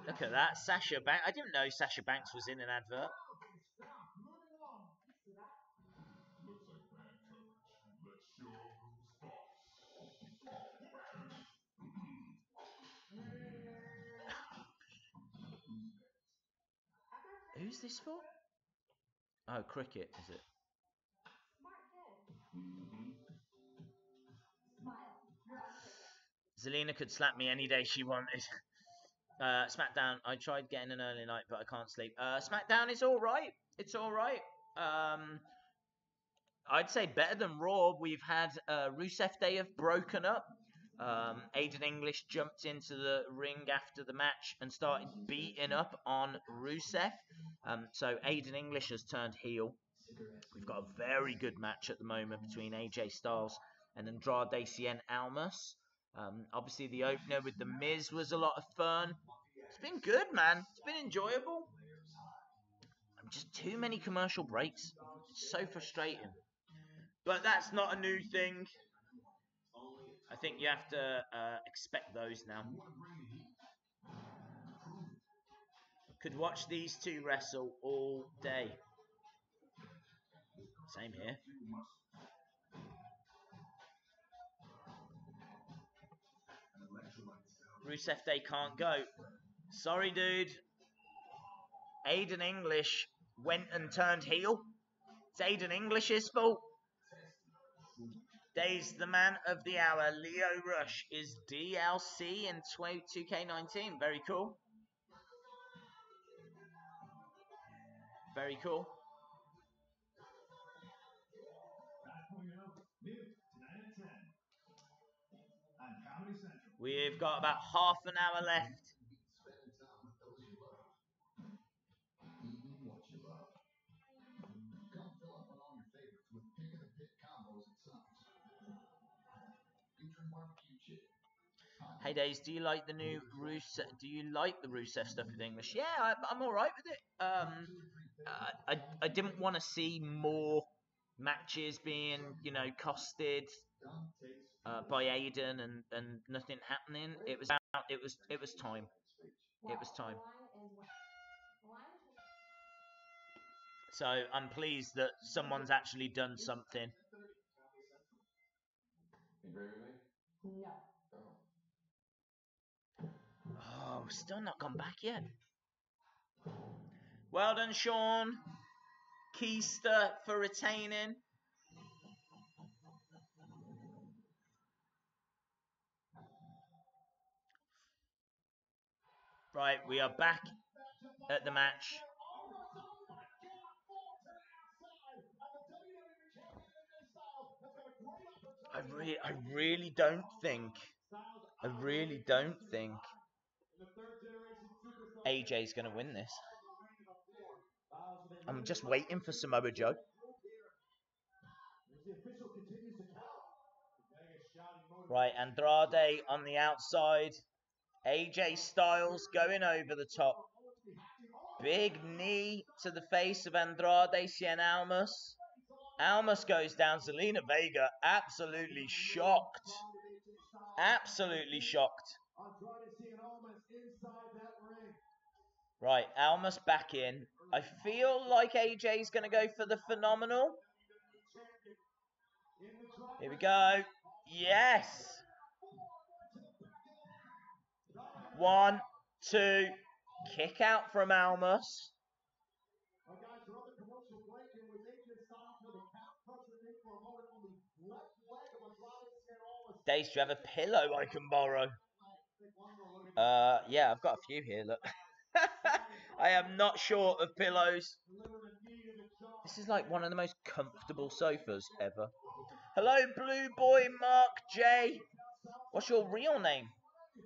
Look at that, Sasha Banks. I didn't know Sasha Banks was in an advert. Who's this for? Oh, cricket, is it?
Smart kid. Smile. You're on cricket.
Zelina could slap me any day she wanted. Smackdown, I tried getting an early night, but I can't sleep. Smackdown is alright. It's alright. I'd say better than Raw. We've had Rusev Day have broken up. Aiden English jumped into the ring after the match and started beating up on Rusev. So Aiden English has turned heel. We've got a very good match at the moment between AJ Styles and Andrade Cien Almas. Obviously, the opener with The Miz was a lot of fun. It's been good, man. It's been enjoyable. Just too many commercial breaks. It's so frustrating. But that's not a new thing. I think you have to expect those now. Could watch these two wrestle all day. Same here. Rusev Day can't go. Sorry, dude. Aiden English went and turned heel. It's Aiden English's fault. Day's the man of the hour. Leo Rush is DLC in 2K19. Very cool. Very cool. We've got about half an hour left. Hey Days, do you like the new Rusev? Do you like the Rusev stuff with English? Yeah, I'm all right with it. I didn't want to see more matches being, costed by Aiden and nothing happening. It was time. It was time. So I'm pleased that someone's actually done something.
You agree with me?
No.
Oh, still not gone back yet. Well done, Sean. Keister for retaining. Right, we are back at the match. I really don't think AJ's going to win this. I'm just waiting for Samoa Joe. Right, Andrade on the outside. AJ Styles going over the top. Big knee to the face of Andrade Cien Almas. Almas goes down. Zelina Vega absolutely shocked. Absolutely shocked. Right, Almas back in. I feel like AJ's going to go for the phenomenal. Here we go. Yes. 1, 2. Kick out from Almas. Days, do you have a pillow I can borrow? Yeah, I've got a few here, look. I am not short of pillows. This is like one of the most comfortable sofas ever. Hello, Blue Boy Mark J. What's your real name,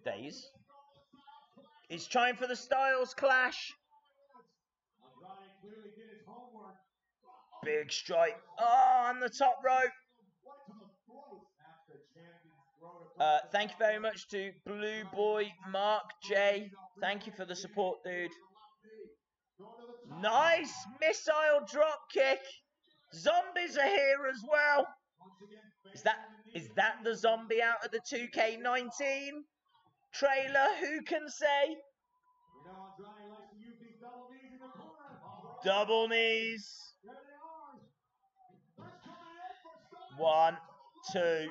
Days? It's time for the Styles Clash. Big strike. Oh, on the top rope. Thank you very much to Blue Boy Mark J. Thank you for the support, dude. Nice missile drop kick. Zombies are here as well. Is that the zombie out of the 2K19 trailer? Who can say? Double knees. 1, 2.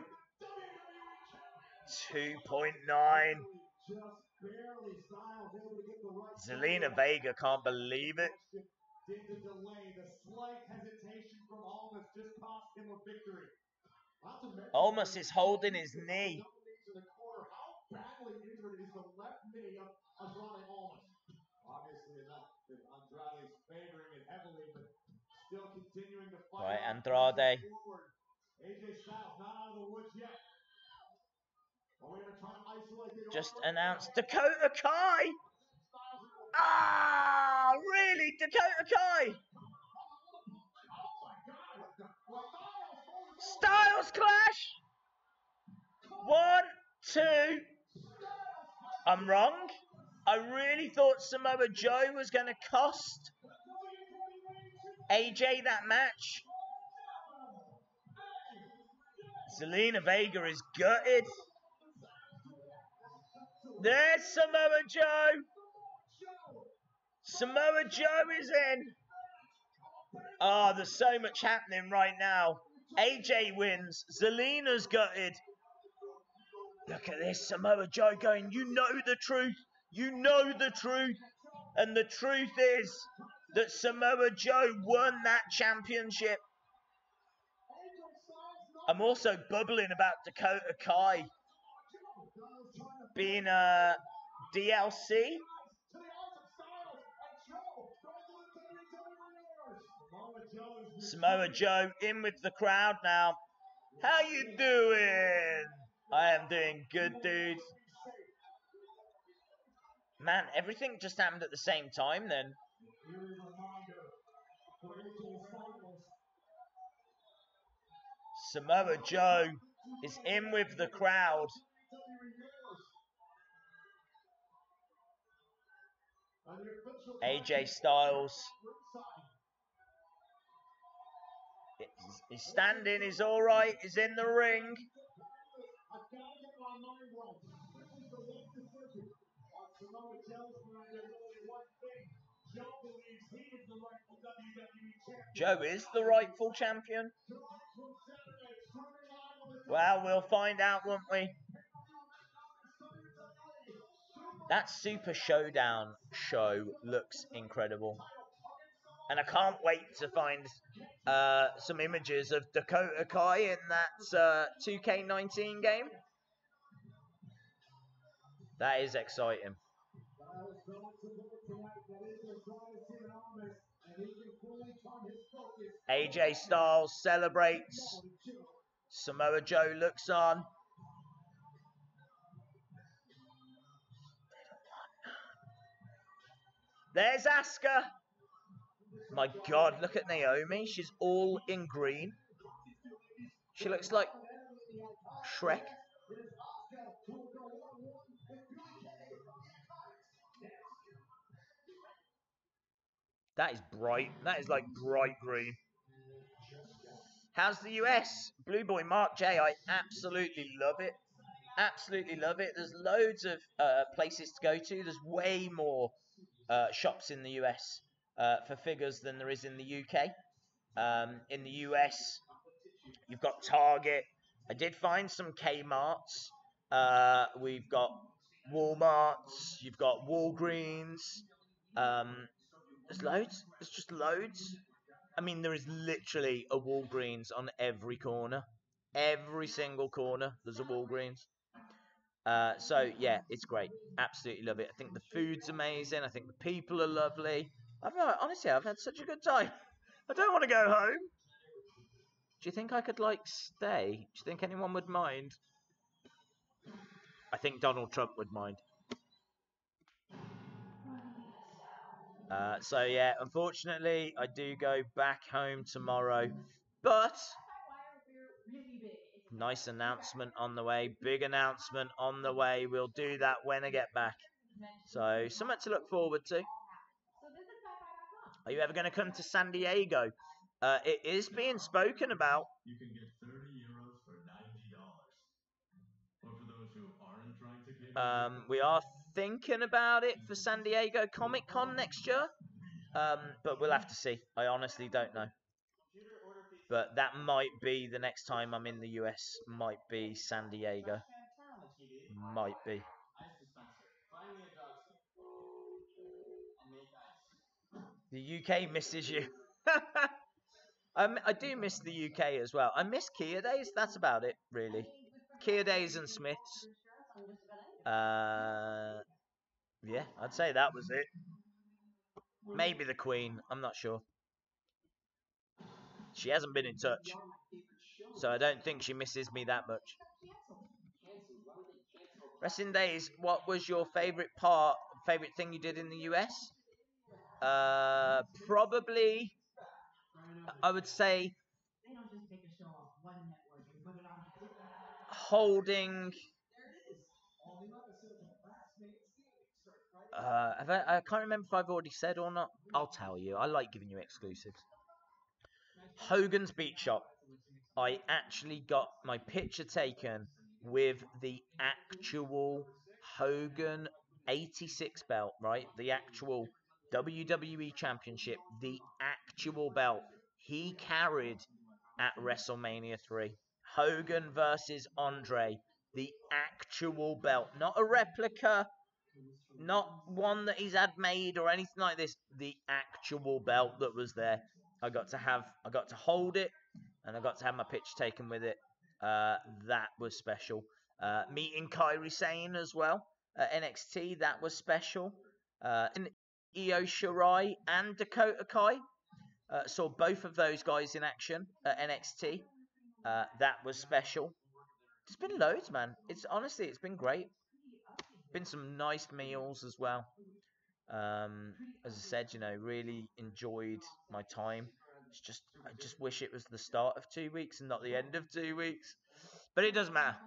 2.9. Zelina Vega can't believe it. Almas is holding his knee. Right, Andrade. Just announced Dakota Kai. Ah, really? Dakota Kai. Styles Clash. 1, 2. I'm wrong. I really thought Samoa Joe was going to cost AJ that match. Zelina Vega is gutted. There's Samoa Joe. Samoa Joe is in. Oh, there's so much happening right now. AJ wins. Zelina's gutted. Look at this. Samoa Joe going, you know the truth. You know the truth. And the truth is that Samoa Joe won that championship. I'm also bubbling about Dakota Kai being a DLC. Samoa Joe in with the crowd now. How you doing? I am doing good, dude. Man, everything just happened at the same time then. Samoa Joe is in with the crowd. AJ Styles. He's standing, he's alright, he's in the ring. Joe is the rightful champion. Well, we'll find out, won't we? That Super Showdown show looks incredible. And I can't wait to find some images of Dakota Kai in that 2K19 game. That is exciting. AJ Styles celebrates. Samoa Joe looks on. There's Asuka. My God, look at Naomi. She's all in green. She looks like Shrek. That is bright. That is like bright green. How's the US? Blue Boy Mark J. I absolutely love it. Absolutely love it. There's loads of places to go to. There's way more shops in the US for figures than there is in the UK. In the US, you've got Target. I did find some Kmarts. We've got Walmarts. You've got Walgreens. There's loads. There's just loads. I mean, there is literally a Walgreens on every corner. Every single corner, there's a Walgreens. So yeah, it's great. Absolutely love it. I think the food's amazing. I think the people are lovely. Honestly, I've had such a good time. I don't want to go home. Do you think I could like stay? Do you think anyone would mind? I think Donald Trump would mind. So yeah, unfortunately, I do go back home tomorrow, but nice announcement on the way, big announcement on the way. We'll do that when I get back. So something to look forward to. Are you ever going to come to San Diego? It is being spoken about.
You can get €30 for $90. But for those who aren't trying to
We are thinking about it for San Diego Comic Con next year. But we'll have to see. I honestly don't know. But that might be the next time I'm in the US. Might be San Diego. Might be. The UK misses you. I do miss the UK as well. I miss Kia Days. That's about it, really. Kia Days and Smiths. Yeah, I'd say that was it. Maybe the Queen. I'm not sure. She hasn't been in touch, so I don't think she misses me that much. Wrestling Days. What was your favorite thing you did in the US? Probably, I would say, holding. I can't remember if I've already said or not. I'll tell you. I like giving you exclusives. Hogan's Beat Shop. I actually got my picture taken with the actual Hogan 86 belt, right? The actual WWE Championship, the actual belt he carried at WrestleMania 3. Hogan versus Andre, the actual belt, not a replica, not one that he's had made or anything like this. The actual belt that was there. I got to hold it, and I got to have my picture taken with it. That was special. Meeting Kairi Sane as well at NXT, that was special. And Io Shirai and Dakota Kai, saw both of those guys in action at NXT. That was special. There's been loads, man. It's been great. Been some nice meals as well. As I said, really enjoyed my time. I just wish it was the start of 2 weeks and not the end of 2 weeks. But it doesn't matter.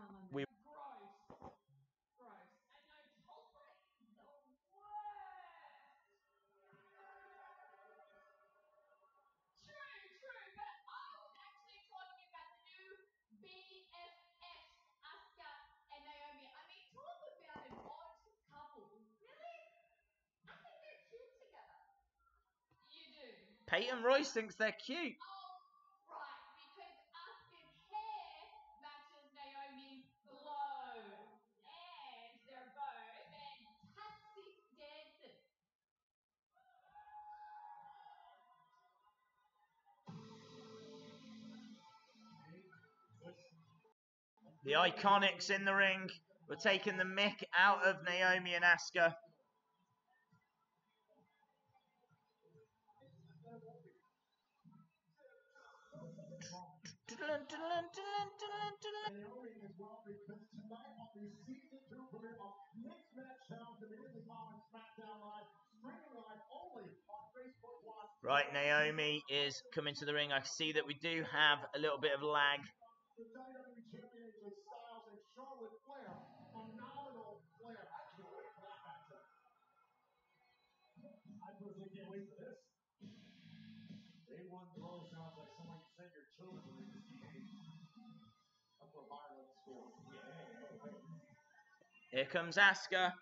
Peyton Royce thinks they're cute. The Iconics in the ring. We're taking the mick out of Naomi and Asuka. Right, Naomi is coming to the ring. I see that we do have a little bit of lag. Here comes Asuka.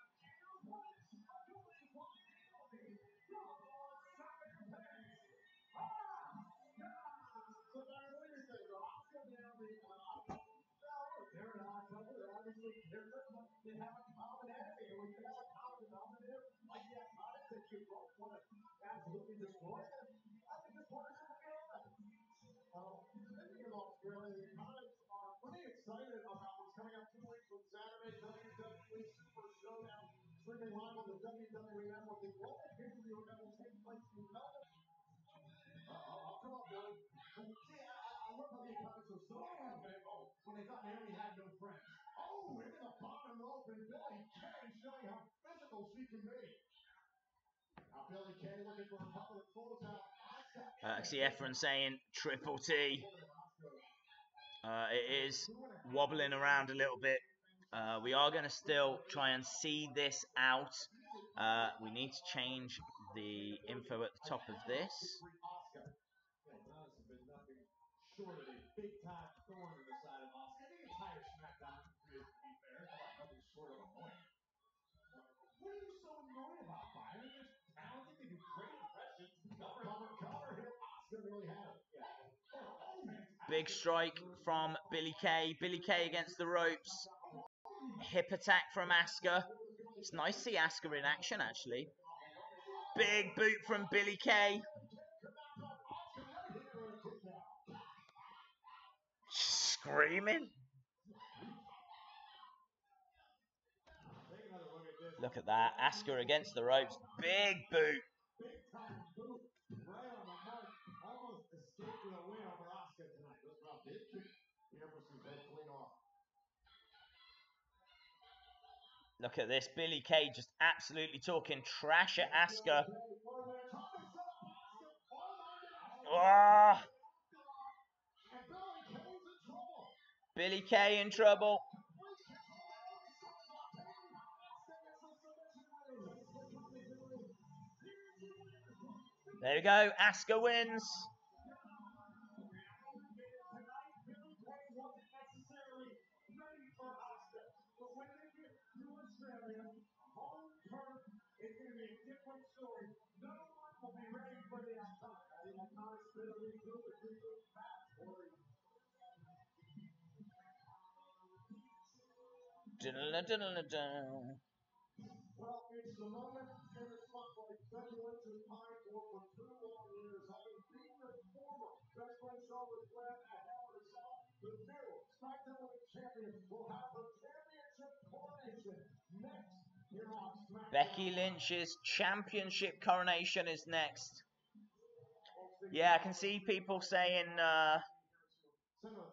I see Efren saying Triple T. It is wobbling around a little bit. We are going to still try and see this out. We need to change the info at the top of this.
Short of a big-time thorn in the side of Oscar. The entire Smackdown is, to be fair, nothing short of annoying. What are you so annoyed about, Byron? They're talented, they do great impressions. Cover, here. Oscar really had it. Yeah.
Big strike from Billy Kay. Billy Kay against the ropes. Hip attack from Asuka. It's nice to see Asuka in action, actually. Big boot from Billy Kay. Screaming. Look at that. Asuka against the ropes. Big boot.
Big time boot. Right on the mark. Almost escaped with a win over Oscar tonight. This round did keep the Empress's head clean off.
Look at this. Billy Kay just absolutely talking trash at Asuka. Oh. Billy Kay in trouble. There we go. Asuka wins.
Well, it's the moment in the spotlight Becky Lynch has pined for 2 long years, having beaten the former best friend show with Flair at Hell in a Cell. The new SmackDown champion will have her championship coronation next here on SmackDown.
Becky Lynch's championship coronation is next. Yeah, I can see people saying
send our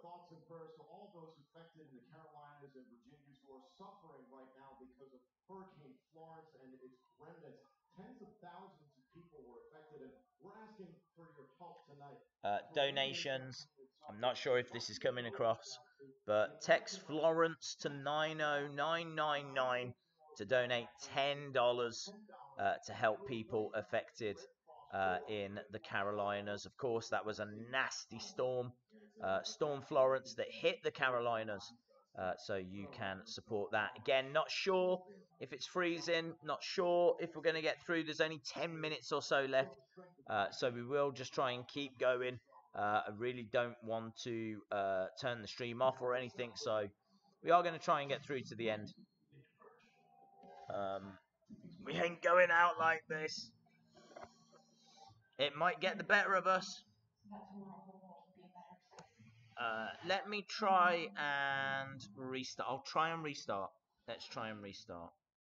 thoughts and prayers to all those affected in the Carolinas and Virginias who are suffering right now because of Hurricane Florence and its remnants. Tens of thousands of people were affected, and we're asking for your help tonight.
donations. I'm not sure if this is coming across, but text Florence to 90999 to donate $10 to help people affected in the Carolinas. Of course, that was a nasty storm, Storm Florence, that hit the Carolinas. So you can support that. Again, not sure if it's freezing, not sure if we're going to get through. There's only 10 minutes or so left. So we will just try and keep going. I really don't want to turn the stream off or anything. So we are going to try and get through to the end. We ain't going out like this. It might get the better of us. Let me try and restart. I'll try and restart. Let's try and restart.